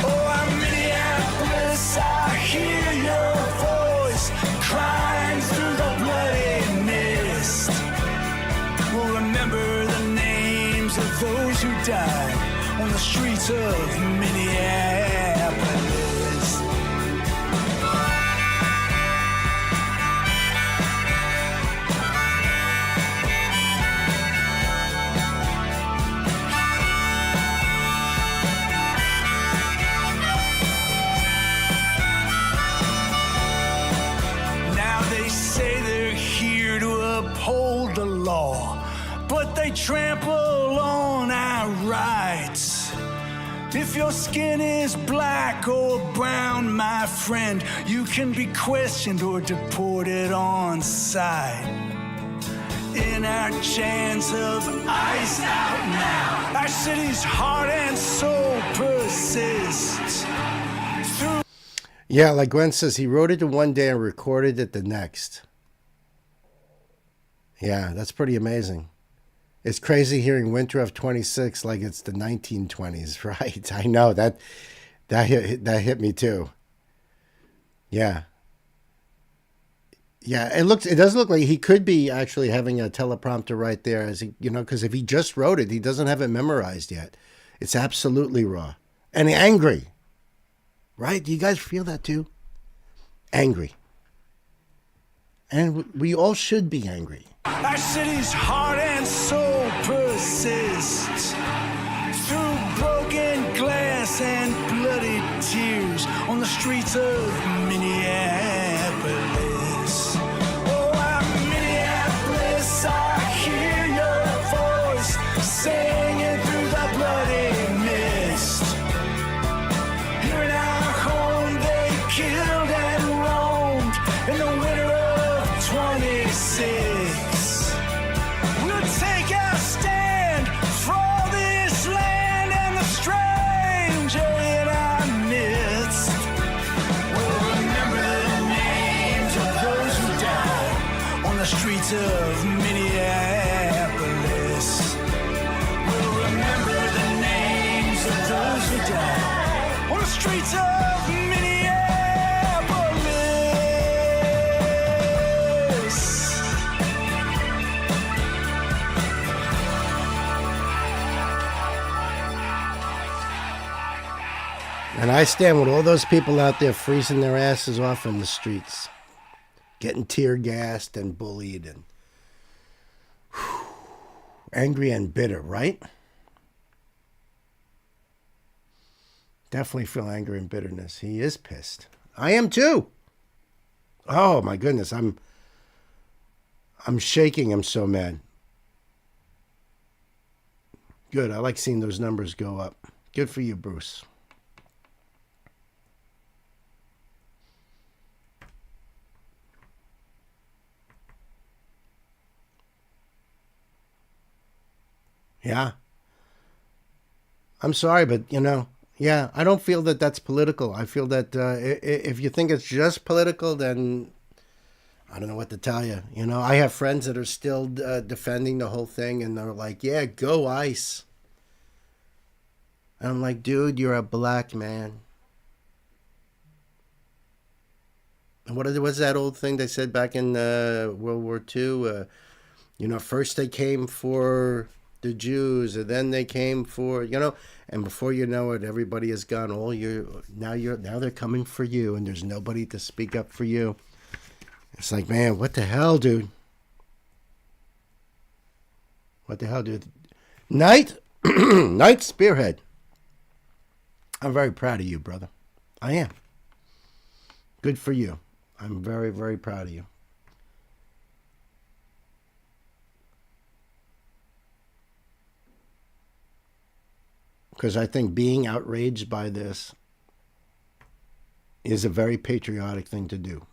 Oh, I'm Minneapolis, I hear your voice crying through the bloody mist. We'll remember the names of those who died on the streets of Minneapolis. Now they say they're here to uphold the law, but they trample on our rights. If your skin is black or brown, my friend, you can be questioned or deported on sight. In our chains of ice out now, our city's heart and soul persists. Through Yeah, like Gwen says, he wrote it in one day and recorded it the next. Yeah, that's pretty amazing. It's crazy hearing Winter of 26 like it's the 1920s, right? I know that hit me too. Yeah. Yeah, it does look like he could be actually having a teleprompter right there, as he, because if he just wrote it, he doesn't have it memorized yet. It's absolutely raw and angry. Right? Do you guys feel that too? Angry. And we all should be angry. our city's heart and soul persists. Through broken glass and bloody tears on the streets of Minneapolis. Oh, I'm Minneapolis, I hear your voice singing through the bloody mist. Here in our home they killed and roamed in the winter of 26. We'll take our stand for this land and the stranger in our midst. We'll remember the names of those who died on the streets of Minneapolis. We'll remember the names of those who died on the streets of Minneapolis. And I stand with all those people out there freezing their asses off in the streets, getting tear gassed and bullied and angry and bitter, right? Definitely feel anger and bitterness. He is pissed. I am too. Oh my goodness, I'm shaking. I'm so mad. Good. I like seeing those numbers go up. Good for you, Bruce. Yeah. I'm sorry, but, yeah, I don't feel that that's political. I feel that if you think it's just political, then I don't know what to tell you. I have friends that are still defending the whole thing, and they're like, yeah, go ICE. And I'm like, dude, you're a black man. And what was that old thing they said back in World War II? First they came for the Jews, and then they came for, and before you know it, everybody has gone, now they're coming for you, and there's nobody to speak up for you. It's like, man, what the hell, dude? What the hell, dude? Night Spearhead. I'm very proud of you, brother. I am. Good for you. I'm very, very proud of you. Because I think being outraged by this is a very patriotic thing to do.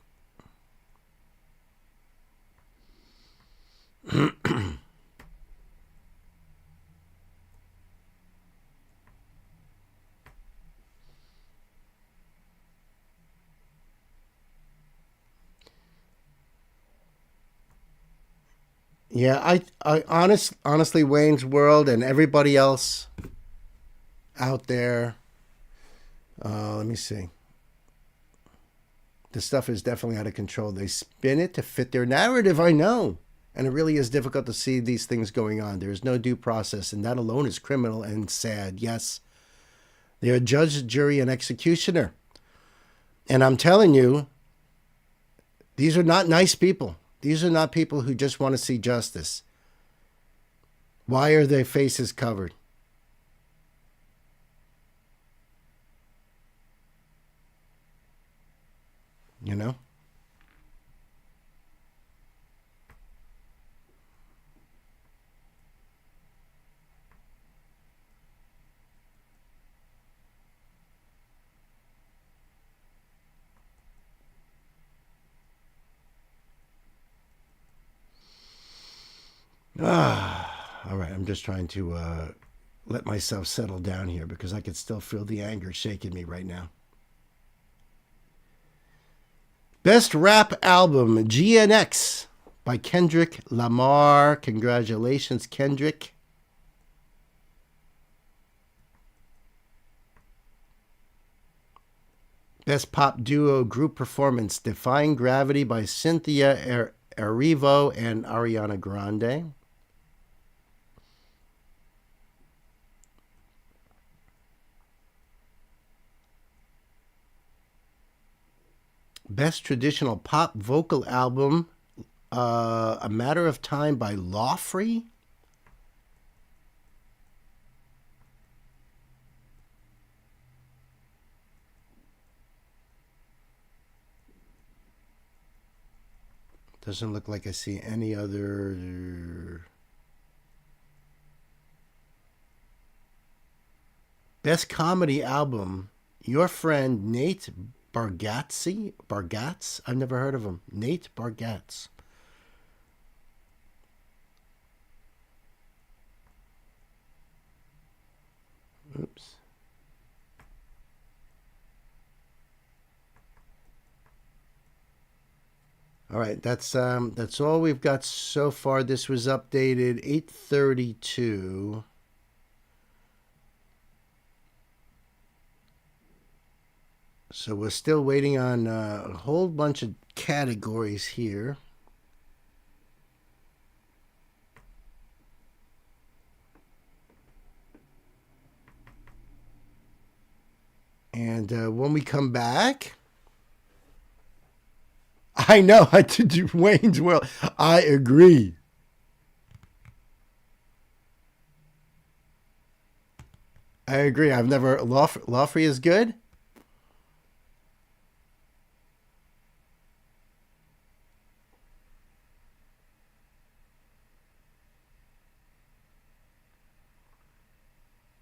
Yeah, honestly, Wayne's World and everybody else out there, let me see. The stuff is definitely out of control. They spin it to fit their narrative, I know. And it really is difficult to see these things going on. There is no due process, and that alone is criminal and sad. Yes, they are judge, jury, and executioner. And I'm telling you, these are not nice people. These are not people who just want to see justice. Why are their faces covered? You know? All right, I'm just trying to let myself settle down here because I can still feel the anger shaking me right now. Best Rap Album, GNX by Kendrick Lamar. Congratulations, Kendrick. Best Pop Duo Group Performance, Defying Gravity by Cynthia Erivo and Ariana Grande. Best Traditional Pop Vocal Album, A Matter of Time by Lawfrey. Doesn't look like I see any other. Best Comedy Album, Your Friend Nate Bargatze? I've never heard of him. Nate Bargatze. Oops. All right, that's all we've got so far. This was updated 8:32. So we're still waiting on a whole bunch of categories here. And when we come back, I know I did do Wayne's World. I agree. I agree. I've never Lawfrey is good.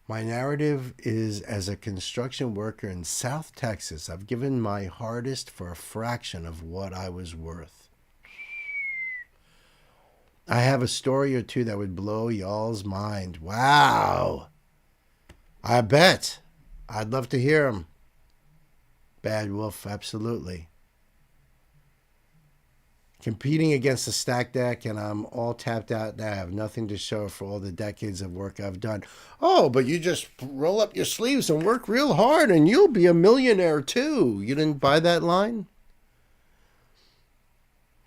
My narrative is as a construction worker in South Texas. I've given my hardest for a fraction of what I was worth. I have a story or two that would blow y'all's mind. Wow. I bet. I'd love to hear them. Bad Wolf, absolutely. Competing against a stacked deck, and I'm all tapped out now. I have nothing to show for all the decades of work I've done. Oh, but you just roll up your sleeves and work real hard, and you'll be a millionaire too. You didn't buy that line?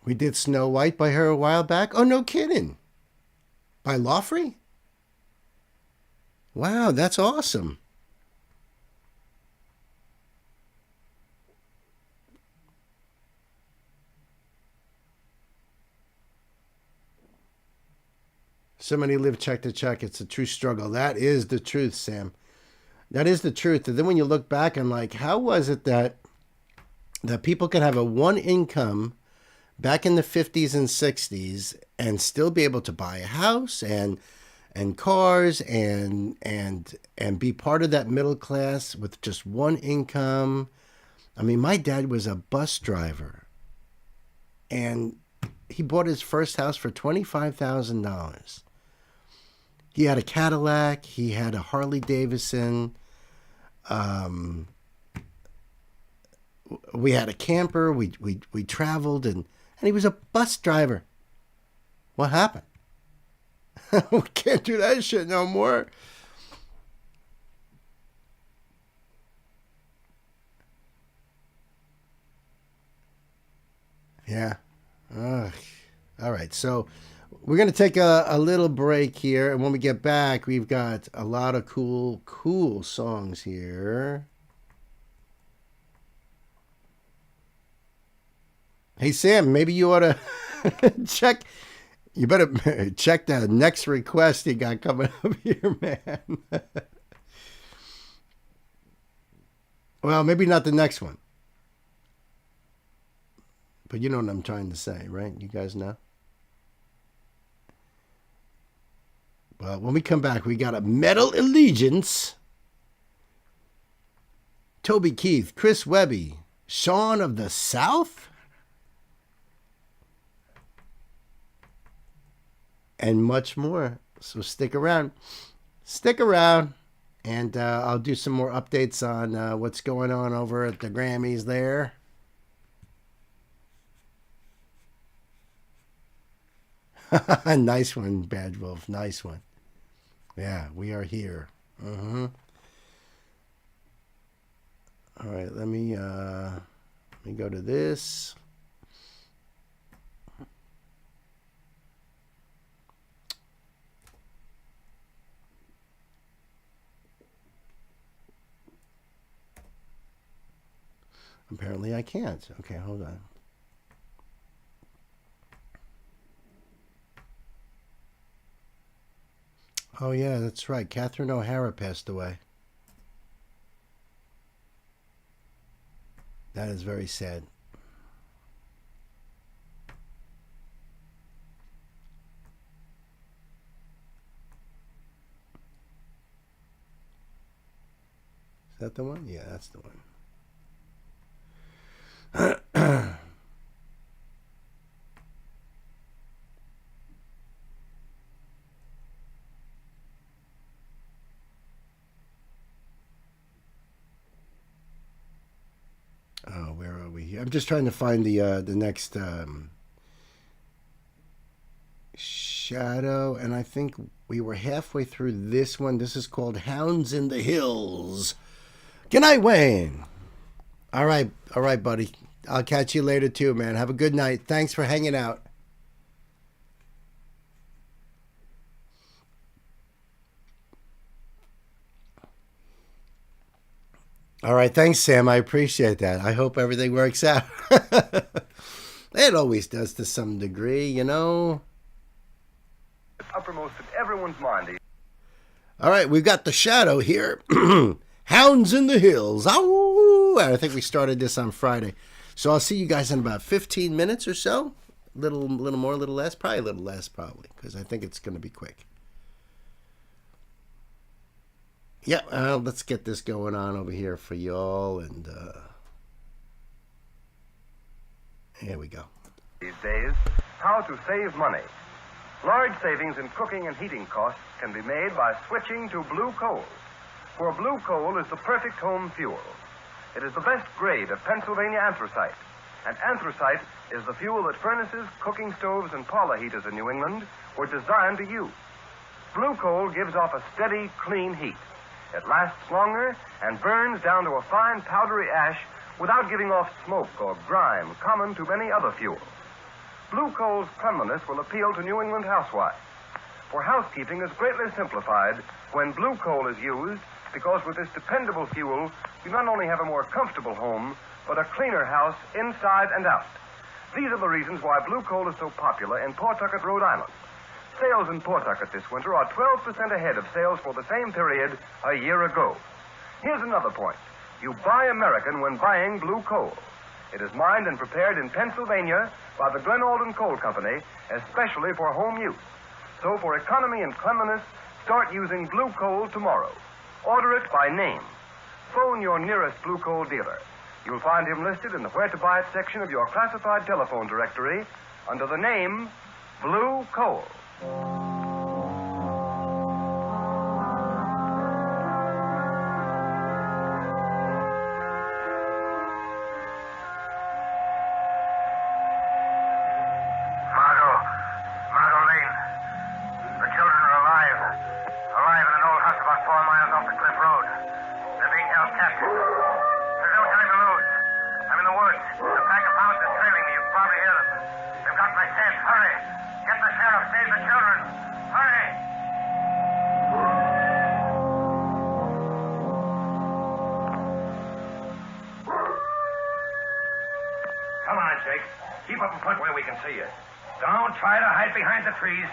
We did Snow White by her a while back. Oh, no kidding. By Lawfrey? Wow, that's awesome. So many live check to check. It's a true struggle. That is the truth, Sam. That is the truth. And then when you look back and like, how was it that that people can have a one income back in the 50s and 60s and still be able to buy a house and cars and be part of that middle class with just one income. I mean, my dad was a bus driver, and he bought his first house for $25,000. He had a Cadillac. He had a Harley Davidson. We had a camper. We traveled, and he was a bus driver. What happened? We can't do that shit no more. Yeah. Ugh. All right. So we're going to take a little break here. And when we get back, we've got a lot of cool songs here. Hey, Sam, maybe you ought to check. You better check the next request you got coming up here, man. Well, maybe not the next one. But you know what I'm trying to say, right? You guys know? Well, when we come back, we got a Metal Allegiance. Toby Keith, Chris Webby, Shaun of the South, and much more. So stick around. Stick around. And I'll do some more updates on what's going on over at the Grammys there. Nice one, Badge Wolf. Nice one. Yeah, we are here. All right, let me go to this. Apparently I can't. Okay, hold on. Oh, yeah, that's right. Catherine O'Hara passed away. That is very sad. Is that the one? Yeah, that's the one. Oh, where are we here? I'm just trying to find the next shadow, and I think we were halfway through this one. This is called Hounds in the Hills. Good night, Wayne. All right, buddy. I'll catch you later too, man. Have a good night. Thanks for hanging out. All right, thanks, Sam. I appreciate that. I hope everything works out. It always does to some degree, you know. It's uppermost in everyone's mind. All right, we've got the shadow here. Hounds in the Hills. Ow! I think we started this on Friday. So I'll see you guys in about 15 minutes or so. A little more, a little less. Probably a little less, because I think it's going to be quick. Yeah, let's get this going on over here for y'all, and here we go. These days, how to save money. Large savings in cooking and heating costs can be made by switching to blue coal. For blue coal is the perfect home fuel. It is the best grade of Pennsylvania anthracite, and anthracite is the fuel that furnaces, cooking stoves, and parlor heaters in New England were designed to use. Blue coal gives off a steady, clean heat. It lasts longer and burns down to a fine powdery ash without giving off smoke or grime common to many other fuels. Blue coal's cleanliness will appeal to New England housewives. For housekeeping is greatly simplified when blue coal is used, because with this dependable fuel, you not only have a more comfortable home, but a cleaner house inside and out. These are the reasons why blue coal is so popular in Pawtucket, Rhode Island. Sales in Pawtucket this winter are 12% ahead of sales for the same period a year ago. Here's another point. You buy American when buying blue coal. It is mined and prepared in Pennsylvania by the Glen Alden Coal Company, especially for home use. So for economy and cleanliness, start using blue coal tomorrow. Order it by name. Phone your nearest blue coal dealer. You'll find him listed in the Where to Buy It section of your classified telephone directory under the name Blue Coal. Margot Lane. The children are alive. Alive in an old house about 4 miles off the cliff road. They're being held captive. There's no time to lose. I'm in the woods. A pack of hounds is trailing me. You can probably hear them. They've got my scent. Hurry. Get the sheriff. Save the children. Hurry. Come on, Jake. Keep up in front where we can see you. Don't try to hide behind the trees.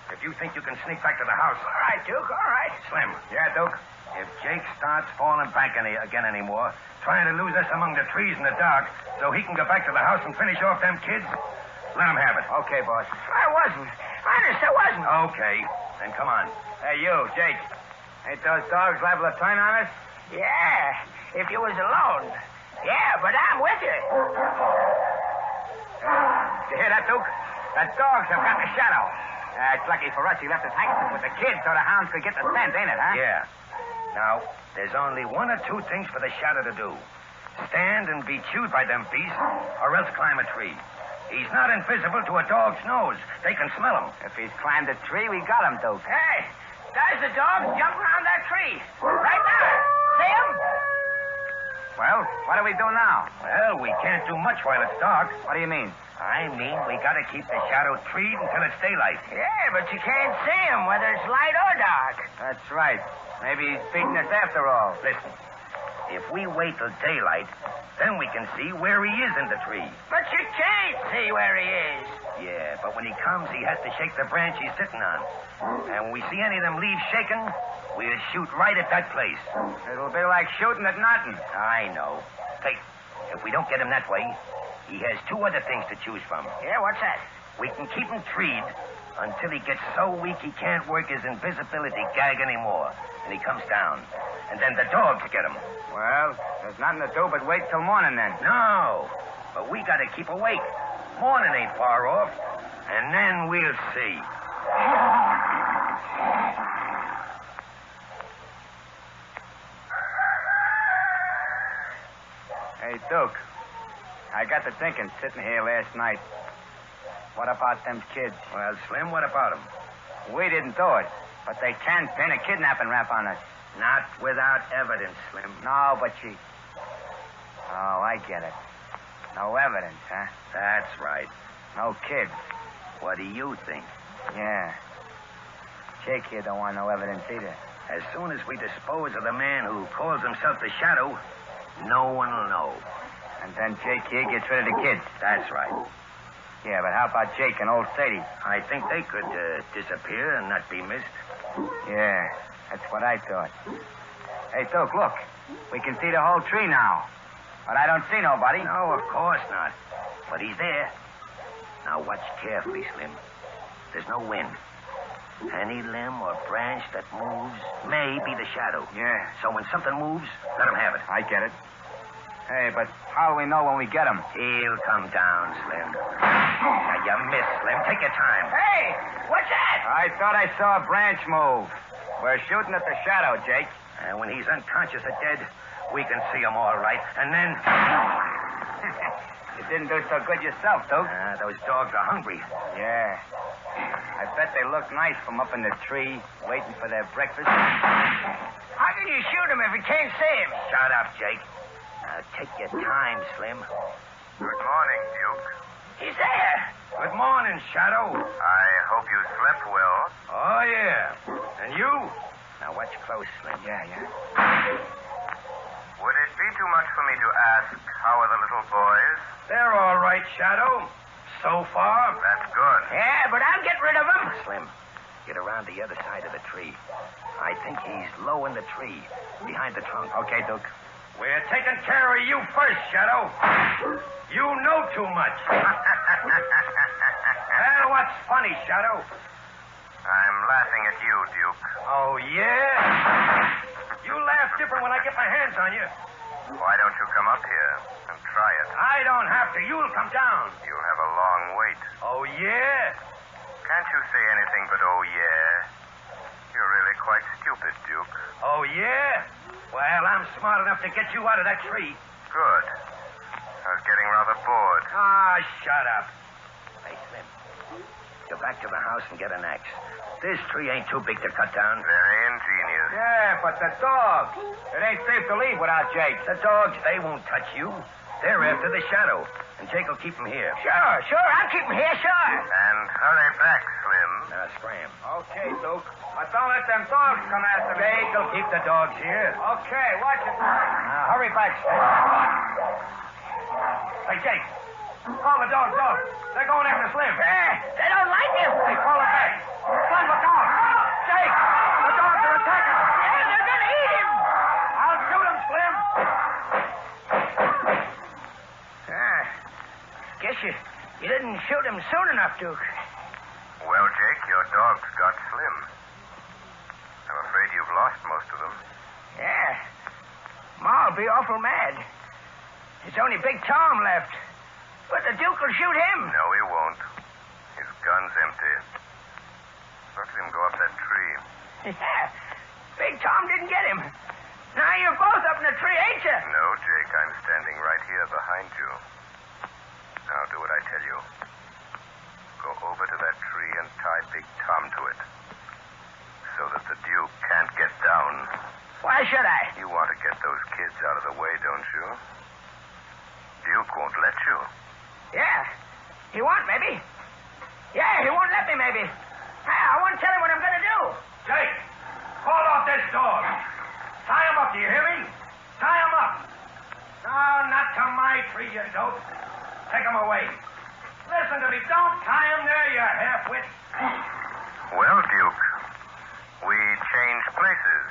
If you think you can sneak back to the house. All right, Duke. All right. Slim. Yeah, Duke. If Jake starts falling back again anymore, trying to lose us among the trees in the dark so he can go back to the house and finish off them kids, let him have it. Okay, boss. I wasn't. Honest, I wasn't. Okay. Then come on. Hey, you, Jake. Ain't those dogs liable to turn on us? Yeah, if you was alone. Yeah, but I'm with you. You hear that, Duke? The dogs have got the shadow. It's lucky for us he left his handkerchief with the kids so the hounds could get the scent, ain't it, huh? Yeah. Now, there's only one or two things for the shadow to do. Stand and be chewed by them beasts, or else climb a tree. He's not invisible to a dog's nose. They can smell him. If he's climbed a tree, we got him, Duke. Hey, there's the dog jumping around that tree. Right now. See him? Well, what do we do now? Well, we can't do much while it's dark. What do you mean? I mean, we gotta keep the shadow treed until it's daylight. Yeah, but you can't see him, whether it's light or dark. That's right. Maybe he's beating us after all. Listen, if we wait till daylight, then we can see where he is in the tree. But you can't see where he is. Yeah, but when he comes, he has to shake the branch he's sitting on. And when we see any of them leaves shaking, we'll shoot right at that place. It'll be like shooting at nothing. I know. Hey, if we don't get him that way, he has two other things to choose from. Yeah, what's that? We can keep him treed until he gets so weak he can't work his invisibility gag anymore, and he comes down. And then the dogs get him. Well, there's nothing to do but wait till morning then. No, but we got to keep awake. Morning ain't far off, and then we'll see. Hey, Duke, I got to thinking sitting here last night. What about them kids? Well, Slim, what about them? We didn't do it, but they can pin a kidnapping rap on us. Not without evidence, Slim. No, but she... Oh, I get it. No evidence, huh? That's right. No kids. What do you think? Yeah. Jake here don't want no evidence either. As soon as we dispose of the man who calls himself the Shadow, no one will know. And then Jake here gets rid of the kids. That's right. Yeah, but how about Jake and old Sadie? I think they could disappear and not be missed. Yeah, that's what I thought. Hey, Duke, look. We can see the whole tree now. But I don't see nobody. No, of course not. But he's there. Now watch carefully, Slim. There's no wind. Any limb or branch that moves may be the Shadow. Yeah. So when something moves, let him have it. I get it. Hey, but how do we know when we get him? He'll come down, Slim. Now, you missed, Slim. Take your time. Hey, what's that? I thought I saw a branch move. We're shooting at the Shadow, Jake. And when he's unconscious or dead, we can see him all right. And then... You didn't do so good yourself, Duke. Those dogs are hungry. Yeah. I bet they look nice from up in the tree, waiting for their breakfast. How can you shoot him if you can't see him? Shut up, Jake. Now, take your time, Slim. Good morning, Duke. He's there. Good morning, Shadow. I hope you slept well. Oh, yeah. And you? Now, watch close, Slim. Yeah. Would it be too much for me to ask, how are the little boys? They're all right, Shadow. So far. That's good. Yeah, but I'll get rid of him. Slim, get around the other side of the tree. I think he's low in the tree, behind the trunk. Okay, Duke. We're taking care of you first, Shadow. You know too much. Well, what's funny, Shadow? I'm laughing at you, Duke. Oh, yeah? You laugh different when I get my hands on you. Why don't you come up here and try it? I don't have to. You'll come down. You'll have a long wait. Oh, yeah? Can't you say anything but oh, yeah? You're really quite stupid, Duke. Oh, yeah? Well, I'm smart enough to get you out of that tree. Good. I was getting rather bored. Ah, shut up. Hey, Slim. Go back to the house and get an axe. This tree ain't too big to cut down. Very ingenious. Yeah, but the dogs. It ain't safe to leave without Jake. The dogs, they won't touch you. They're after the Shadow. And Jake will keep them here. Sure. I'll keep them here, sure. And hurry back, Slim. Now, scram. Okay, Duke. But don't let them dogs come after me. Jake will keep the dogs here. Okay, watch it. Now, hurry back, Slim. Hey, Jake. Call the dogs off. They're going after Slim. They don't like him. Hey, call them back. Slim, look out. Jake, the dogs are attacking. Yeah, they're going to eat him. I'll shoot him, Slim. Guess you didn't shoot him soon enough, Duke. Well, Jake, your dogs got Slim. I'm afraid you've lost most of them. Yeah. Ma'll be awful mad. There's only Big Tom left. But the Duke will shoot him. No, he won't. His gun's empty. Look at him go up that tree. Yeah. Big Tom didn't get him. Now you're both up in the tree, ain't you? No, Jake, I'm standing right here behind you. Now do what I tell you. Go over to that tree and tie Big Tom to it. So that the Duke can't get down. Why should I? You want to get those kids out of the way, don't you? Duke won't let you. Yeah. He won't, maybe. Yeah, he won't let me, maybe. I want to tell him what I'm going to do. Jake, call off this dog. Tie him up, do you hear me? Tie him up. No, not to my tree, you dope. Take him away. Listen to me. Don't tie him there, you half-wit. Well, Duke, we change places.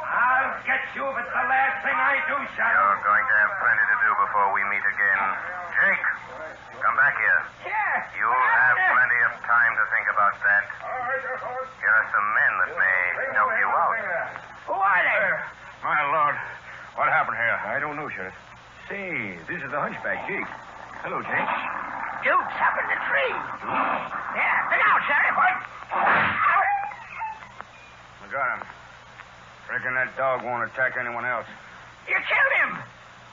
I'll get you if it's the last thing I do, Shadow. You're going to have plenty to do before we meet again. Jake, come back here. Yeah. You'll have plenty of time to think about that. Here are some men that may help you out. Who are they? My lord, what happened here? I don't know, Sheriff. Say, this is the hunchback, Jake. Hello, Jake. Duke's up in the tree. Yeah, look out, Sheriff. I got him. Reckon that dog won't attack anyone else. You killed him.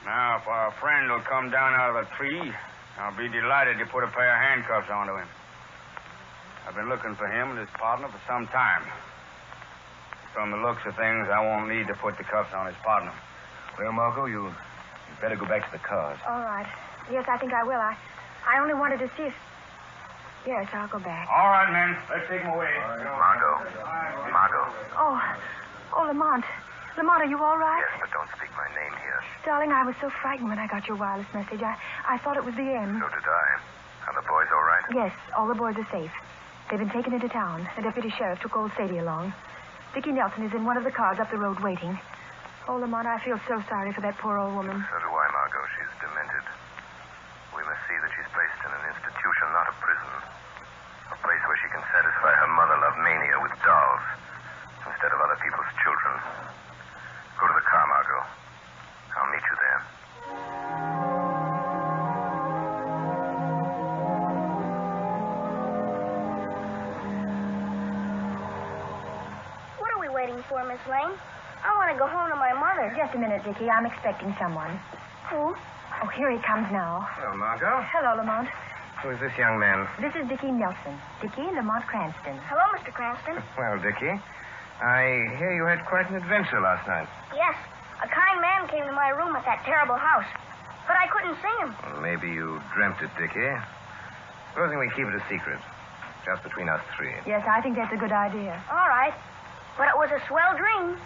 Now, if our friend will come down out of the tree, I'll be delighted to put a pair of handcuffs onto him. I've been looking for him and his partner for some time. From the looks of things, I won't need to put the cuffs on his partner. Well, Margot, you better go back to the cars. All right. Yes, I think I will. I only wanted to see if... Yes, I'll go back. All right, men. Let's take him away. Margot. Oh, Lamont. Lamont, are you all right? Yes, but don't speak my name here. Darling, I was so frightened when I got your wireless message. I thought it was the end. So did I. Are the boys all right? Yes, all the boys are safe. They've been taken into town. The deputy sheriff took old Sadie along. Dickie Nelson is in one of the cars up the road waiting. Oh, Lamont, I feel so sorry for that poor old woman. So do I, Margot. She's demented. We must see that she's placed in an institution, not a prison. A place where she can satisfy her mother-love mania with dolls instead of other people's children. Go to the car, Margot. I'll meet you there. What are we waiting for, Miss Lane? I want to go home to my mother. Just a minute, Dickie. I'm expecting someone. Who? Oh, here he comes now. Hello, Margot. Hello, Lamont. Who is this young man? This is Dickie Nelson. Dickie Lamont Cranston. Hello, Mr. Cranston. Well, Dickie, I hear you had quite an adventure last night. Yes, a kind man came to my room at that terrible house, but I couldn't see him. Well, maybe you dreamt it, Dickie. Supposing we keep it a secret, just between us three. Yes, I think that's a good idea. All right, but it was a swell dream.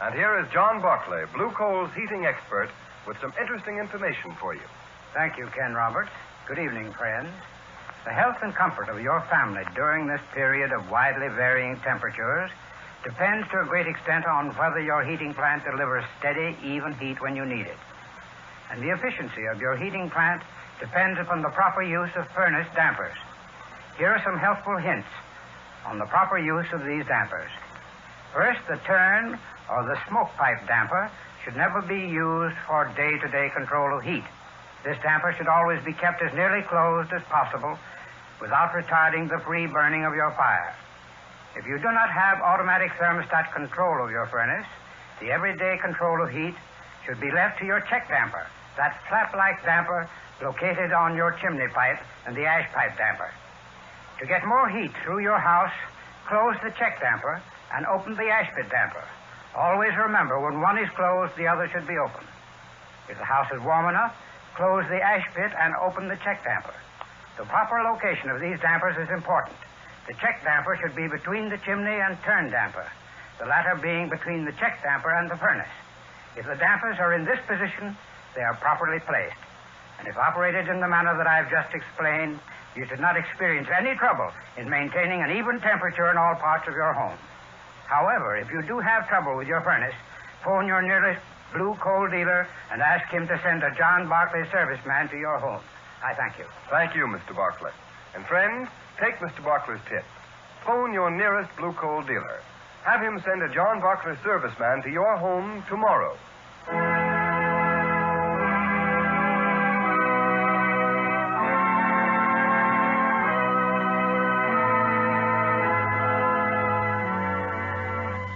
And here is John Barclay, Blue Coal's heating expert, with some interesting information for you. Thank you, Ken Roberts. Good evening, friends. The health and comfort of your family during this period of widely varying temperatures depends to a great extent on whether your heating plant delivers steady, even heat when you need it. And the efficiency of your heating plant depends upon the proper use of furnace dampers. Here are some helpful hints on the proper use of these dampers. First, the turn or the smoke pipe damper should never be used for day-to-day control of heat. This damper should always be kept as nearly closed as possible without retarding the free burning of your fire. If you do not have automatic thermostat control of your furnace, the everyday control of heat should be left to your check damper, that flap-like damper located on your chimney pipe and the ash pipe damper. To get more heat through your house, close the check damper and open the ash pit damper. Always remember, when one is closed, the other should be open. If the house is warm enough, close the ash pit and open the check damper. The proper location of these dampers is important. The check damper should be between the chimney and turn damper, the latter being between the check damper and the furnace. If the dampers are in this position, they are properly placed. And if operated in the manner that I've just explained, you should not experience any trouble in maintaining an even temperature in all parts of your home. However, if you do have trouble with your furnace, phone your nearest blue coal dealer and ask him to send a John Barclay serviceman to your home. I thank you. Thank you, Mr. Barclay. And friends, take Mr. Barclay's tip. Phone your nearest blue coal dealer. Have him send a John Barclay serviceman to your home tomorrow.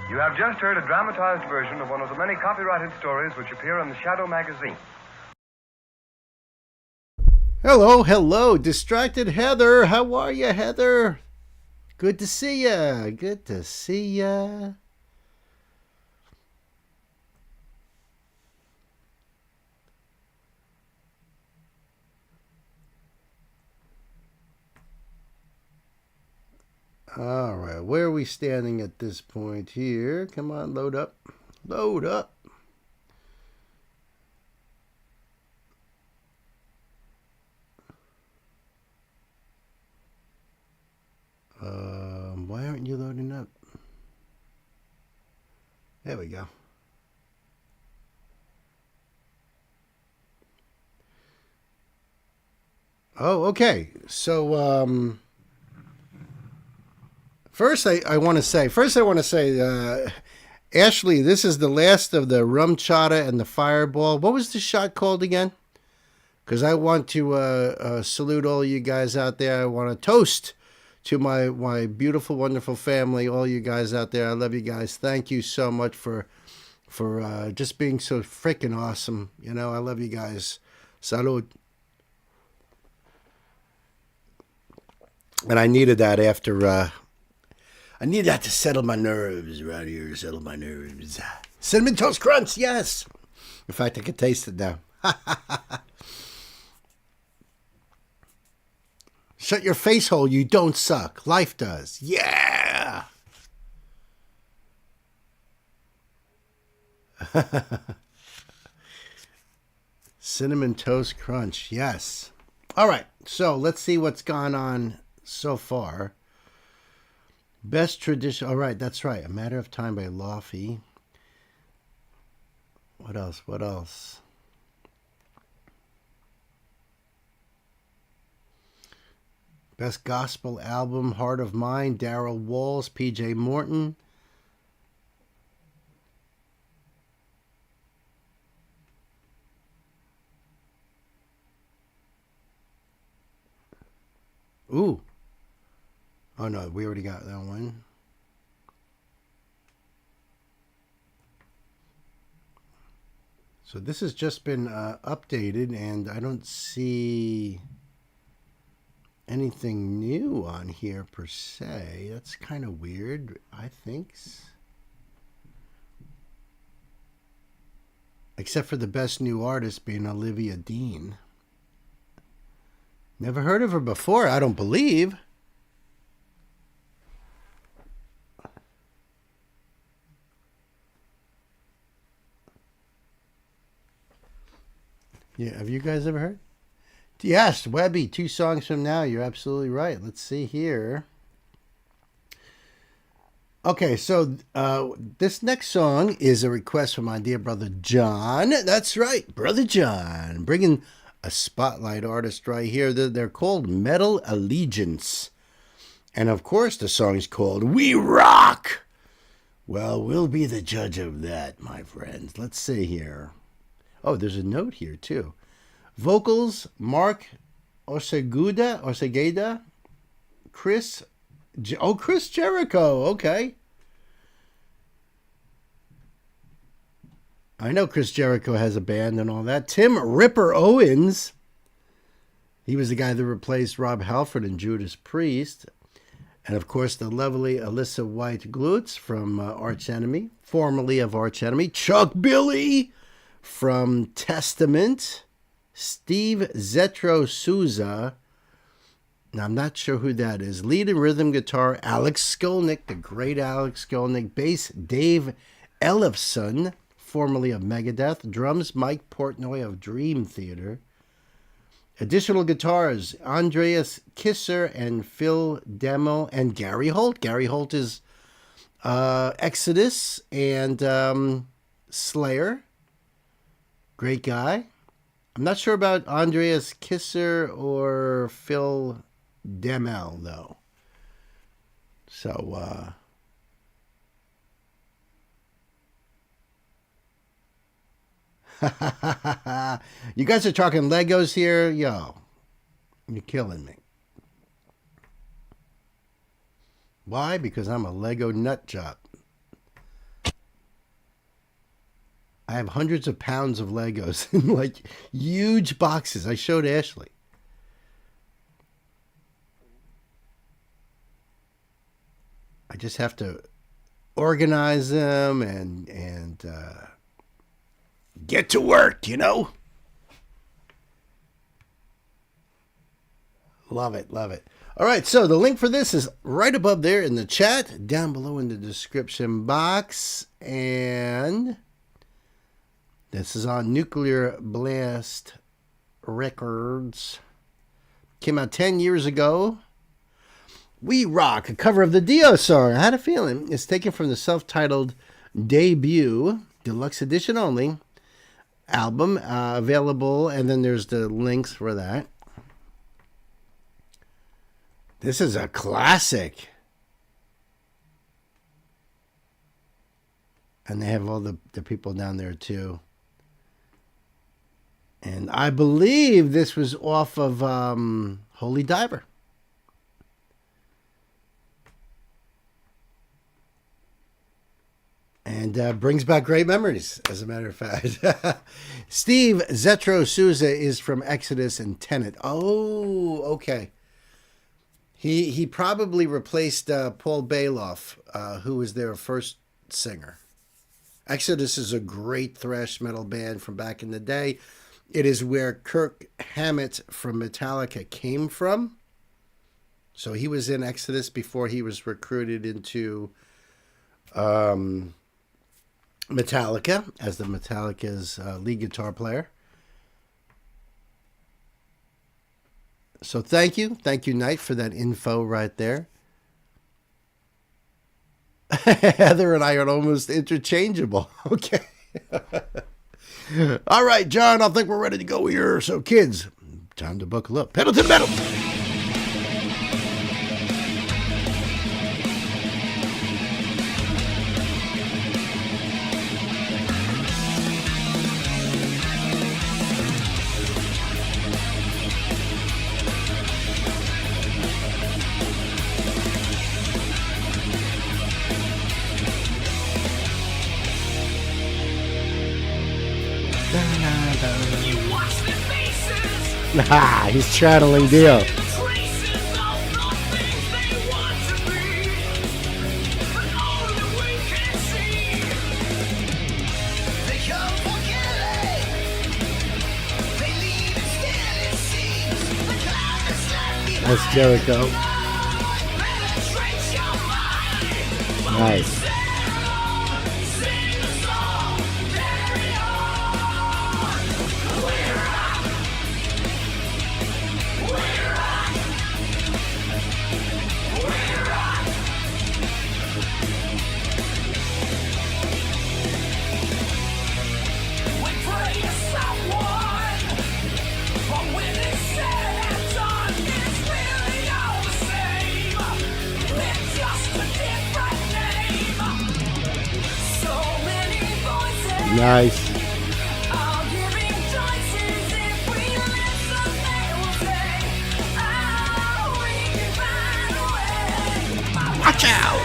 You have just heard a dramatized version of one of the many copyrighted stories which appear in the Shadow magazine. Hello, hello, Distracted Heather. How are you, Heather? Good to see ya. Good to see ya. All right, where are we standing at this point here? Come on, load up. Load up. Why aren't you loading up? There we go. Oh, okay. So, first I want to say, Ashley, this is the last of the rum chata and the fireball. What was the shot called again? Because I want to salute all you guys out there. I want to toast to my beautiful, wonderful family, all you guys out there. I love you guys. Thank you so much for just being so freaking awesome. You know, I love you guys. Salud. And I needed that after, I needed that to settle my nerves right here, settle my nerves. Cinnamon Toast Crunch, yes. In fact, I can taste it now. Shut your face hole, you don't suck. Life does. Yeah! Cinnamon Toast Crunch, yes. All right, so let's see what's gone on so far. Best tradition. All right, that's right. A Matter of Time by Laufey. What else? What else? Best Gospel Album, Heart of Mine, Darrell Walls, P.J. Morton. Ooh. Oh, no, we already got that one. So this has just been updated, and I don't see anything new on here per se. That's kind of weird, I think. Except for the best new artist being Olivia Dean. Never heard of her before, I don't believe. Yeah, have you guys ever heard? Yes, Webby, 2 songs from now. You're absolutely right. Let's see here. Okay, so this next song is a request from my dear brother John. That's right, brother John, bringing a spotlight artist right here. They're called Metal Allegiance. And of course, the song is called We Rock. Well, we'll be the judge of that, my friends. Let's see here. Oh, there's a note here, too. Vocals, Mark Osegeda, Chris Jericho. Okay. I know Chris Jericho has a band and all that. Tim Ripper Owens. He was the guy that replaced Rob Halford in Judas Priest. And, of course, the lovely Alyssa White Glutz from Arch Enemy, formerly of Arch Enemy. Chuck Billy from Testament. Steve Zetro Souza. Now, I'm not sure who that is. Lead and rhythm guitar, Alex Skolnick, the great Alex Skolnick. Bass, Dave Ellefson, formerly of Megadeth. Drums, Mike Portnoy of Dream Theater. Additional guitars, Andreas Kisser and Phil Demo and Gary Holt. Gary Holt is Exodus and Slayer. Great guy. I'm not sure about Andreas Kisser or Phil Demel, though. So, you guys are talking Legos here? Yo, you're killing me. Why? Because I'm a Lego nut job. I have hundreds of pounds of Legos in like huge boxes. I showed Ashley. I just have to organize them and get to work, you know? Love it, love it. All right, so the link for this is right above there in the chat, down below in the description box. And this is on Nuclear Blast Records. Came out 10 years ago. We Rock, a cover of the Dio song. I had a feeling. It's taken from the self-titled debut, deluxe edition only, album available, and then there's the links for that. This is a classic. And they have all the people down there too. And I believe this was off of Holy Diver. And brings back great memories, as a matter of fact. Steve Zetro Souza is from Exodus and Tenet. Oh, okay. He probably replaced Paul Bailoff, who was their first singer. Exodus is a great thrash metal band from back in the day. It is where Kirk Hammett from Metallica came from. So he was in Exodus before he was recruited into Metallica as the Metallica's lead guitar player. So thank you, Knight, for that info right there. Heather and I are almost interchangeable. Okay. All right, John, I think we're ready to go here. So, kids, time to buckle up. Pedal to metal. Ah, he's channeling Dio. That's Jericho. Nice. Nice. Watch out!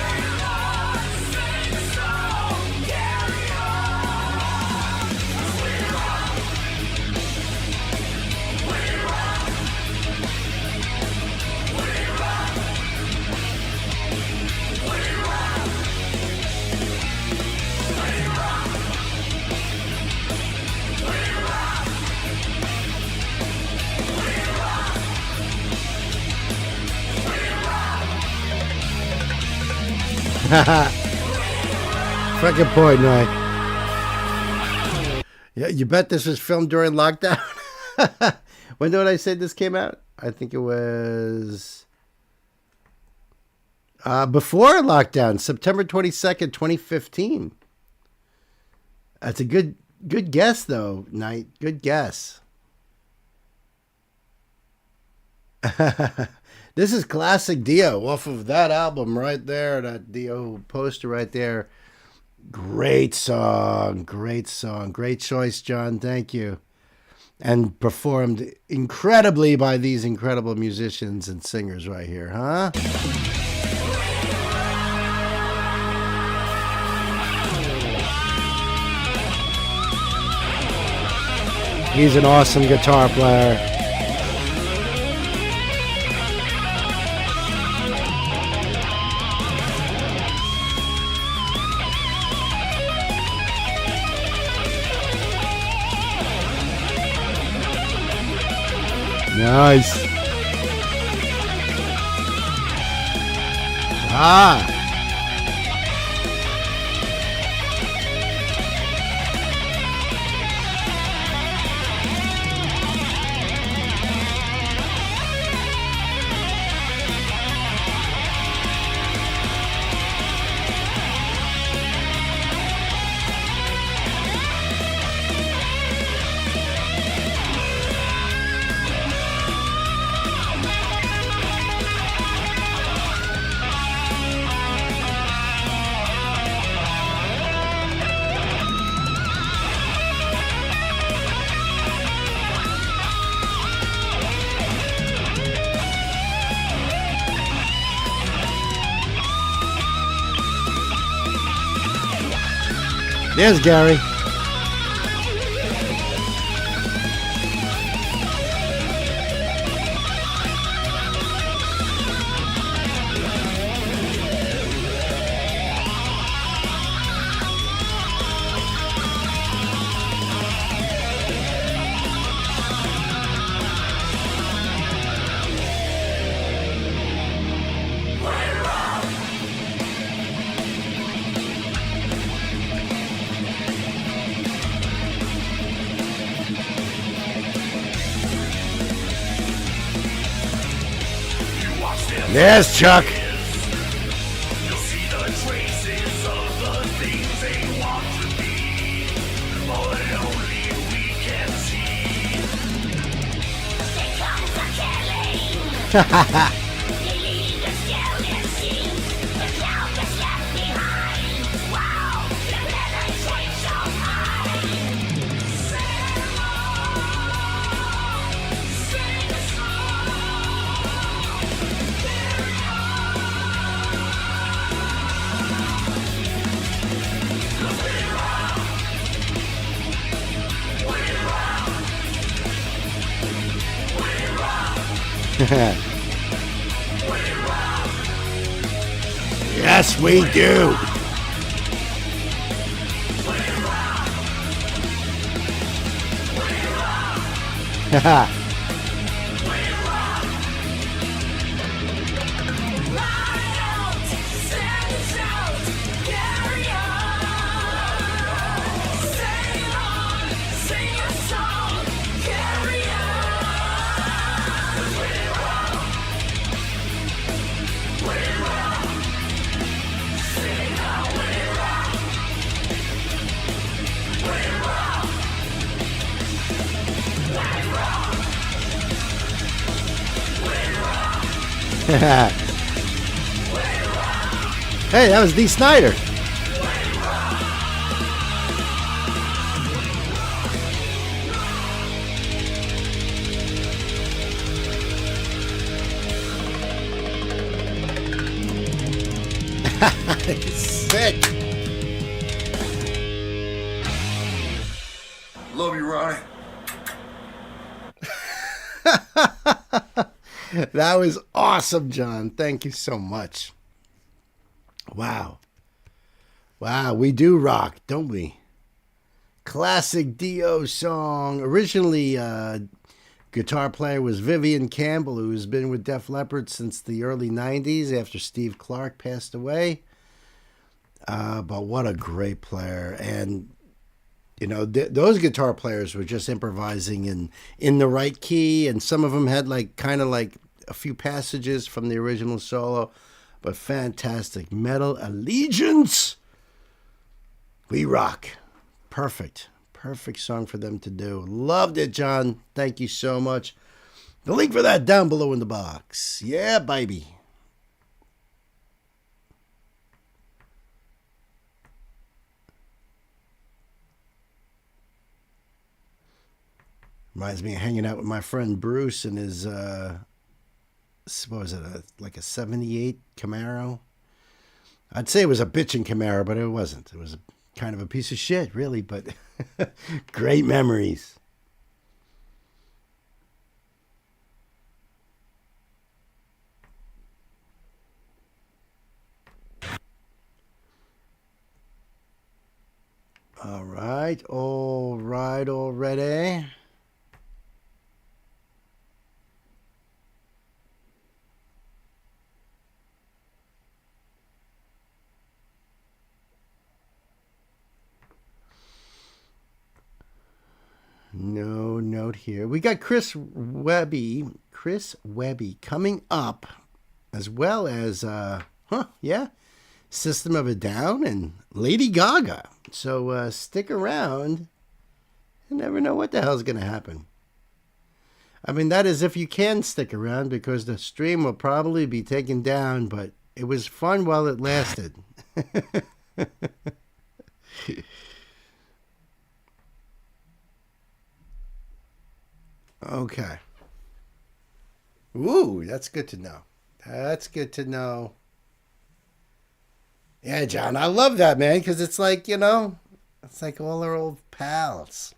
Fucking point, Night. Yeah, you bet this was filmed during lockdown? When did I say this came out? I think it was before lockdown, September 22nd, 2015. That's a good guess, though, Night. Good guess. This is classic Dio off of that album right there, that Dio poster right there. Great song, great song. Great choice, John. Thank you. And performed incredibly by these incredible musicians and singers right here, huh? He's an awesome guitar player. Nice. Ah. There's Gary. There's Chuck. You'll see the traces of the things they want to be, but only we can see. They come for killing. They leave the skeleton scenes. The cloud that's left behind. Wow, the leather shapes so high. Sing a song. Yes, we do. Haha. Hey, that was Dee Snider. Sick. Love you, Ronnie. That was awesome, John. Thank you so much. Wow. Wow, we do rock, don't we? Classic Dio song. Originally, guitar player was Vivian Campbell, who's been with Def Leppard since the early 90s after Steve Clark passed away. But what a great player. And, you know, those guitar players were just improvising in the right key. And some of them had kind of like a few passages from the original solo. But fantastic. Metal Allegiance. We rock. Perfect. Perfect song for them to do. Loved it, John. Thank you so much. The link for that down below in the box. Yeah, baby. Reminds me of hanging out with my friend Bruce and his, what was it, like a 78 Camaro? I'd say it was a bitchin' Camaro, but it wasn't. It was kind of a piece of shit, really, but great memories. All right, already. No note here. We got Chris Webby coming up, as well as, System of a Down and Lady Gaga. So stick around. You never know what the hell's going to happen. I mean, that is if you can stick around, because the stream will probably be taken down, but it was fun while it lasted. Okay. Ooh, that's good to know. That's good to know. Yeah, John, I love that, man, because it's like, it's like all our old pals.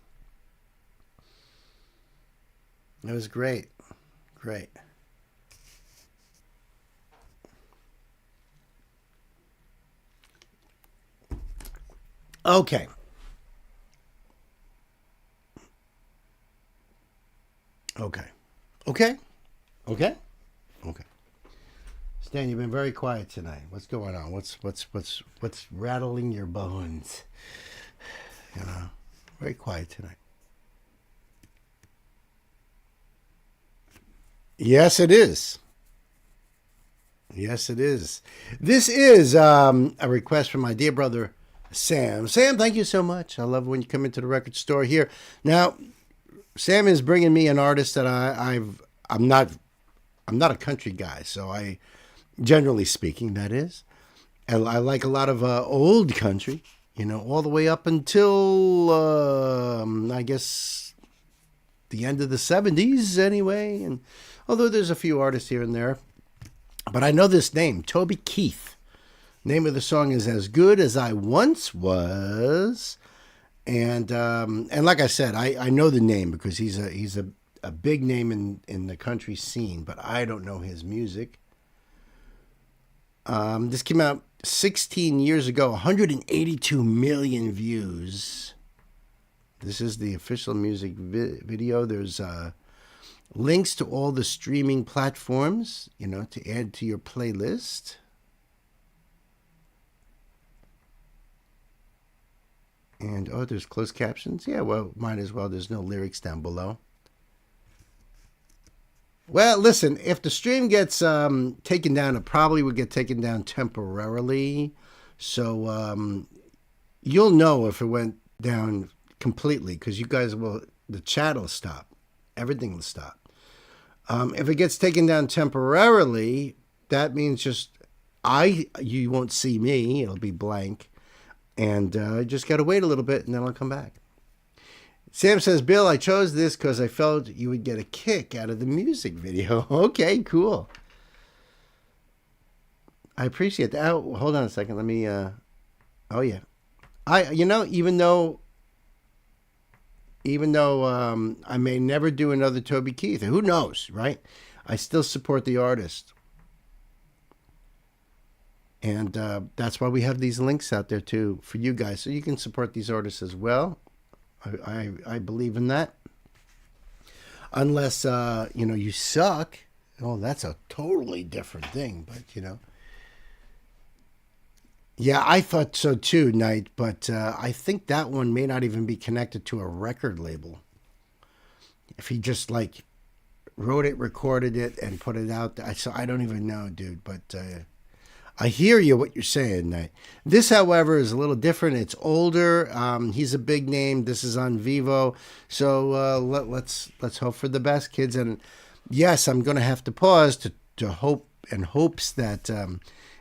It was great. Great. Okay. Okay. Stan, you've been very quiet tonight. What's going on? What's rattling your bones? Very quiet tonight. Yes, it is. Yes, it is. This is a request from my dear brother Sam. Sam, thank you so much. I love when you come into the record store here. Now, Sam is bringing me an artist that I'm not a country guy, so I, generally speaking, that is, and I like a lot of old country, all the way up until I guess the end of the 70s anyway. And although there's a few artists here and there, but I know this name, Toby Keith. Name of the song is As Good As I Once Was. And like I said, I know the name because he's a big name in the country scene, but I don't know his music. This came out 16 years ago, 182 million views. This is the official music video. There's links to all the streaming platforms, to add to your playlist. And, there's closed captions. Yeah, well, might as well. There's no lyrics down below. Well, listen, if the stream gets taken down, it probably would get taken down temporarily. So you'll know if it went down completely, because you guys the chat will stop. Everything will stop. If it gets taken down temporarily, that means you won't see me. It'll be blank. And I just got to wait a little bit, and then I'll come back. Sam says, Bill, I chose this because I felt you would get a kick out of the music video. Okay, cool. I appreciate that. Oh, hold on a second. Let me. Oh yeah, even though I may never do another Toby Keith, who knows, right? I still support the artist, and that's why we have these links out there too for you guys, so you can support these artists as well. I believe in that. Unless you suck. Oh, that's a totally different thing. But yeah, I thought so too, Knight. But I think that one may not even be connected to a record label. If he just like wrote it, recorded it, and put it out there, so I don't even know, dude. But I hear you what you're saying, Knight. This, however, is a little different. It's older. He's a big name. This is on Vivo. So let's hope for the best, kids. And yes, I'm going to have to pause to hope in hopes that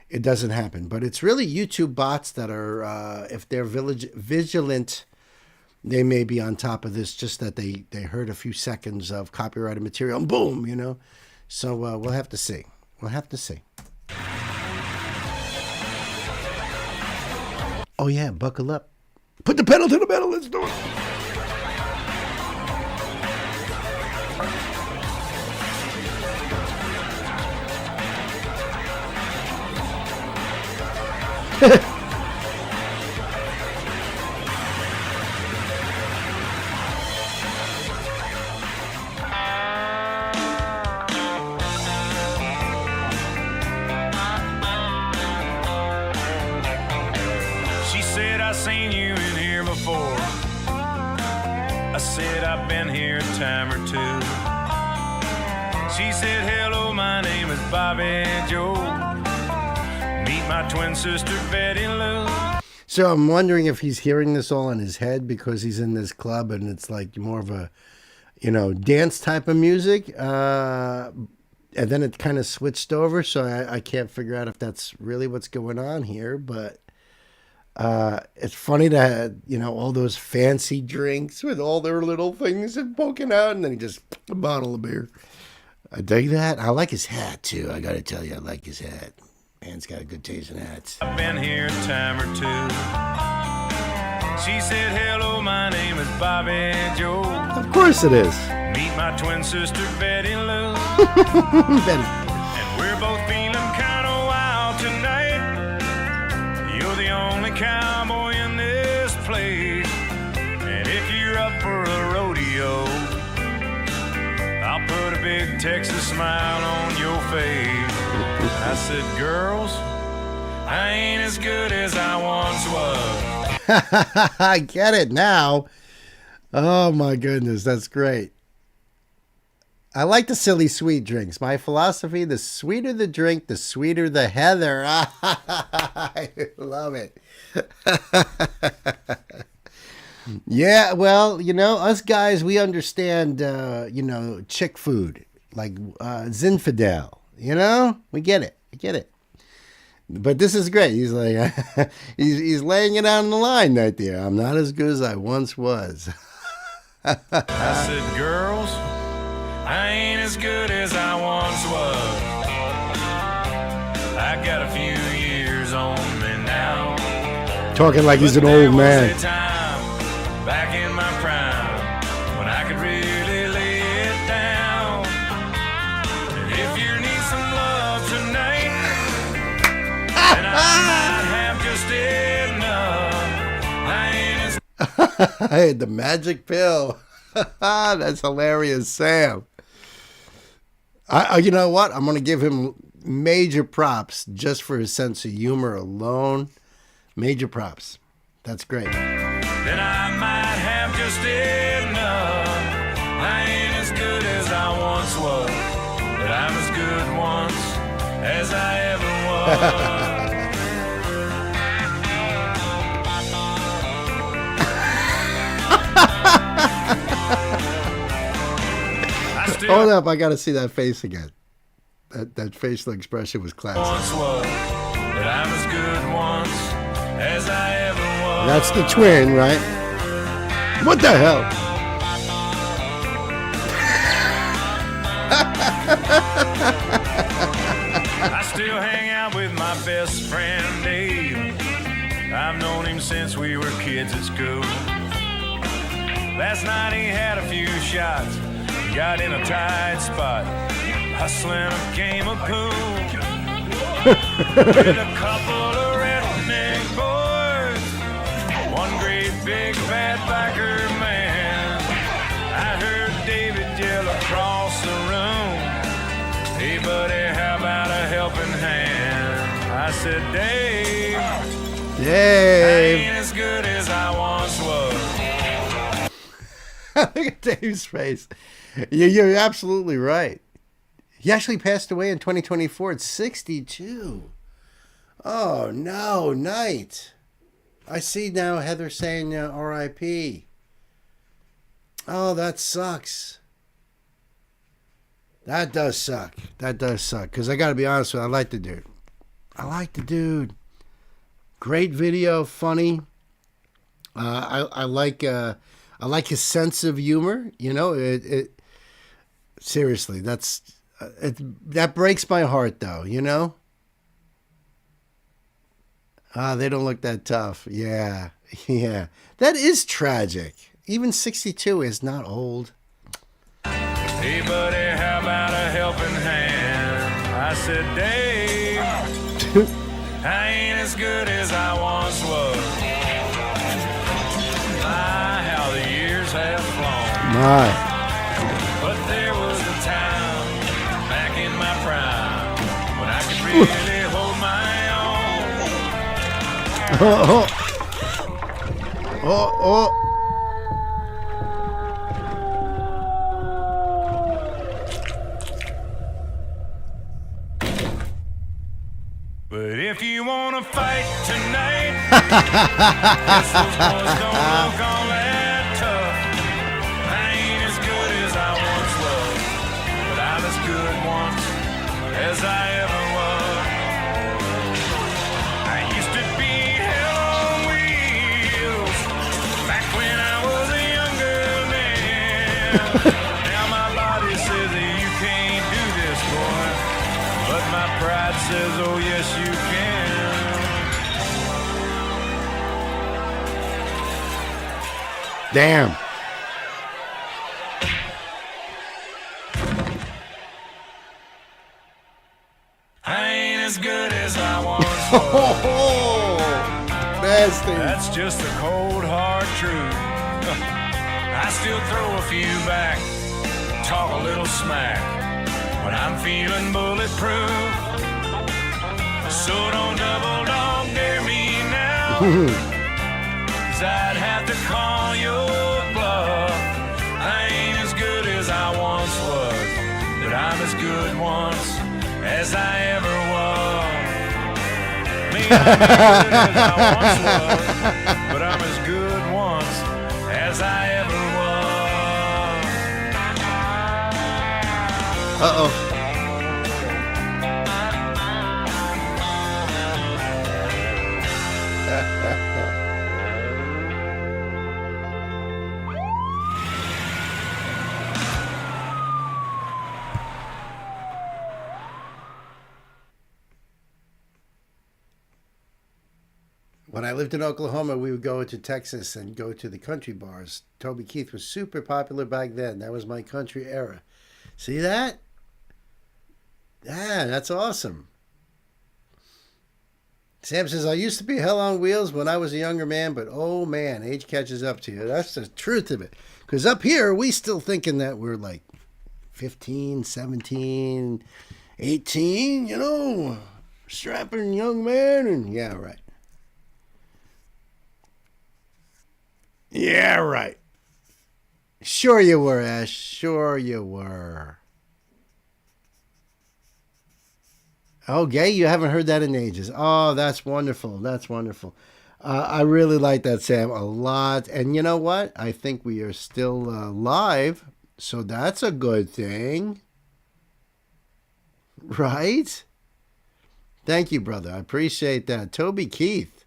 it doesn't happen. But it's really YouTube bots that are, if they're vigilant, they may be on top of this. Just that they heard a few seconds of copyrighted material and boom, So we'll have to see. We'll have to see. Oh, yeah, buckle up. Put the pedal to the metal. Let's do it. Seen you in here before. I said I've been here a time or two. She said, hello, my name is Bobby Joe. Meet my twin sister Betty Lou. So I'm wondering if he's hearing this all in his head because he's in this club and it's like more of a, dance type of music. And then it kind of switched over. So I can't figure out if that's really what's going on here, but it's funny to have, all those fancy drinks with all their little things and poking out, and then he just a bottle of beer. I dig that. I like his hat too. I got to tell you, I like his hat. Man's got a good taste in hats. I've been here a time or two. She said, hello, my name is Bobby Joe. Of course it is. Meet my twin sister Betty Lou. Betty. And we're both feeling kind of wild tonight. You're the only cowboy in this place. And if you're up for a rodeo, I'll put a big Texas smile on your face. I said, girls, I ain't as good as I once was. I get it now. Oh my goodness, that's great. I like the silly sweet drinks. My philosophy, the sweeter the drink, the sweeter the heather. I love it. Yeah, well, us guys, we understand, chick food, like Zinfandel, we get it. We get it. But this is great. He's like, he's laying it out on the line right there. I'm not as good as I once was. I said, girls, I ain't as good as I once was. I got a few years on me now. Talking like he's an old man. Back in my prime, when I could really lay it down. And if you need some love tonight, then I might have just enough. I ain't as I had the magic pill. That's hilarious, Sam. You know what? I'm going to give him major props just for his sense of humor alone. Major props. That's great. Then I might have just enough. I ain't as good as I once was, but I'm as good once as I ever was. Hold up, I got to see that face again. That facial expression was classic. Once was, but I'm as good once as I ever was. That's the twin, right? What the hell? still hang out with my best friend Dave. I've known him since we were kids at school. Last night he had a few shots, got in a tight spot, hustling a game of pool with a couple of redneck boys, one great big bad biker man. I heard David yell across the room, "Hey buddy, how about a helping hand?" I said, Dave, I ain't as good as I once was. Look at Dave's face. You're absolutely right. He actually passed away in 2024 at 62. Oh, no, Knight. I see now Heather saying R.I.P. Oh, that sucks. That does suck. That does suck. Because I got to be honest with you, I like the dude. Great video, funny. I like his sense of humor. You know, seriously, that breaks my heart, though. You know. They don't look that tough. Yeah. That is tragic. Even 62 is not old. Hey buddy, how about a helping hand? I said, Dave, I ain't as good as I once was. My, how the years have flown. My. But there was a time back in my prime when I could really hold my own. Oh. But if you want to fight tonight, guess those boys don't look all that tough. I ain't as good as I once was, but I'm as good once as I ever was. I used to be hell on wheels back when I was a younger man. Now my body says that you can't do this, boy, but my pride says, oh yes you can. Damn. I ain't as good as I once was. Nasty. That's just the cold hard truth. I still throw a few back, talk a little smack, but I'm feeling bulletproof. So don't double dog dare me now, 'cause I'd have to call your bluff. I ain't as good as I once was, but I'm as good once as I ever was. Me, I'm as good as I once was, but I'm as good once as I ever was. Uh-oh. When I lived in Oklahoma, we would go to Texas and go to the country bars. Toby Keith was super popular back then. That was my country era. See that? Yeah, that's awesome. Sam says, I used to be hell on wheels when I was a younger man, but oh man, age catches up to you. That's the truth of it. Because up here, we still thinking that we're like 15, 17, 18, you know, strapping young man. And yeah, right. Yeah, right. Sure you were, Ash. Sure you were. Oh, gay? You haven't heard that in ages. Oh, that's wonderful. That's wonderful. I really like that, Sam, a lot. And you know what? I think we are still live, so that's a good thing. Right? Thank you, brother. I appreciate that. Toby Keith.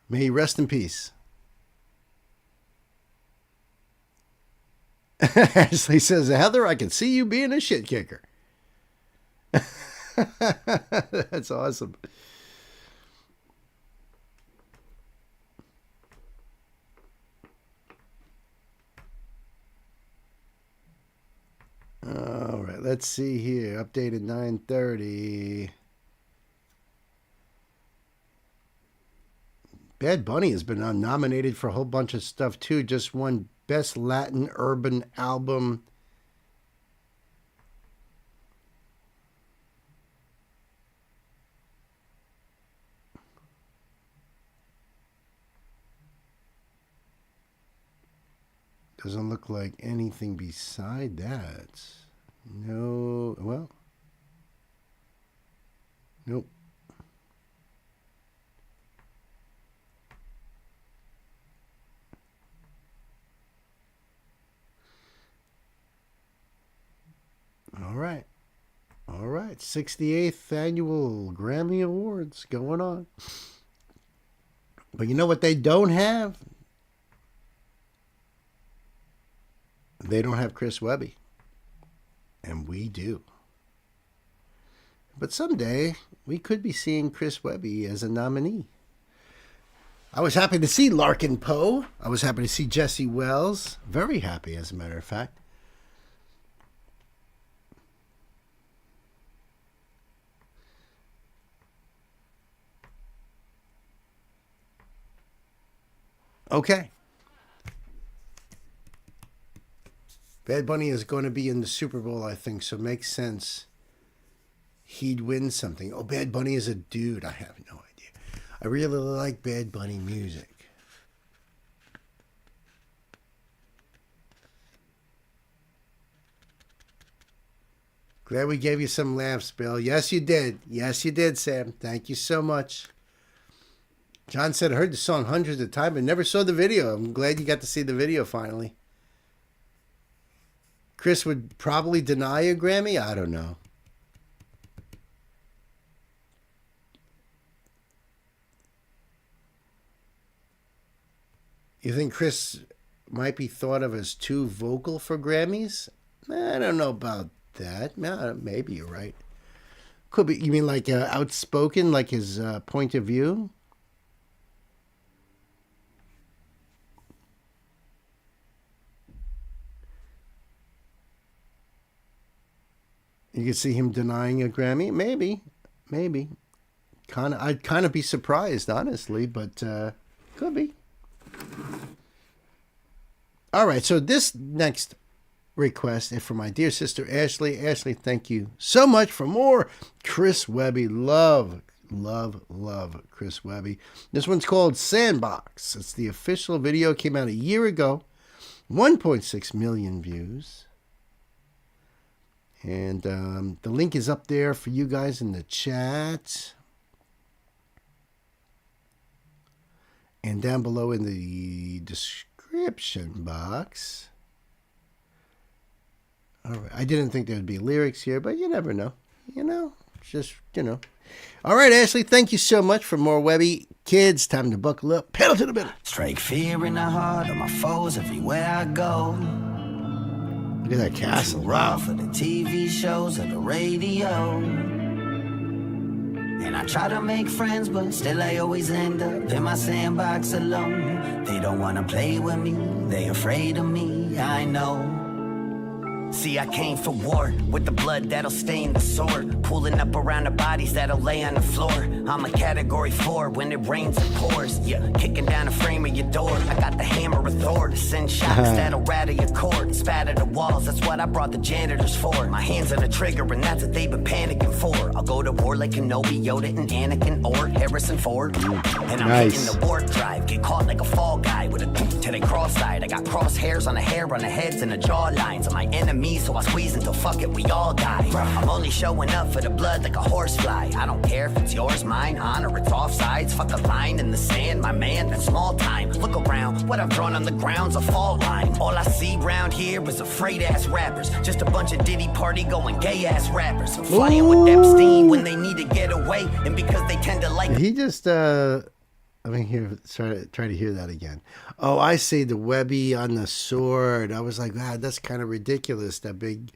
May he rest in peace. Ashley says, Heather, I can see you being a shit kicker. That's awesome. All right, let's see here. Updated 9:30. Bad Bunny has been nominated for a whole bunch of stuff too. Just won Best Latin Urban Album. Doesn't look like anything beside that. No, well, nope. All right. All right. 68th Annual Grammy Awards going on. But you know what they don't have? They don't have Chris Webby. And we do. But someday, we could be seeing Chris Webby as a nominee. I was happy to see Larkin Poe. I was happy to see Jesse Wells. Very happy, as a matter of fact. Okay. Bad Bunny is going to be in the Super Bowl, I think, so it makes sense he'd win something. Oh, Bad Bunny is a dude. I have no idea. I really like Bad Bunny music. Glad we gave you some laughs, Bill. Yes, you did. Yes, you did, Sam. Thank you so much. John said, I heard the song hundreds of times, but never saw the video. I'm glad you got to see the video finally. Chris would probably deny a Grammy? I don't know. You think Chris might be thought of as too vocal for Grammys? I don't know about that. Maybe you're right. Could be. You mean like outspoken, like his point of view? You could see him denying a Grammy? Maybe. I'd kind of be surprised, honestly, but could be. All right, so this next request is from my dear sister, Ashley. Ashley, thank you so much for more Chris Webby. Love Chris Webby. This one's called Sandbox. It's the official video. Came out a year ago. 1.6 million views. And the link is up there for you guys in the chat. And down below in the description box. All right. I didn't think there would be lyrics here, but you never know. Just. All right, Ashley, thank you so much for more Webby. Kids, time to buckle up. Pedal to the metal. Strike fear in the heart of my foes everywhere I go. Look at that castle, wow. For the TV shows or the radio. And I try to make friends, but still I always end up in my sandbox alone. They don't want to play with me, they afraid of me, I know. See, I came for war, with the blood that'll stain the sword. Pulling up around the bodies that'll lay on the floor. I'm a category 4 when it rains and pours. Yeah, kicking down the frame of your door. I got the hammer of Thor to send shocks that'll rattle your cord. Spatter the walls, that's what I brought the janitors for. My hands on the trigger and that's what they've been panicking for. I'll go to war like Kenobi, Yoda, and Anakin, or Harrison Ford. And I'm hitting the warp drive, get caught like a fall guy with a till they cross-eyed. I got crosshairs on the hair, on the heads, and the jawlines of my enemies. So I squeeze until fuck it, we all die. I'm only showing up for the blood like a horsefly. I don't care if it's yours, mine, on, or it's offsides. Fuck a line in the sand, my man, that's small time. Look around, what I've drawn on the ground's a fault line. All I see round here is afraid-ass rappers. Just a bunch of Diddy party going gay-ass rappers. Flying with Epstein when they need to get away, and because they tend to like... He just, let me try to hear that again. Oh, I see the Webby on the sword. I was like, wow, that's kind of ridiculous. That big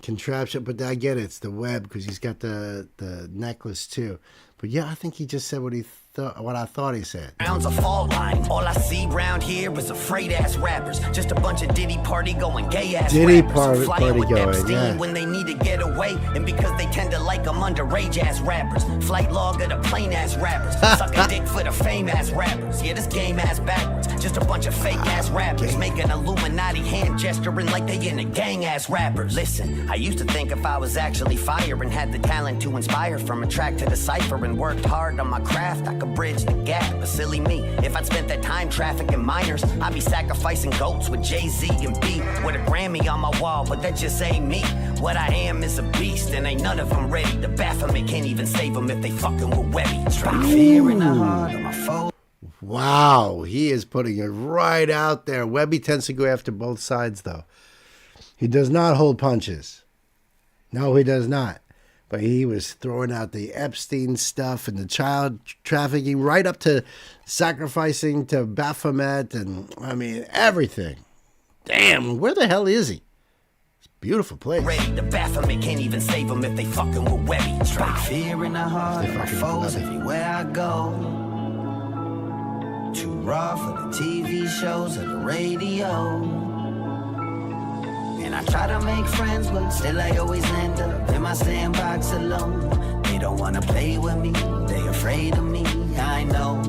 contraption, but I get it. It's the web because he's got the necklace too. But yeah, I think he just said what he thought. What I thought he said. Rounds a fault line. All I see round here is afraid ass rappers. Just a bunch of Diddy party going gay ass rappers. Flying with Epstein yeah. when they need to get away, and because they tend to like them underage ass rappers. Flight log of the plain ass rappers. Sucking dick for the fame ass rappers. Yeah, this game ass backwards. Just a bunch of fake ass rappers making Illuminati hand gesturing like they in a gang ass rappers. Listen, I used to think if I was actually fire and had the talent to inspire from a track to decipher and worked hard on my craft, I could bridge the gap. But silly me, if I'd spent that time trafficking minors, I'd be sacrificing goats with Jay-Z and B with a Grammy on my wall, but that just ain't me. What I am is a beast, and ain't none of them ready. The Baphomet can't even save them if they fucking with Webby. Straight fear in the heart of my foe. Wow, he is putting it right out there. Webby tends to go after both sides, though. He does not hold punches. No, he does not. But he was throwing out the Epstein stuff and the child trafficking right up to sacrificing to Baphomet and, I mean, everything. Damn, where the hell is he? It's a beautiful place. Ready, the Baphomet can't even save them if they fucking with Webby. Straight fear in the heart of my foes everywhere I go. Too raw for the TV shows or the radio. And I try to make friends, but still I always end up in my sandbox alone. They don't wanna play with me, they afraid of me, I know.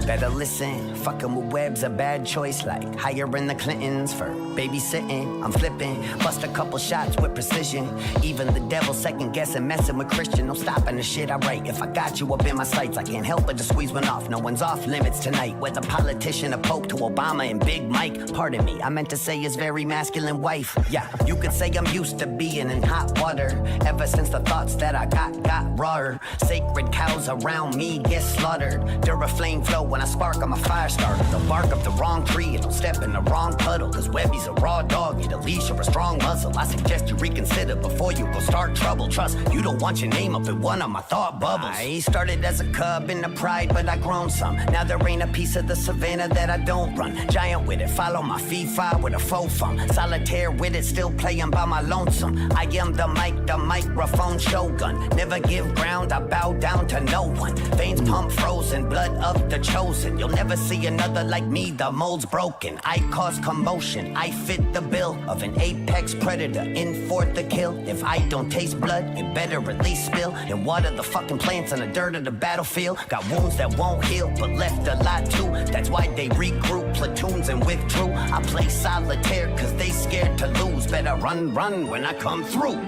Better listen, fucking with Webb's a bad choice, like hiring the Clintons for babysitting. I'm flipping, bust a couple shots with precision. Even the devil second guessing, messing with Christian. No stopping the shit I write. If I got you up in my sights, I can't help but to squeeze one off. No one's off limits tonight. Whether politician or pope to Obama and Big Mike. Pardon me, I meant to say his very masculine wife. Yeah, you could say I'm used to being in hot water. Ever since the thoughts that I got rawer. Sacred cows around me get slaughtered. Duraflame flow when I spark, I'm a fire starter. They'll bark up the wrong tree and don't step in the wrong puddle. Cause Webby's a raw dog, need a leash or a strong muzzle. I suggest you reconsider before you go start trouble. Trust, you don't want your name up in one of my thought bubbles. I started as a cub in the pride, but I grown some. Now there ain't a piece of the savannah that I don't run. Giant with it, follow my FIFA with a faux fun. Solitaire with it, still playing by my lonesome. I am the mic, the microphone shogun. Never give ground, I bow down to no one. Veins pump frozen, blood of the chosen. You'll never see another like me, the mold's broken. I cause commotion, I fit the bill of an apex predator in for the kill. If I don't taste blood, it better at least spill and water the fucking plants on the dirt of the battlefield. Got wounds that won't heal, but left a lot too. That's why they regroup platoons and withdrew. I play solitaire cause they scared to lose. Better run when I come through.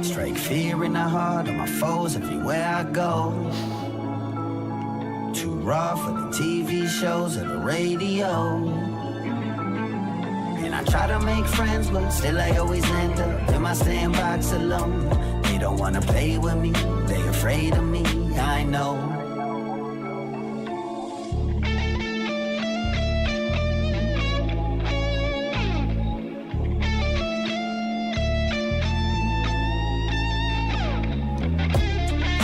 Strike fear in the heart of my foes everywhere I go. Too raw for the TV shows or the radio. And I try to make friends, but still I always end up in my sandbox alone. They don't wanna play with me, they afraid of me, I know.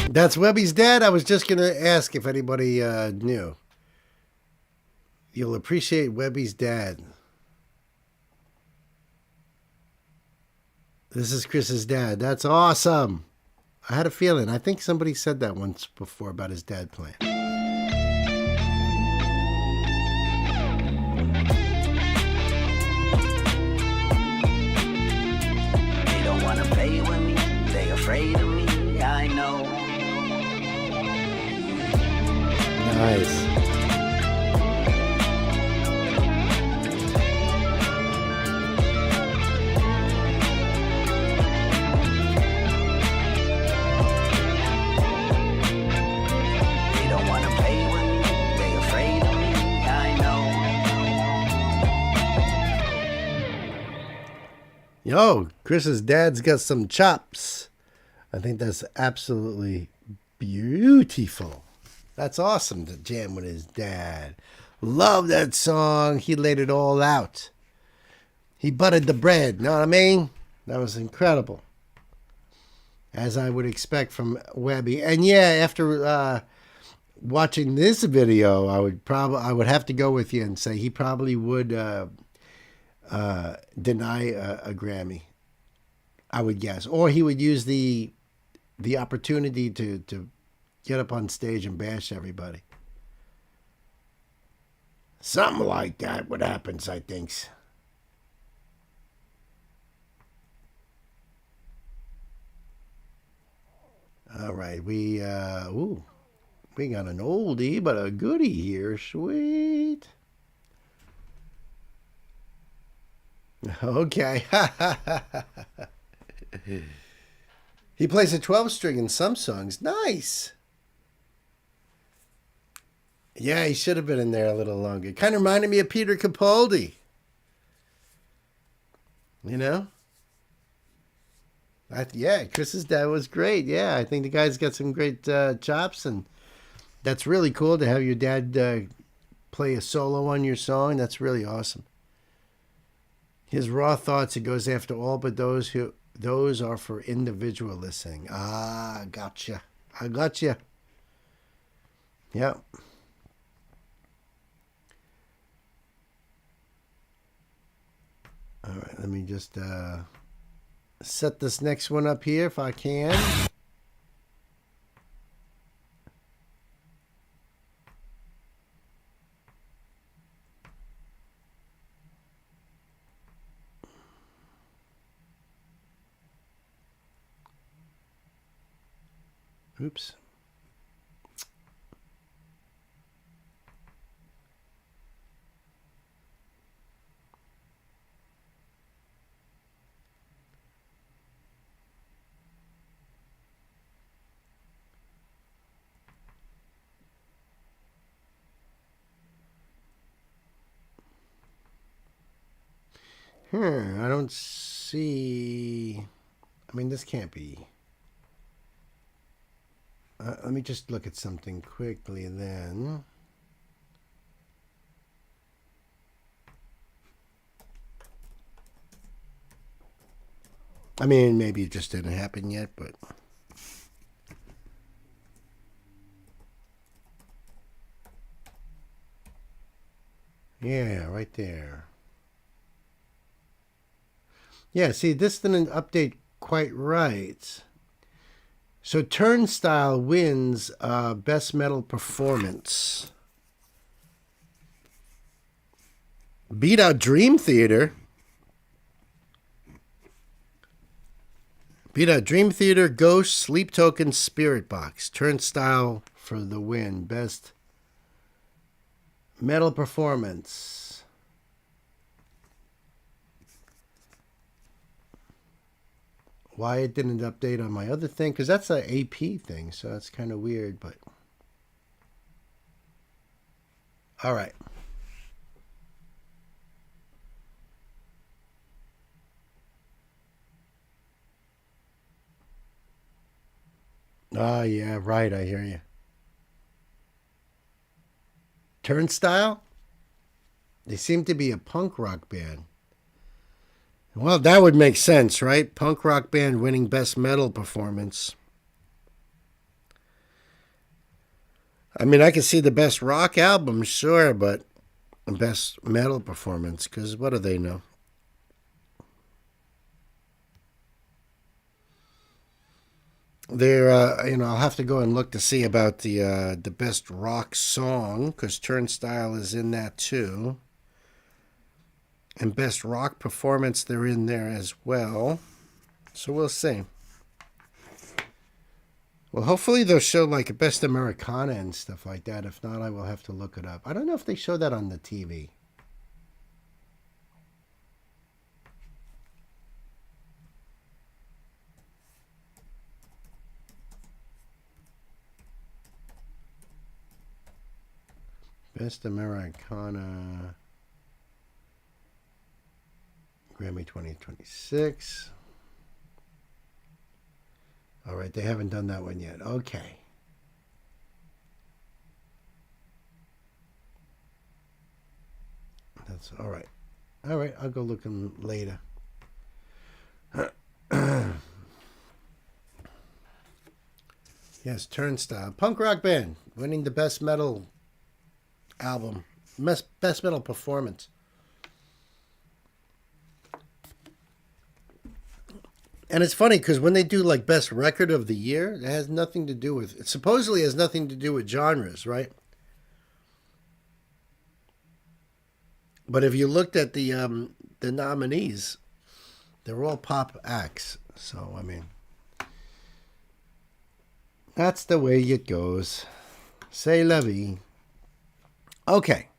That's Webby's dad. I was just going to ask if anybody knew. You'll appreciate Webby's dad. This is Chris's dad. That's awesome. I had a feeling. I think somebody said that once before about his dad playing. They don't want to play with me. They afraid of me. I know. Nice. Yo, Chris's dad's got some chops. I think that's absolutely beautiful. That's awesome to jam with his dad. Love that song. He laid it all out. He buttered the bread. Know what I mean? That was incredible. As I would expect from Webby. And yeah, after watching this video, I would have to go with you and say he probably would deny a Grammy I would guess. Or he would use the opportunity to get up on stage and bash everybody. Something like that would happen, I think. All right, we got an oldie but a goodie here. Sweet. Okay. He plays a 12-string in some songs. Nice. Yeah, he should have been in there a little longer. Kind of reminded me of Peter Capaldi. You know? Yeah, Chris's dad was great. Yeah, I think the guy's got some great chops, and that's really cool to have your dad play a solo on your song. That's really awesome. His raw thoughts, it goes after all but those are for individual listening. Ah, gotcha. I gotcha. Yep. All right, let me just set this next one up here if I can. Oops. I don't see... I mean, this can't be... let me just look at something quickly then. I mean, maybe it just didn't happen yet, but... Yeah, right there. Yeah, see, this didn't update quite right. So Turnstile wins Best Metal Performance. Beat out Dream Theater. Beat out Dream Theater, Ghost, Sleep Token, Spirit Box. Turnstile for the win. Best Metal Performance. Why it didn't update on my other thing, because that's an AP thing, so that's kind of weird, but... All right. Oh, yeah, right, I hear you. Turnstile? They seem to be a punk rock band. Well, that would make sense, right? Punk rock band winning Best Metal Performance. I mean, I can see the Best Rock Album, sure, but Best Metal Performance, because what do they know? They're, I'll have to go and look to see about the Best Rock Song, because Turnstile is in that too. And Best Rock Performance, they're in there as well. So we'll see. Well, hopefully they'll show like a Best Americana and stuff like that. If not, I will have to look it up. I don't know if they show that on the TV. Best Americana... Grammy 2026. All right, they haven't done that one yet. Okay. That's all right. All right, I'll go look them later. Yes, Turnstile. Punk rock band winning the Best Metal Album. Best Metal Performance. And it's funny because when they do like best record of the year, it has nothing to do with, it supposedly has nothing to do with genres, right? But if you looked at the nominees, they're all pop acts. So, I mean, that's the way it goes. C'est la vie. Okay.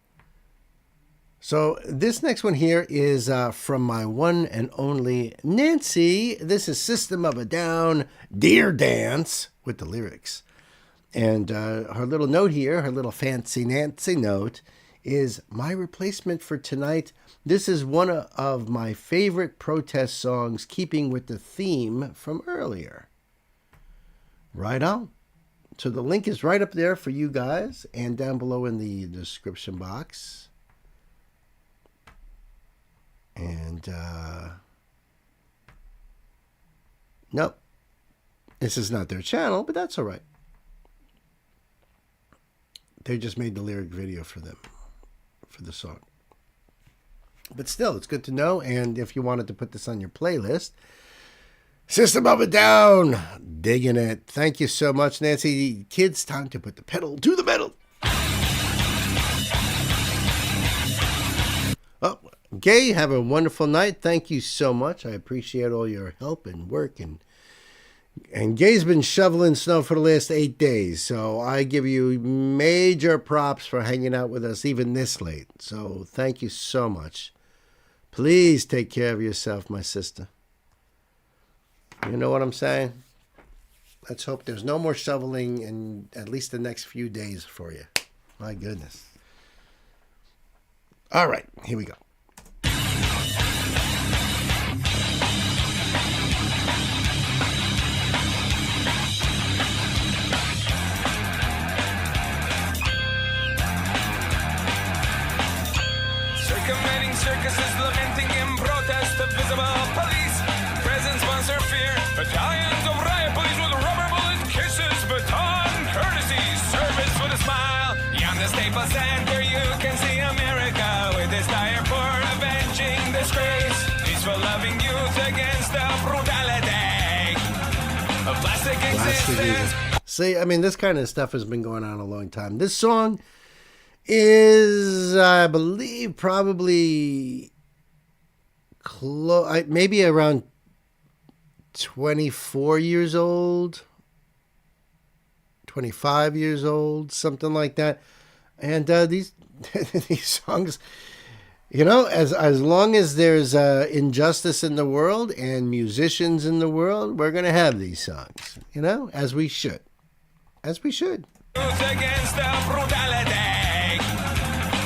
So this next one here is from my one and only Nancy. This is System of a Down, Dear Dance, with the lyrics. And her little note here, her little fancy Nancy note, is my replacement for tonight. This is one of my favorite protest songs, keeping with the theme from earlier. Right on. So the link is right up there for you guys and down below in the description box. And, nope. This is not their channel, but that's all right. They just made the lyric video for them, for the song. But still, it's good to know. And if you wanted to put this on your playlist, System of a Down, digging it. Thank you so much, Nancy. Kids, time to put the pedal to the metal. Oh, Gay, have a wonderful night. Thank you so much. I appreciate all your help and work. And Gay's been shoveling snow for the last 8 days. So I give you major props for hanging out with us even this late. So thank you so much. Please take care of yourself, my sister. You know what I'm saying? Let's hope there's no more shoveling in at least the next few days for you. My goodness. All right, here we go. Circumventing circuses, lamenting in protest of visible police. Presence, sponsor, fear. Battalions of riot police with rubber bullet kisses. Baton, courtesy, service with a smile. Beyond the Staples Center, you can see America with its dire for avenging disgrace. Peaceful loving youth against the brutality of plastic existence. See, I mean, this kind of stuff has been going on a long time. This song is, I believe, probably maybe around 24 years old, 25 years old, something like that. And these these songs, you know, as long as there's injustice in the world and musicians in the world, we're going to have these songs, you know, as we should. As we should. Against the brutality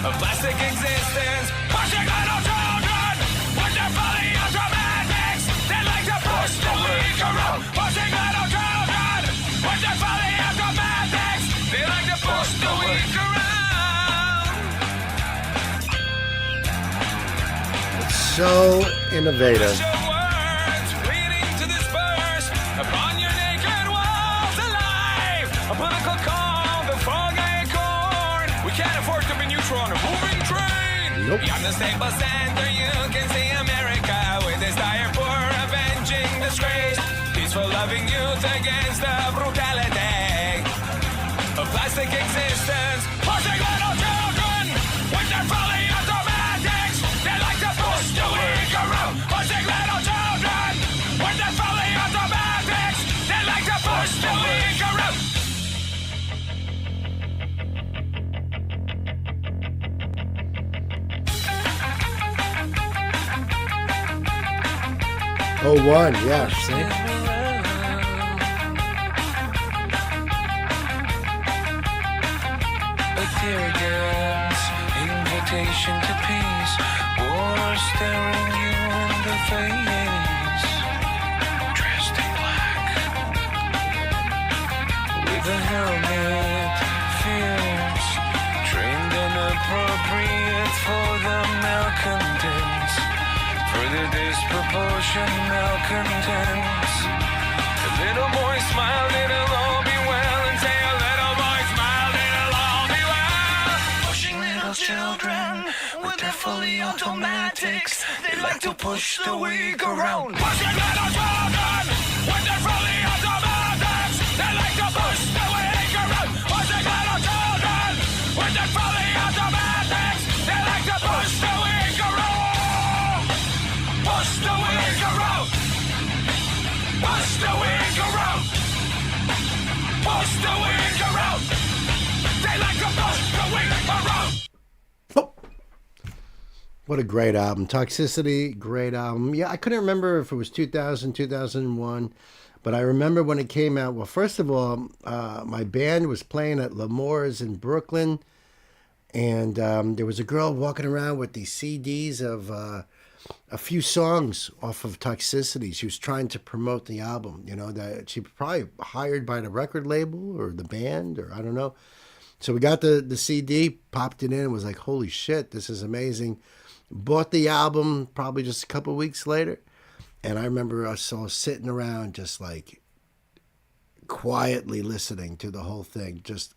of plastic existence. Pushing little children with their fully automatics. They like to push the weak around. Pushing little children with their fully automatics. They like to push the weak around. It's so innovative. Words leading to disperse upon your naked walls alive. A political call, the foggy chord. We can't afford to be neutral on a moving train. Nope. Beyond the Staples Center, you can see America with its dire for avenging disgrace. Peaceful loving youth against the brutality of plastic existence. Pushing little children with their fully automatics. They like to push the weak around. Pushing little children with their fully automatics. They like to push the weak around. Oh, one, yeah, see? A tear gas, invitation to peace, war staring you in the face. Dressed in black, with a helmet, fierce, trained and appropriate for the malcontents, for the disproportionate malcontents. The little boy smiled, it'll all be well, and say a little boy smiled, it'll all be well. Pushing little children with their fully automatics. They like to push the weak around. Pushing little children with their fully automatics. They like to push the weak around. Pushing little children with their fully automatics. They like to push the weak around. Push the weak around. Push the weak around. Push the weak around. They like to push the weak around. What a great album. Toxicity, great album. Yeah, I couldn't remember if it was 2000, 2001, but I remember when it came out. Well, first of all, my band was playing at L'Amour's in Brooklyn, and there was a girl walking around with these CDs of a few songs off of Toxicity. She was trying to promote the album, you know, that she was probably hired by the record label or the band, or I don't know. So we got the CD, popped it in, and was like, holy shit, this is amazing. Bought the album probably just a couple weeks later. And I remember us all sitting around just like quietly listening to the whole thing. Just,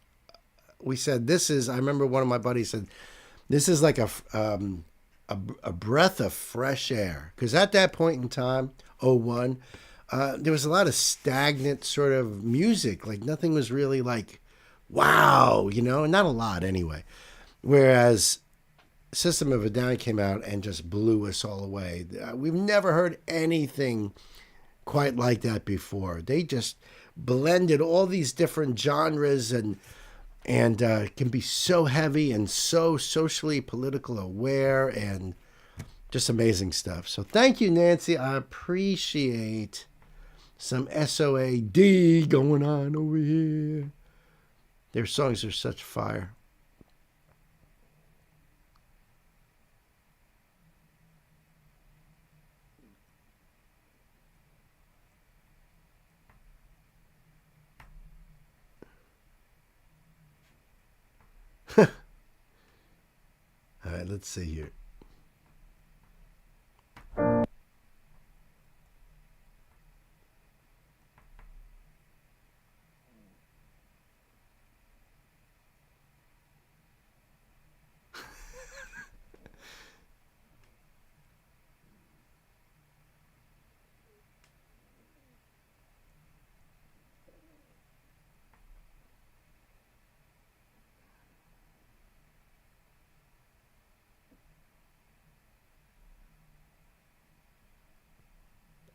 we said, I remember one of my buddies said, this is like a breath of fresh air. Because at that point in time, 01, there was a lot of stagnant sort of music. Like nothing was really like, wow, you know, not a lot anyway. Whereas System of a Down came out and just blew us all away. We've never heard anything quite like that before. They just blended all these different genres and can be so heavy and so socially political aware and just amazing stuff. So thank you, Nancy. I appreciate some SOAD going on over here. Their songs are such fire. All right, let's see here.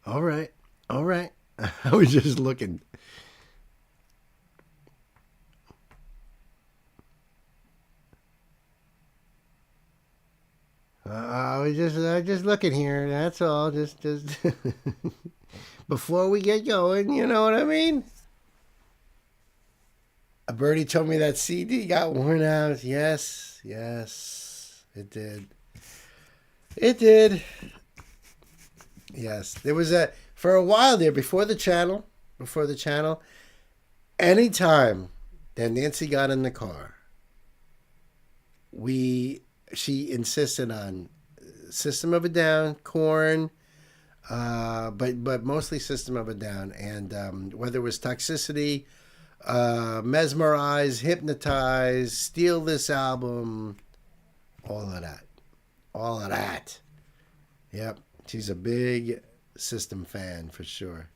All right. I was just looking. I was just looking here. That's all. Just before we get going, you know what I mean? A birdie told me that CD got worn out. Yes, it did. It did. Yes, there was for a while there before the channel, anytime that Nancy got in the car, she insisted on System of a Down, Korn, but mostly System of a Down, and whether it was Toxicity, Mesmerize, Hypnotize, Steal This Album, all of that. Yep, she's a big System fan for sure.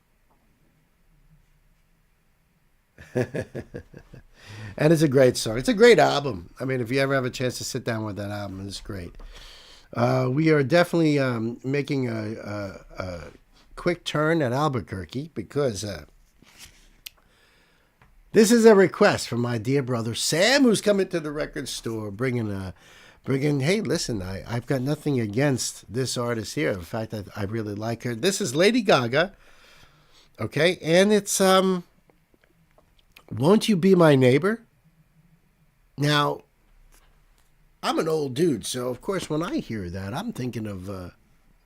And it's a great song. It's a great album. I mean, if you ever have a chance to sit down with that album, it's great. We are definitely making a quick turn at Albuquerque because this is a request from my dear brother Sam, who's coming to the record store, bringing. Hey, listen, I've got nothing against this artist here. In fact, I really like her. This is Lady Gaga. Okay, and it's Won't You Be My Neighbor? Now, I'm an old dude, so of course when I hear that, I'm thinking of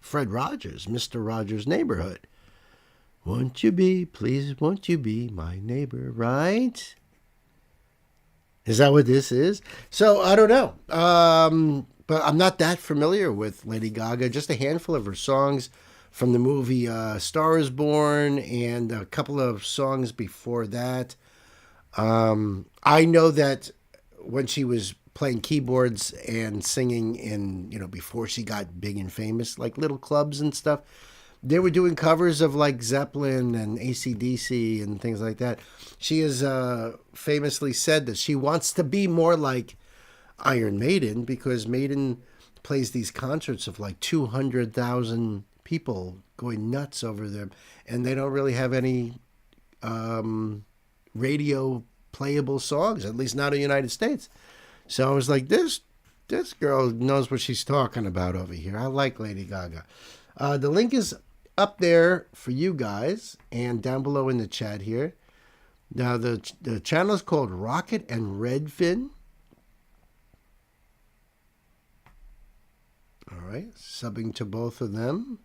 Fred Rogers, Mr. Rogers' Neighborhood. Won't you be, please, won't you be my neighbor, right? Is that what this is? So, I don't know. But I'm not that familiar with Lady Gaga. Just a handful of her songs from the movie Star is Born and a couple of songs before that. I know that when she was playing keyboards and singing in, before she got big and famous, like little clubs and stuff. They were doing covers of like Zeppelin and AC/DC and things like that. She has famously said that she wants to be more like Iron Maiden, because Maiden plays these concerts of like 200,000 people going nuts over them, and they don't really have any radio playable songs, at least not in the United States. So I was like, this girl knows what she's talking about over here. I like Lady Gaga. The link is up there for you guys and down below in the chat here. Now the channel is called Rocket and Redfin. All right, subbing to both of them.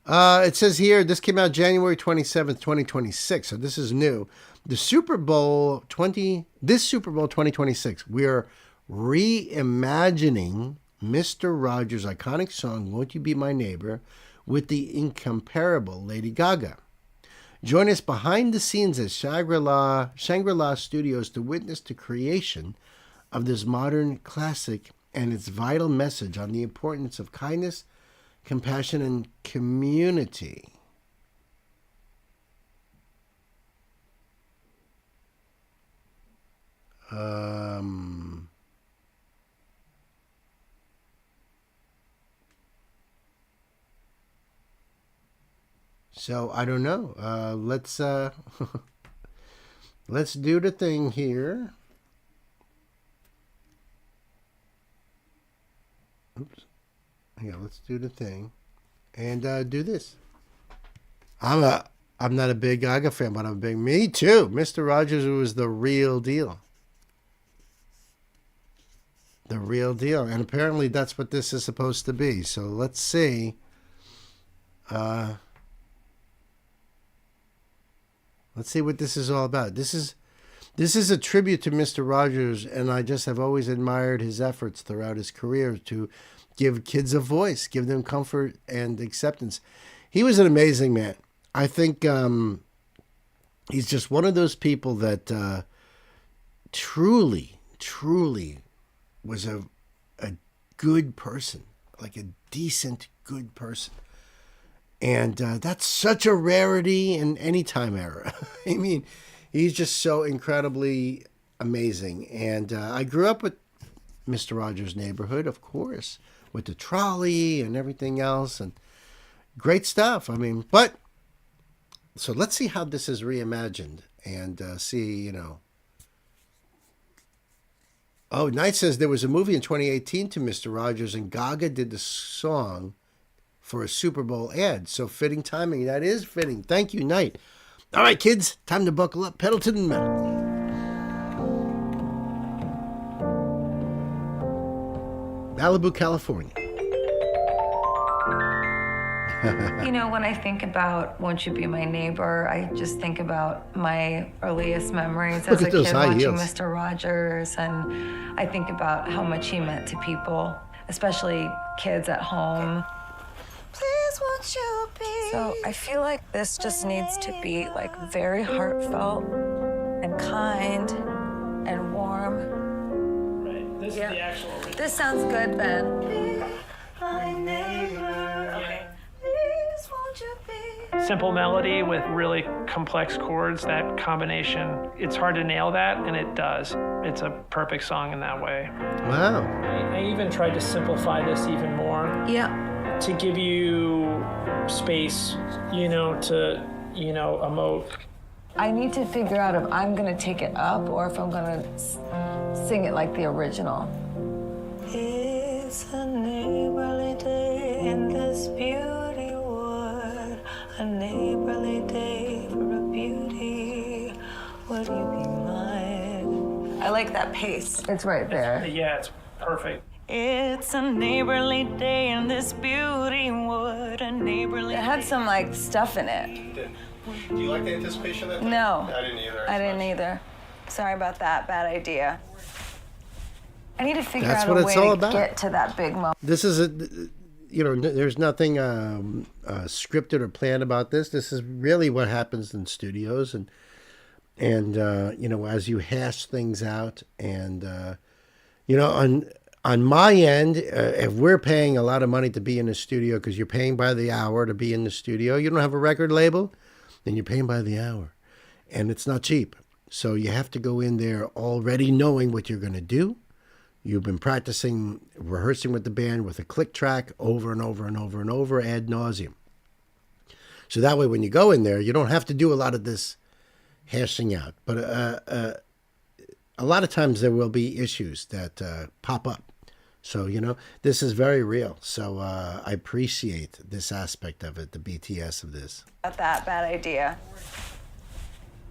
It says here, this came out January 27th, 2026, so this is new. This Super Bowl 2026, we are reimagining Mr. Rogers' iconic song, Won't You Be My Neighbor, with the incomparable Lady Gaga. Join us behind the scenes at Shangri-La Studios to witness the creation of this modern classic and its vital message on the importance of kindness, compassion, and community. So I don't know. Let's let's do the thing here. Oops. Yeah, let's do the thing and do this. I'm not a big Gaga fan, but I'm a big. Me too. Mr. Rogers was the real deal. The real deal, and apparently that's what this is supposed to be. So let's see. Let's see what this is all about. This is a tribute to Mr. Rogers, and I just have always admired his efforts throughout his career to give kids a voice, give them comfort and acceptance. He was an amazing man. I think he's just one of those people that truly was a good person, like a decent, good person. And that's such a rarity in any time era. I mean, he's just so incredibly amazing. And I grew up with Mr. Rogers' Neighborhood, of course, with the trolley and everything else. And great stuff. I mean, but so let's see how this is reimagined and see, Oh, Knight says there was a movie in 2018 to Mr. Rogers, and Gaga did the song for a Super Bowl ad. So fitting timing. That is fitting. Thank you, Knight. All right, kids, time to buckle up. Pedal to the metal. Malibu, California. When I think about Won't You Be My Neighbor, I just think about my earliest memories as a kid watching Mr. Rogers, and I think about how much he meant to people, especially kids at home. Please won't you be. So I feel like this just needs to be like very heartfelt and kind and warm. Right. This is the actual original. This sounds good, Ben. Be my neighbor. Okay. Please won't you be. Simple melody with really complex chords, that combination, it's hard to nail that, and it does. It's a perfect song in that way. Wow. I even tried to simplify this even more. Yeah. To give you space, to, emote. I need to figure out if I'm gonna take it up or if I'm gonna sing it like the original. It's a neighborly day in this beauty wood, a neighborly day for a beauty. Would you be mine? I like that pace. It's right there. Yeah, it's perfect. It's a neighborly day in this beauty wood, a neighborly day. It had some stuff in it. Do you like the anticipation of that? No. I didn't either. I didn't either. Sorry about that. Bad idea. I need to figure That's out what a it's way all to about. get to that big moment. This is there's nothing scripted or planned about this. This is really what happens in studios, and as you hash things out and You know, on my end, if we're paying a lot of money to be in the studio, because you're paying by the hour to be in the studio, you don't have a record label, then you're paying by the hour. And it's not cheap. So you have to go in there already knowing what you're going to do. You've been practicing, rehearsing with the band with a click track over and over and over and over ad nauseum. So that way when you go in there, you don't have to do a lot of this hashing out. But a lot of times there will be issues that pop up. So, you know, this is very real. So I appreciate this aspect of it, the BTS of this. Not that bad idea.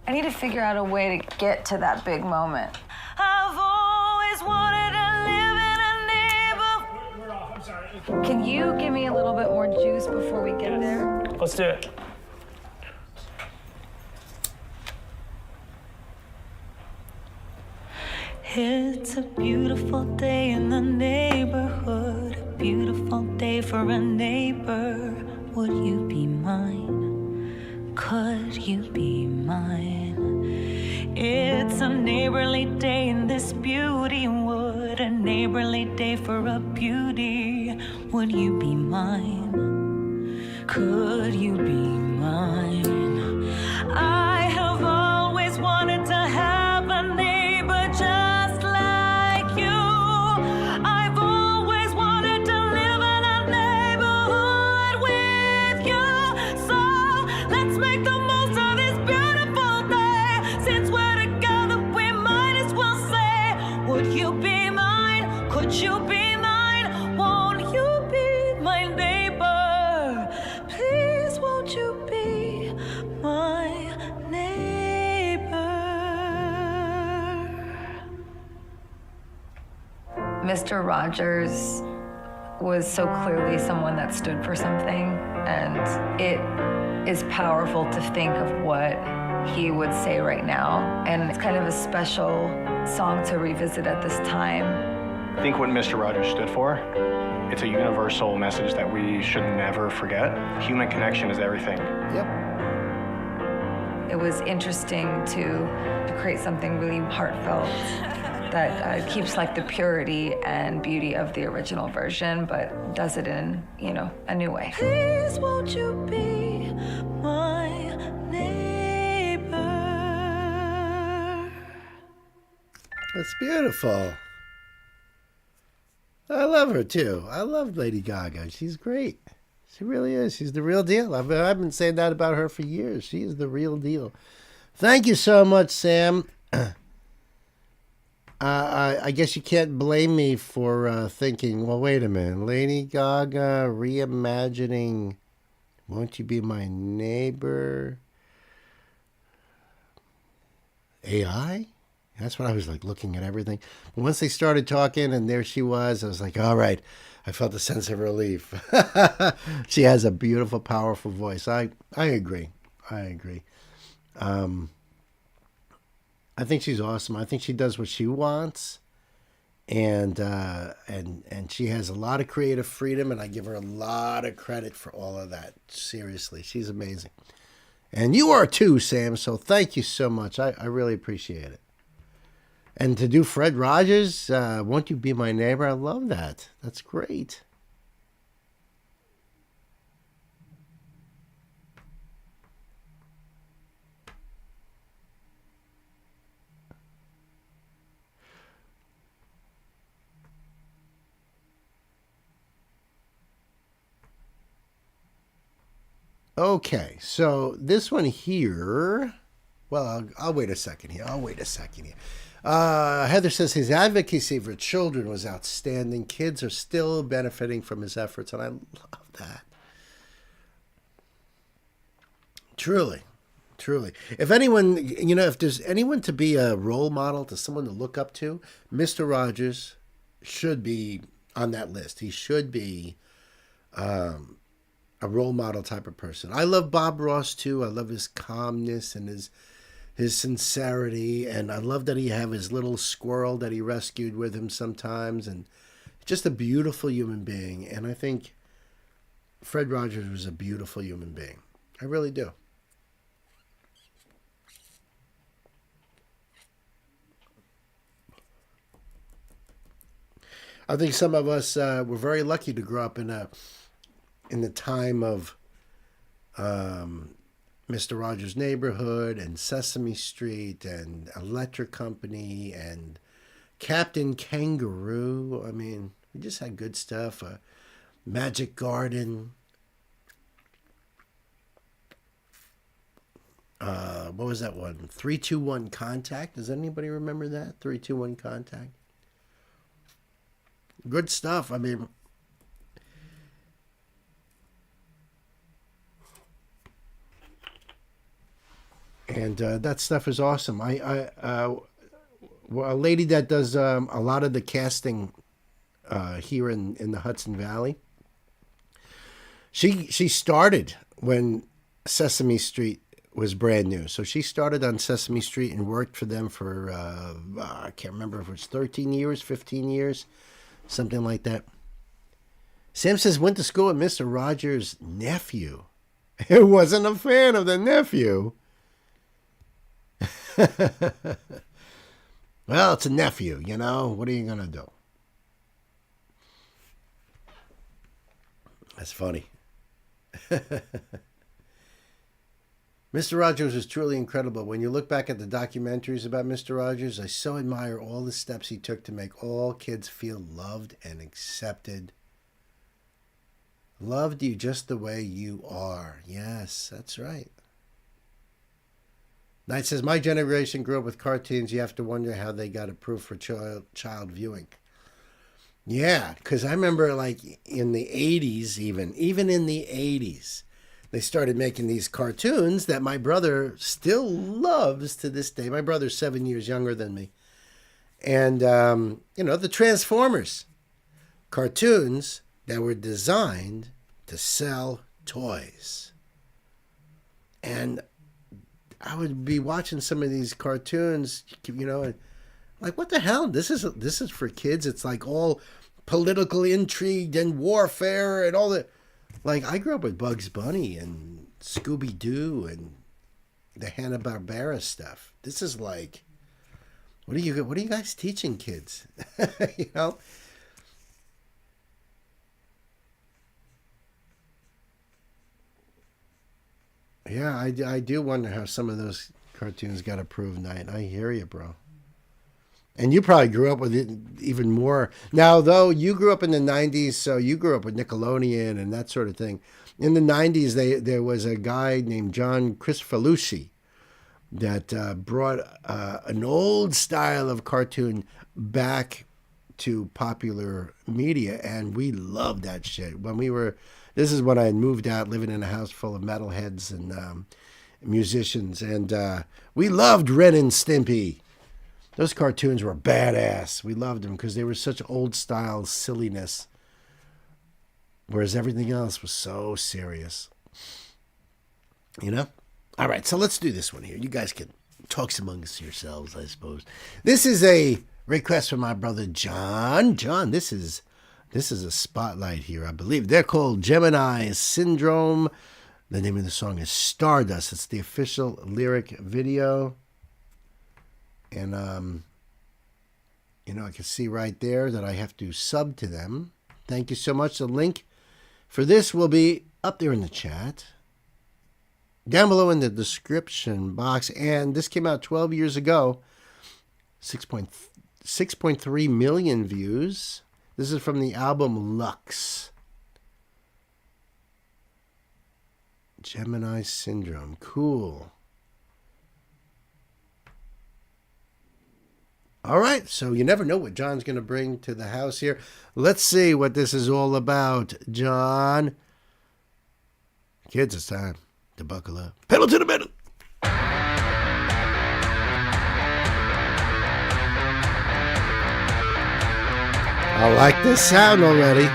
I need to figure out a way to get to that big moment. I've always wanted to live in a neighborhood. I'm sorry. Can you give me a little bit more juice before we get there? Let's do it. It's a beautiful day in the neighborhood, a beautiful day for a neighbor. Would you be mine? Could you be mine? It's a neighborly day in this beauty wood, a neighborly day for a beauty. Would you be mine? Could you be mine? I have always wanted to have a neighbor just like you. I've always wanted to live in a neighborhood with you. So let's make the most of this beautiful day. Since we're together, we might as well say, would you be mine? Could you be mine? Won't you be my neighbor? Please, won't you be my neighbor? Mr. Rogers was so clearly someone that stood for something, and it is powerful to think of what he would say right now, and it's kind of a special song to revisit at this time. I think what Mr. Rogers stood for, it's a universal message that we should never forget. Human connection is everything. Yep. It was interesting to create something really heartfelt that keeps like the purity and beauty of the original version, but does it in, you know, a new way. Please, won't you be my neighbor? That's beautiful. I love her too. I love Lady Gaga. She's great. She really is. She's the real deal. I've been saying that about her for years. She is the real deal. Thank you so much, Sam. I guess you can't blame me for thinking, well, wait a minute. Lady Gaga reimagining Won't You Be My Neighbor? AI? That's what I was like looking at everything. But once they started talking and there she was, I was like, all right. I felt a sense of relief. She has a beautiful, powerful voice. I agree. I agree. I think she's awesome. I think she does what she wants, and she has a lot of creative freedom, and I give her a lot of credit for all of that. Seriously, she's amazing, and you are too, Sam. So thank you so much. I really appreciate it. And to do Fred Rogers, Won't You Be My Neighbor? I love that. That's great. Okay, so this one here, well, I'll wait a second here. Heather says his advocacy for children was outstanding. Kids are still benefiting from his efforts, and I love that. Truly. If anyone, if there's anyone to be a role model, to someone to look up to, Mr. Rogers should be on that list. He should be a role model type of person. I love Bob Ross too. I love his calmness and his sincerity, and I love that he have his little squirrel that he rescued with him sometimes, and just a beautiful human being. And I think Fred Rogers was a beautiful human being. I really do. I think some of us were very lucky to grow up in the time of Mr. Rogers' Neighborhood and Sesame Street and Electric Company and Captain Kangaroo. I mean, we just had good stuff. Magic Garden. What was that one? 321 Contact. Does anybody remember that? 321 Contact. Good stuff. I mean, and that stuff is awesome. A lady that does a lot of the casting here in the Hudson Valley. She started when Sesame Street was brand new. So she started on Sesame Street and worked for them for, I can't remember if it was 13 years, 15 years, something like that. Sam says, went to school with Mr. Rogers' nephew. Who wasn't a fan of the nephew. Well, it's a nephew, you know. What are you going to do? That's funny. Mr. Rogers was truly incredible. When you look back at the documentaries about Mr. Rogers, I so admire all the steps he took to make all kids feel loved and accepted. Loved you just the way you are. Yes, that's right. Knight says, my generation grew up with cartoons. You have to wonder how they got approved for child viewing. Yeah, because I remember like in the 80s even in the 80s, they started making these cartoons that my brother still loves to this day. My brother's 7 years younger than me. And, the Transformers. Cartoons that were designed to sell toys. And I would be watching some of these cartoons, and like, what the hell? This is for kids. It's like all political intrigue and warfare and all that. Like, I grew up with Bugs Bunny and Scooby-Doo and the Hanna-Barbera stuff. This is like, what are you guys teaching kids? Yeah, I do wonder how some of those cartoons got approved, Knight. I hear you, bro. And you probably grew up with it even more. Now, though, you grew up in the 90s, so you grew up with Nickelodeon and that sort of thing. In the 90s, there was a guy named John Cristofalucci that brought an old style of cartoon back to popular media, and we loved that shit. This is when I had moved out, living in a house full of metalheads and musicians, and we loved Ren and Stimpy. Those cartoons were badass. We loved them because they were such old-style silliness, whereas everything else was so serious. All right, so let's do this one here. You guys can talk amongst yourselves, I suppose. This is a request from my brother John. John, this is a spotlight here, I believe. They're called Gemini Syndrome. The name of the song is Stardust. It's the official lyric video. And, I can see right there that I have to sub to them. Thank you so much. The link for this will be up there in the chat. Down below in the description box. And this came out 12 years ago. 6.3 million views. This is from the album Lux. Gemini Syndrome. Cool. All right, so you never know what John's going to bring to the house here. Let's see what this is all about, John. Kids, it's time to buckle up. Pedal to the metal. I like this sound already.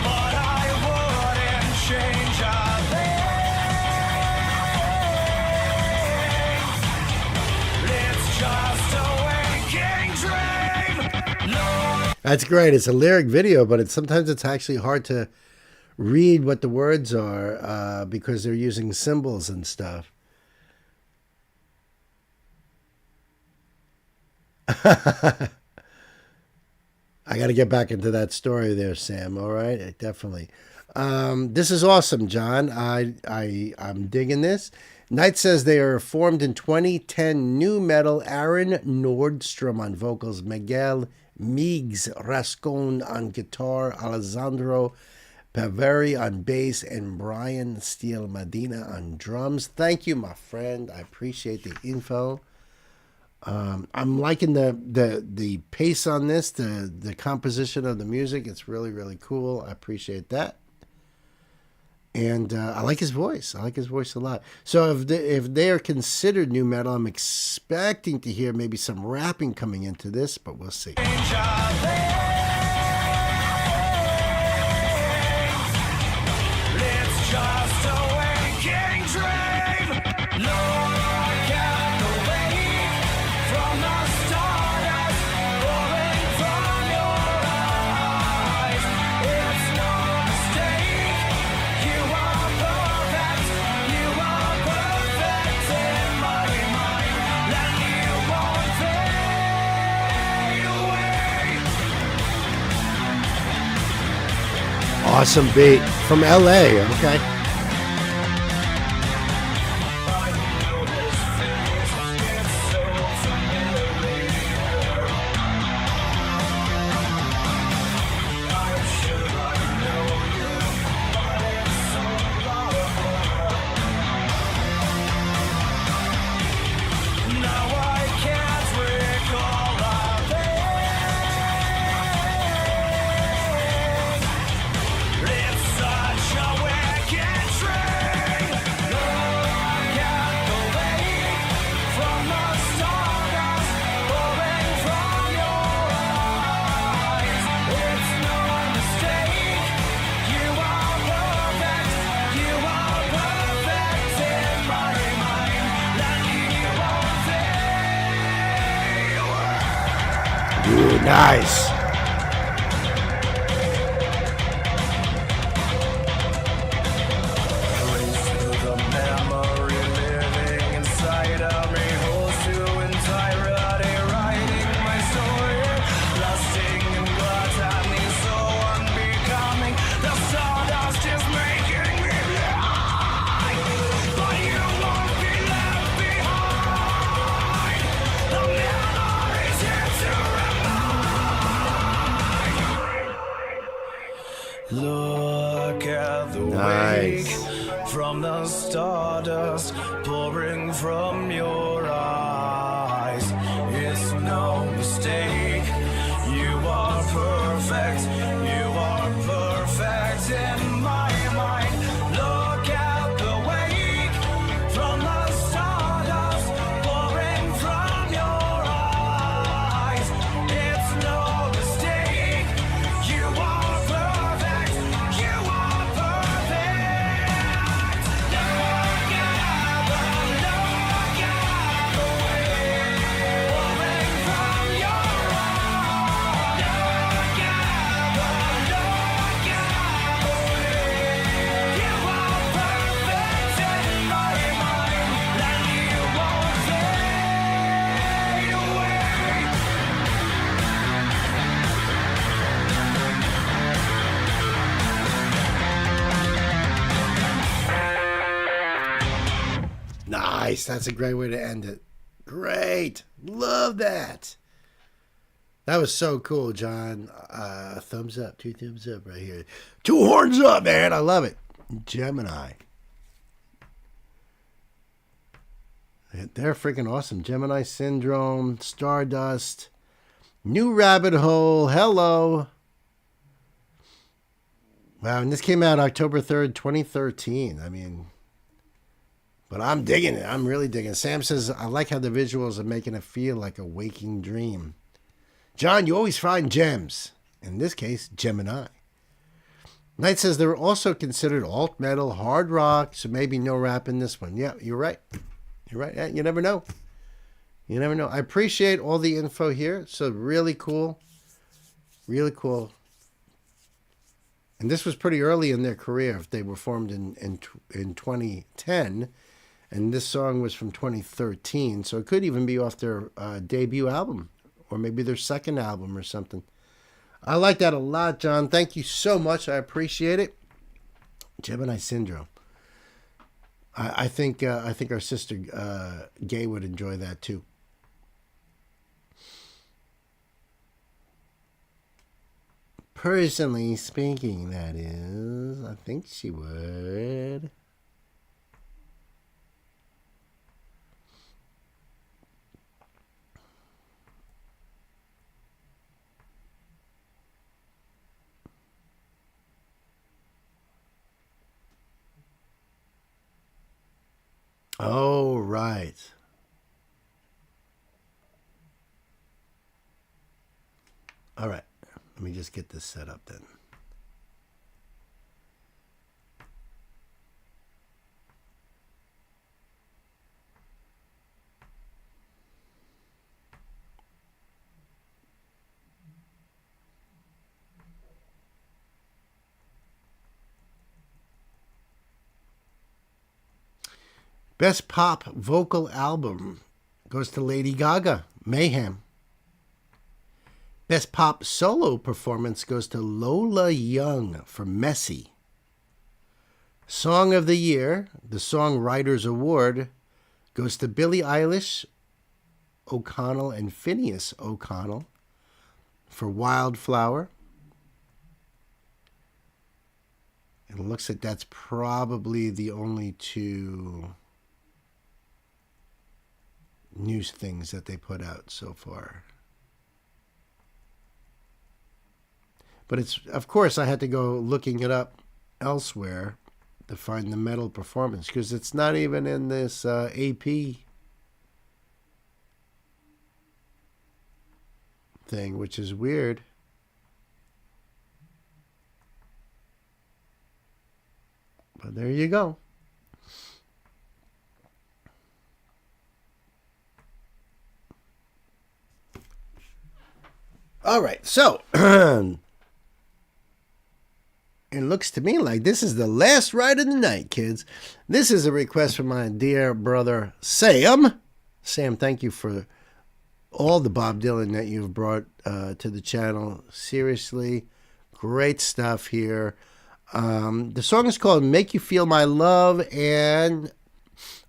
But I wouldn't change. That's great. It's a lyric video, but sometimes it's actually hard to read what the words are because they're using symbols and stuff. I got to get back into that story there, Sam. All right, definitely. This is awesome, John. I'm digging this. Knight says they are formed in 2010 new metal. Aaron Nordstrom on vocals, Miguel Meigs Rascon on guitar, Alessandro Paveri on bass, and Brian Steele Medina on drums. Thank you, my friend. I appreciate the info. I'm liking the pace on this, the composition of the music. It's really, really cool. I appreciate that. And I like his voice. I like his voice a lot. So if they are considered new metal, I'm expecting to hear maybe some rapping coming into this, but we'll see. It's just a waking dream. Look at the wake from the stardust pouring from your eyes. It's no mistake. You are perfect. You are perfect in my mind. And you won't fade away. Awesome beat from LA. Okay. Ooh, nice. Look at the Nice. wake from the stardust pouring from your eyes. It's no mistake. You are perfect. You are perfect in my mind. Look at the wake from the stardust pouring from your eyes. It's no mistake. You are perfect. You are perfect. Look at the wake pouring from your eyes. Look at the wake. You are perfect in my mind, and you won't fade away. Nice. That's a great way to end it. Great. Love that. That was so cool, John. Thumbs up. 2 thumbs up right here. 2 horns up, man. I love it. Gemini. They're freaking awesome. Gemini Syndrome, Stardust, New Rabbit Hole, Hello. Wow, and this came out October 3rd, 2013. I mean, but I'm digging it. I'm really digging it. Sam says, I like how the visuals are making it feel like a waking dream. John, you always find gems. In this case, Gemini. Knight says they're also considered alt metal, hard rock, so maybe no rap in this one. Yeah, you're right. You're right. You never know. You never know. I appreciate all the info here. So really cool. Really cool. And this was pretty early in their career. They were formed in 2010, and this song was from 2013. So it could even be off their debut album, or maybe their second album or something. I like that a lot, John. Thank you so much. I appreciate it. Gemini Syndrome. I think our sister Gay would enjoy that too. Personally speaking, that is, I think she would. Oh, right. All right. Let me just get this set up then. Best pop vocal album goes to Lady Gaga, Mayhem. Best pop solo performance goes to Lola Young for Messy. Song of the Year, the Songwriters Award, goes to Billie Eilish, O'Connell, and Phineas O'Connell for Wildflower. It looks like that's probably the only two news things that they put out so far. But it's, of course, I had to go looking it up elsewhere to find the medal performance, because it's not even in this AP thing, which is weird. But there you go. All right, so it looks to me like this is the last ride of the night, kids. This is a request from my dear brother, Sam. Sam, thank you for all the Bob Dylan that you've brought to the channel. Seriously, great stuff here. The song is called Make You Feel My Love, and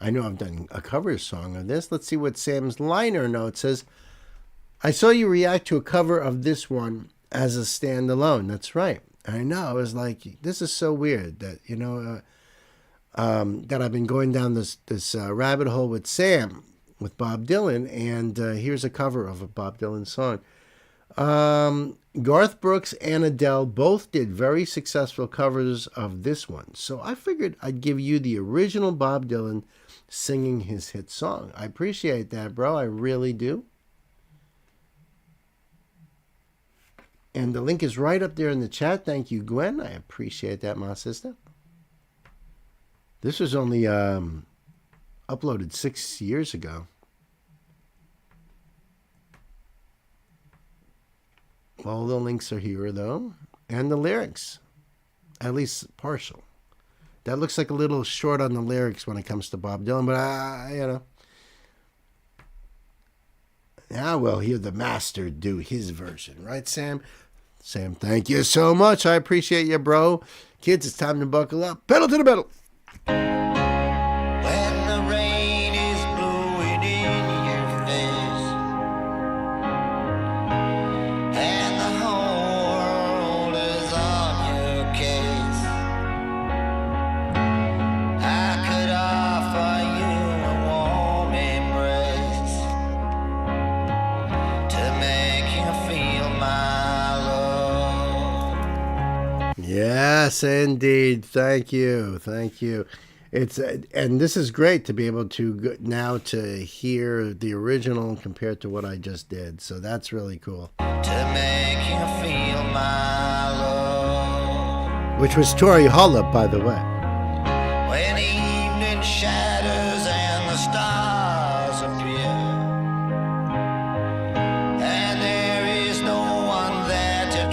I know I've done a cover song of this. Let's see what Sam's liner note says. I saw you react to a cover of this one as a standalone. That's right. I know. I was like, this is so weird that, you know, that I've been going down this rabbit hole with Sam, with Bob Dylan, and here's a cover of a Bob Dylan song. Garth Brooks and Adele both did very successful covers of this one, so I figured I'd give you the original Bob Dylan singing his hit song. I appreciate that, bro. I really do. And the link is right up there in the chat. Thank you, Gwen. I appreciate that, my sister. This was only uploaded 6 years ago. All the links are here, though. And the lyrics. At least partial. That looks like a little short on the lyrics when it comes to Bob Dylan, but you know. Now we'll hear the master do his version. Right, Sam? Sam, thank you so much. I appreciate you, bro. Kids, it's time to buckle up. Pedal to the metal. When the rain is blowing in your face and the whole world is on your case, I could offer you a warm embrace to make you feel my love. Yes, indeed. Thank you. Thank you. It's and this is great to be able to now to hear the original compared to what I just did. So that's really cool. To make you feel my love. Which was Tori Hollup, by the way. When evening shadows and the stars appear, and there is no one there to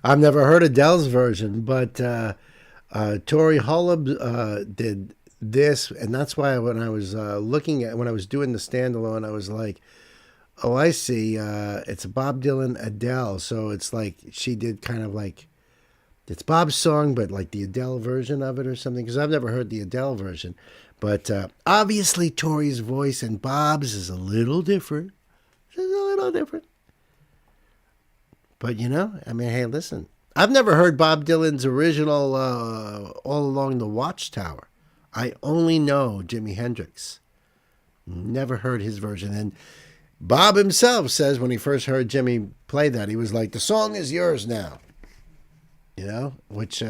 I've never heard Adele's version, but Tori Holub did this, and that's why when I was when I was doing the standalone, I was like, oh, I see. It's Bob Dylan, Adele. So it's like she did kind of like, it's Bob's song, but like the Adele version of it or something. Because I've never heard the Adele version. But obviously Tori's voice and Bob's is a little different. It's a little different. But, you know, I mean, hey, listen. I've never heard Bob Dylan's original All Along the Watchtower. I only know Jimi Hendrix. Never heard his version. And Bob himself says when he first heard Jimmy play that, he was like, the song is yours now. You know, which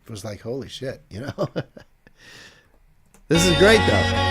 was like, holy shit, you know. This is great, though.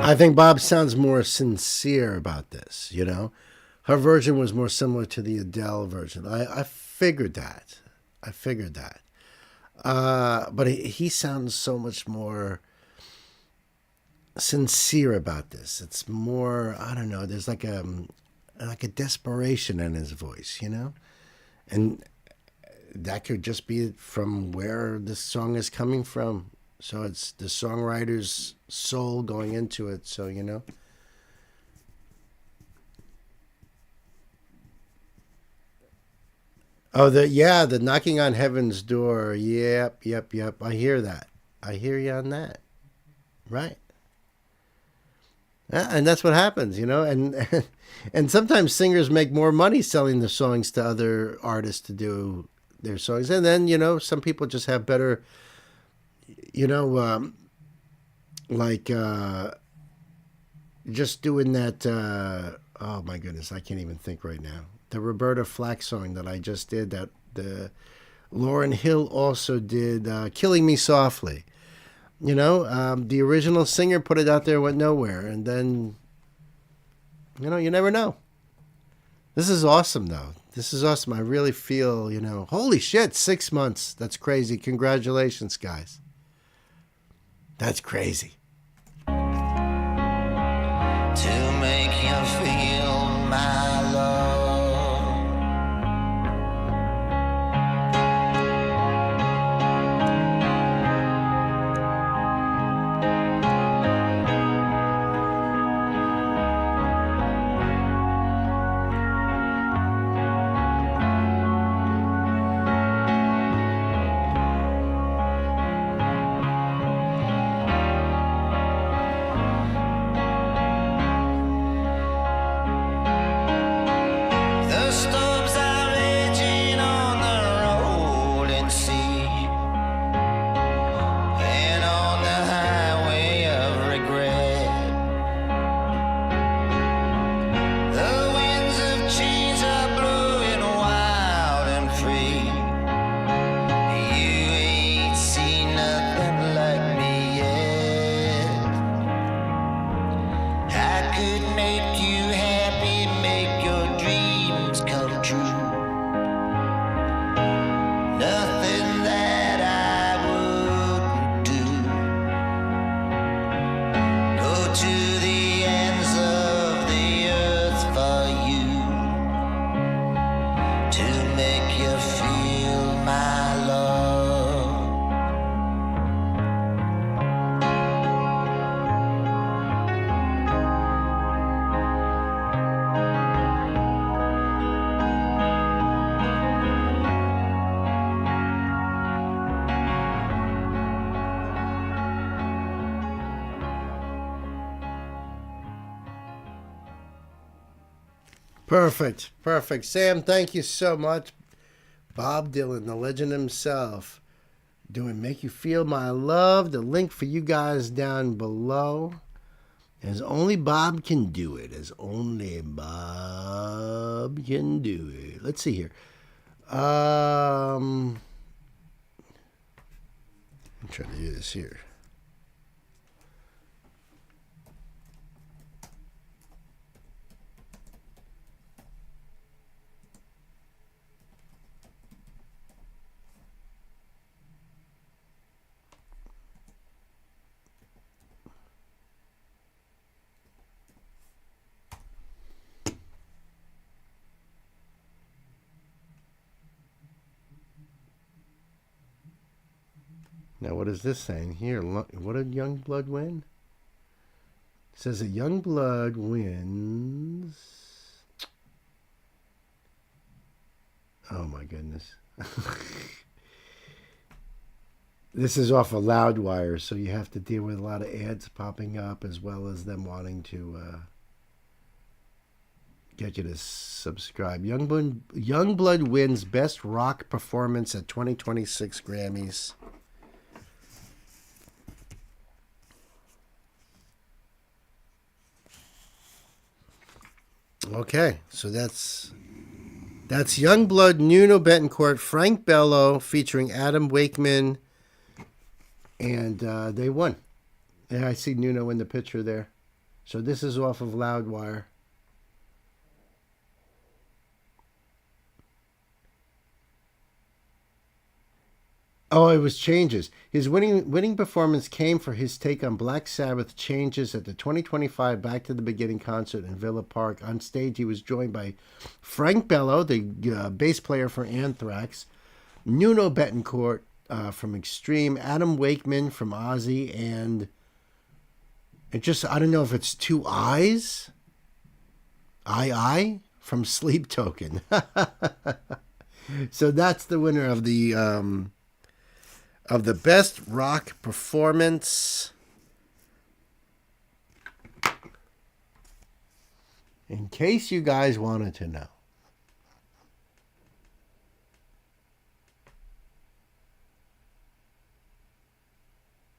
I think Bob sounds more sincere about this, you know. Her version was more similar to the Adele version. I figured that. But he sounds so much more sincere about this. It's more, I don't know, there's like a desperation in his voice, you know. And that could just be from where this song is coming from. So it's the songwriter's soul going into it. So, you know. Oh, the knocking on heaven's door. Yep. I hear that. I hear you on that. Right. Yeah, and that's what happens, you know. And sometimes singers make more money selling their songs to other artists to do their songs. And then, you know, some people just have better... You know, just doing that, oh my goodness, I can't even think right now. The Roberta Flack song that I just did, that the Lauryn Hill also did, Killing Me Softly. You know, the original singer put it out there, went nowhere, and then, you know, you never know. This is awesome, though. This is awesome. I really feel, you know, holy shit, 6 months. That's crazy. Congratulations, guys. That's crazy. To make you feel my love. Perfect. Sam, thank you so much. Bob Dylan, the legend himself, doing Make You Feel My Love. The link for you guys down below. As only Bob can do it. As only Bob can do it. Let's see here. I'm trying to do this here. Now, what is this saying here? What did Youngblood win? It says that Youngblood wins. Oh, my goodness. This is off of Loudwire, so you have to deal with a lot of ads popping up as well as them wanting to get you to subscribe. Youngblood wins Best Rock Performance at 2026 Grammys. Okay, so that's Youngblood, Nuno Betancourt, Frank Bello featuring Adam Wakeman, and they won. Yeah, I see Nuno in the picture there. So this is off of Loudwire. Oh, it was Changes. His winning performance came for his take on Black Sabbath Changes at the 2025 Back to the Beginning concert in Villa Park. On stage, he was joined by Frank Bello, the bass player for Anthrax, Nuno Betancourt from Extreme, Adam Wakeman from Ozzy, and I don't know if it's Two Eyes? I from Sleep Token. So that's the winner of the Best Rock Performance. In case you guys wanted to know.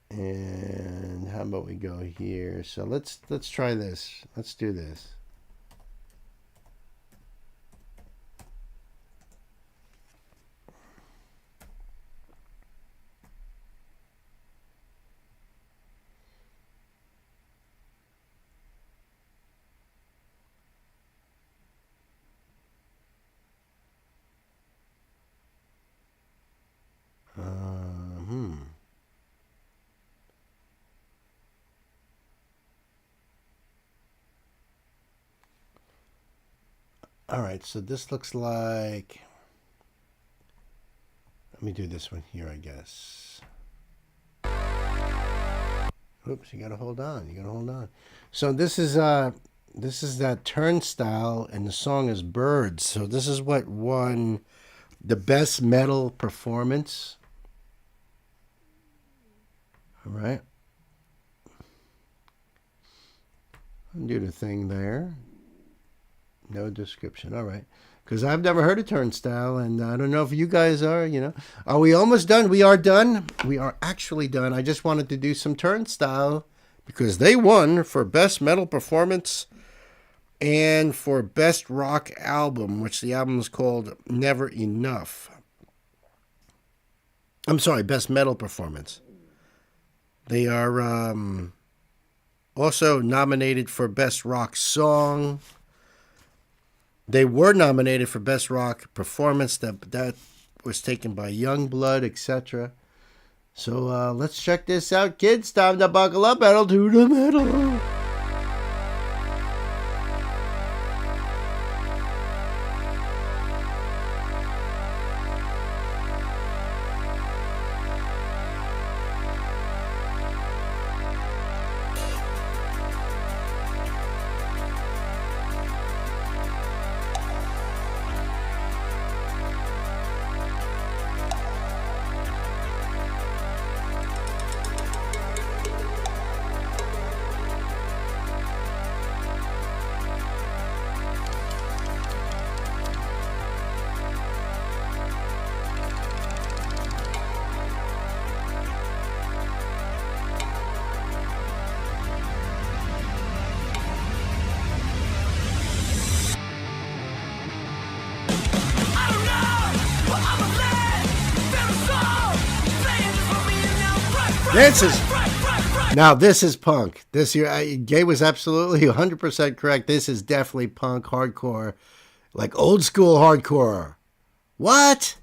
And how about we go here? So let's try this. Let's do this. All right, so this looks like, let me do this one here, I guess. Oops, you gotta hold on. So this is that Turnstile, and the song is Birds. So this is what won the Best Metal Performance. All right. Undo the thing there. No description. All right. Because I've never heard of Turnstile, and I don't know if you guys are, Are we almost done? We are done. We are actually done. I just wanted to do some Turnstile because they won for Best Metal Performance and for Best Rock Album, which the album is called Never Enough. I'm sorry, Best Metal Performance. They are also nominated for Best Rock Song. They were nominated for Best Rock Performance. That was taken by Youngblood, etc. So let's check this out, kids. Time to buckle up. Pedal to the metal. This is punk. This year, Gay was absolutely 100% correct. This is definitely punk hardcore, like old school hardcore. What?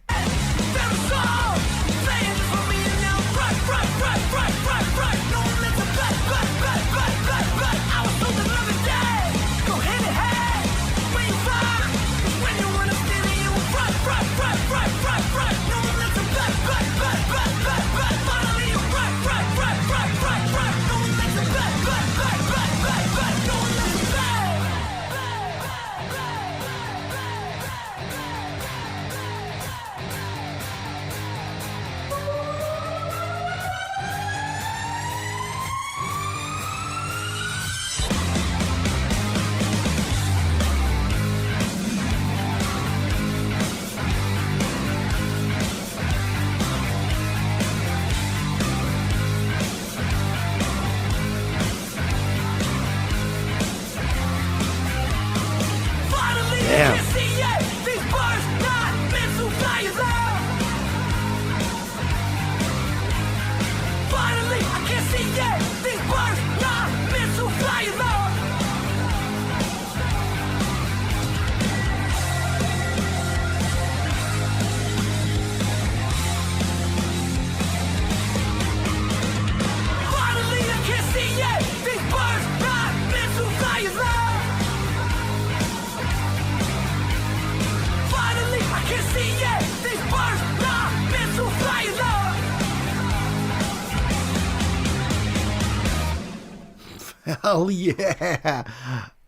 Hell yeah.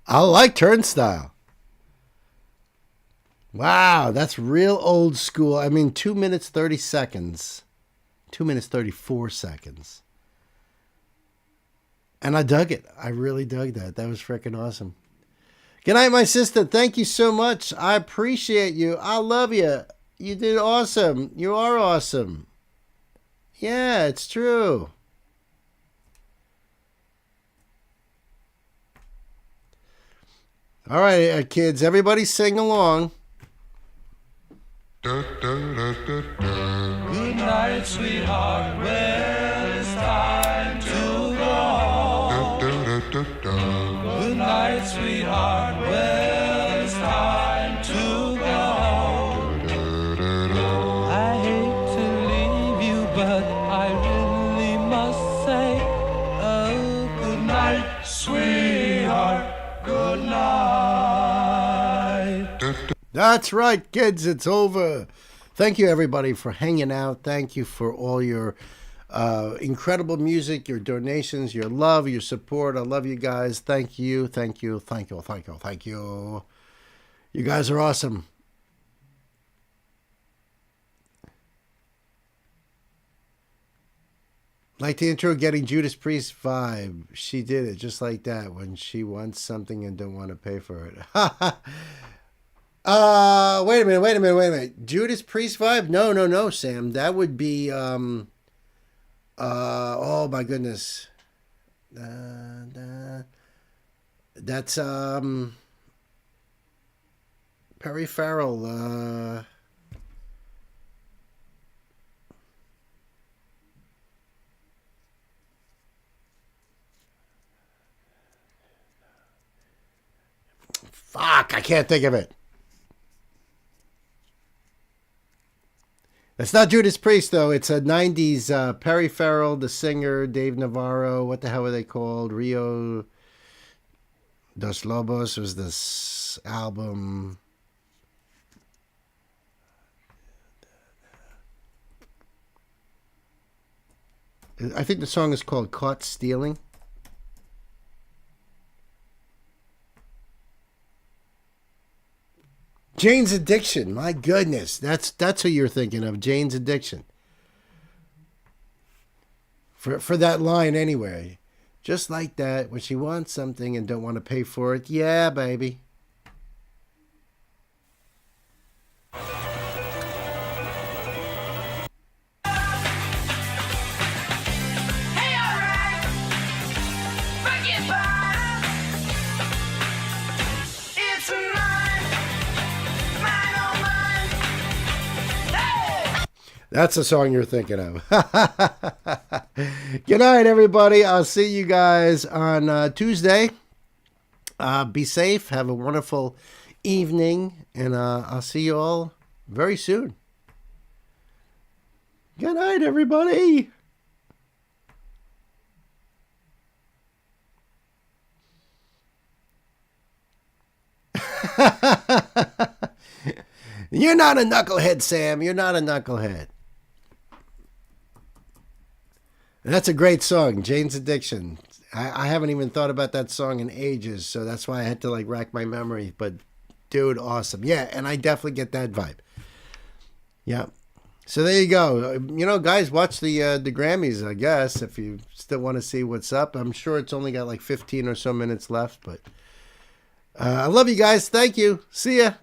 I like Turnstile. Wow, that's real old school. I mean, 2 minutes, 30 seconds. 2 minutes, 34 seconds. And I dug it. I really dug that. That was freaking awesome. Good night, my sister. Thank you so much. I appreciate you. I love you. You did awesome. You are awesome. Yeah, it's true. All right, kids, everybody sing along. Good night, sweetheart. Well, it's time to go. Good night, sweetheart. Well, it's time to go. I hate to leave you, but I really must say, oh, good night, sweetheart. Good night. That's right, kids. It's over. Thank you, everybody, for hanging out. Thank you for all your incredible music, your donations, your love, your support. I love you guys. Thank you. Thank you. Thank you. Thank you. Thank you. You guys are awesome. Like the intro, getting Judas Priest vibe. She did it just like that when she wants something and don't want to pay for it. Wait a minute. Judas Priest vibe? No, Sam. That would be, oh my goodness. That's, Perry Farrell, Fuck, I can't think of it. It's not Judas Priest, though. It's a 90s Perry Farrell, the singer, Dave Navarro. What the hell were they called? Rio Dos Lobos was this album. I think the song is called Caught Stealing. Jane's Addiction. My goodness. That's who you're thinking of. Jane's Addiction. For that line anyway. Just like that, when she wants something and don't want to pay for it. Yeah, baby. That's the song you're thinking of. Good night, everybody. I'll see you guys on Tuesday. Be safe. Have a wonderful evening. And I'll see you all very soon. Good night, everybody. You're not a knucklehead, Sam. You're not a knucklehead. And that's a great song, Jane's Addiction. I haven't even thought about that song in ages, so that's why I had to like rack my memory. But dude, awesome. Yeah, and I definitely get that vibe. Yeah. So there you go. You know, guys, watch the Grammys, I guess, if you still want to see what's up. I'm sure it's only got like 15 or so minutes left, but I love you guys. Thank you. See ya.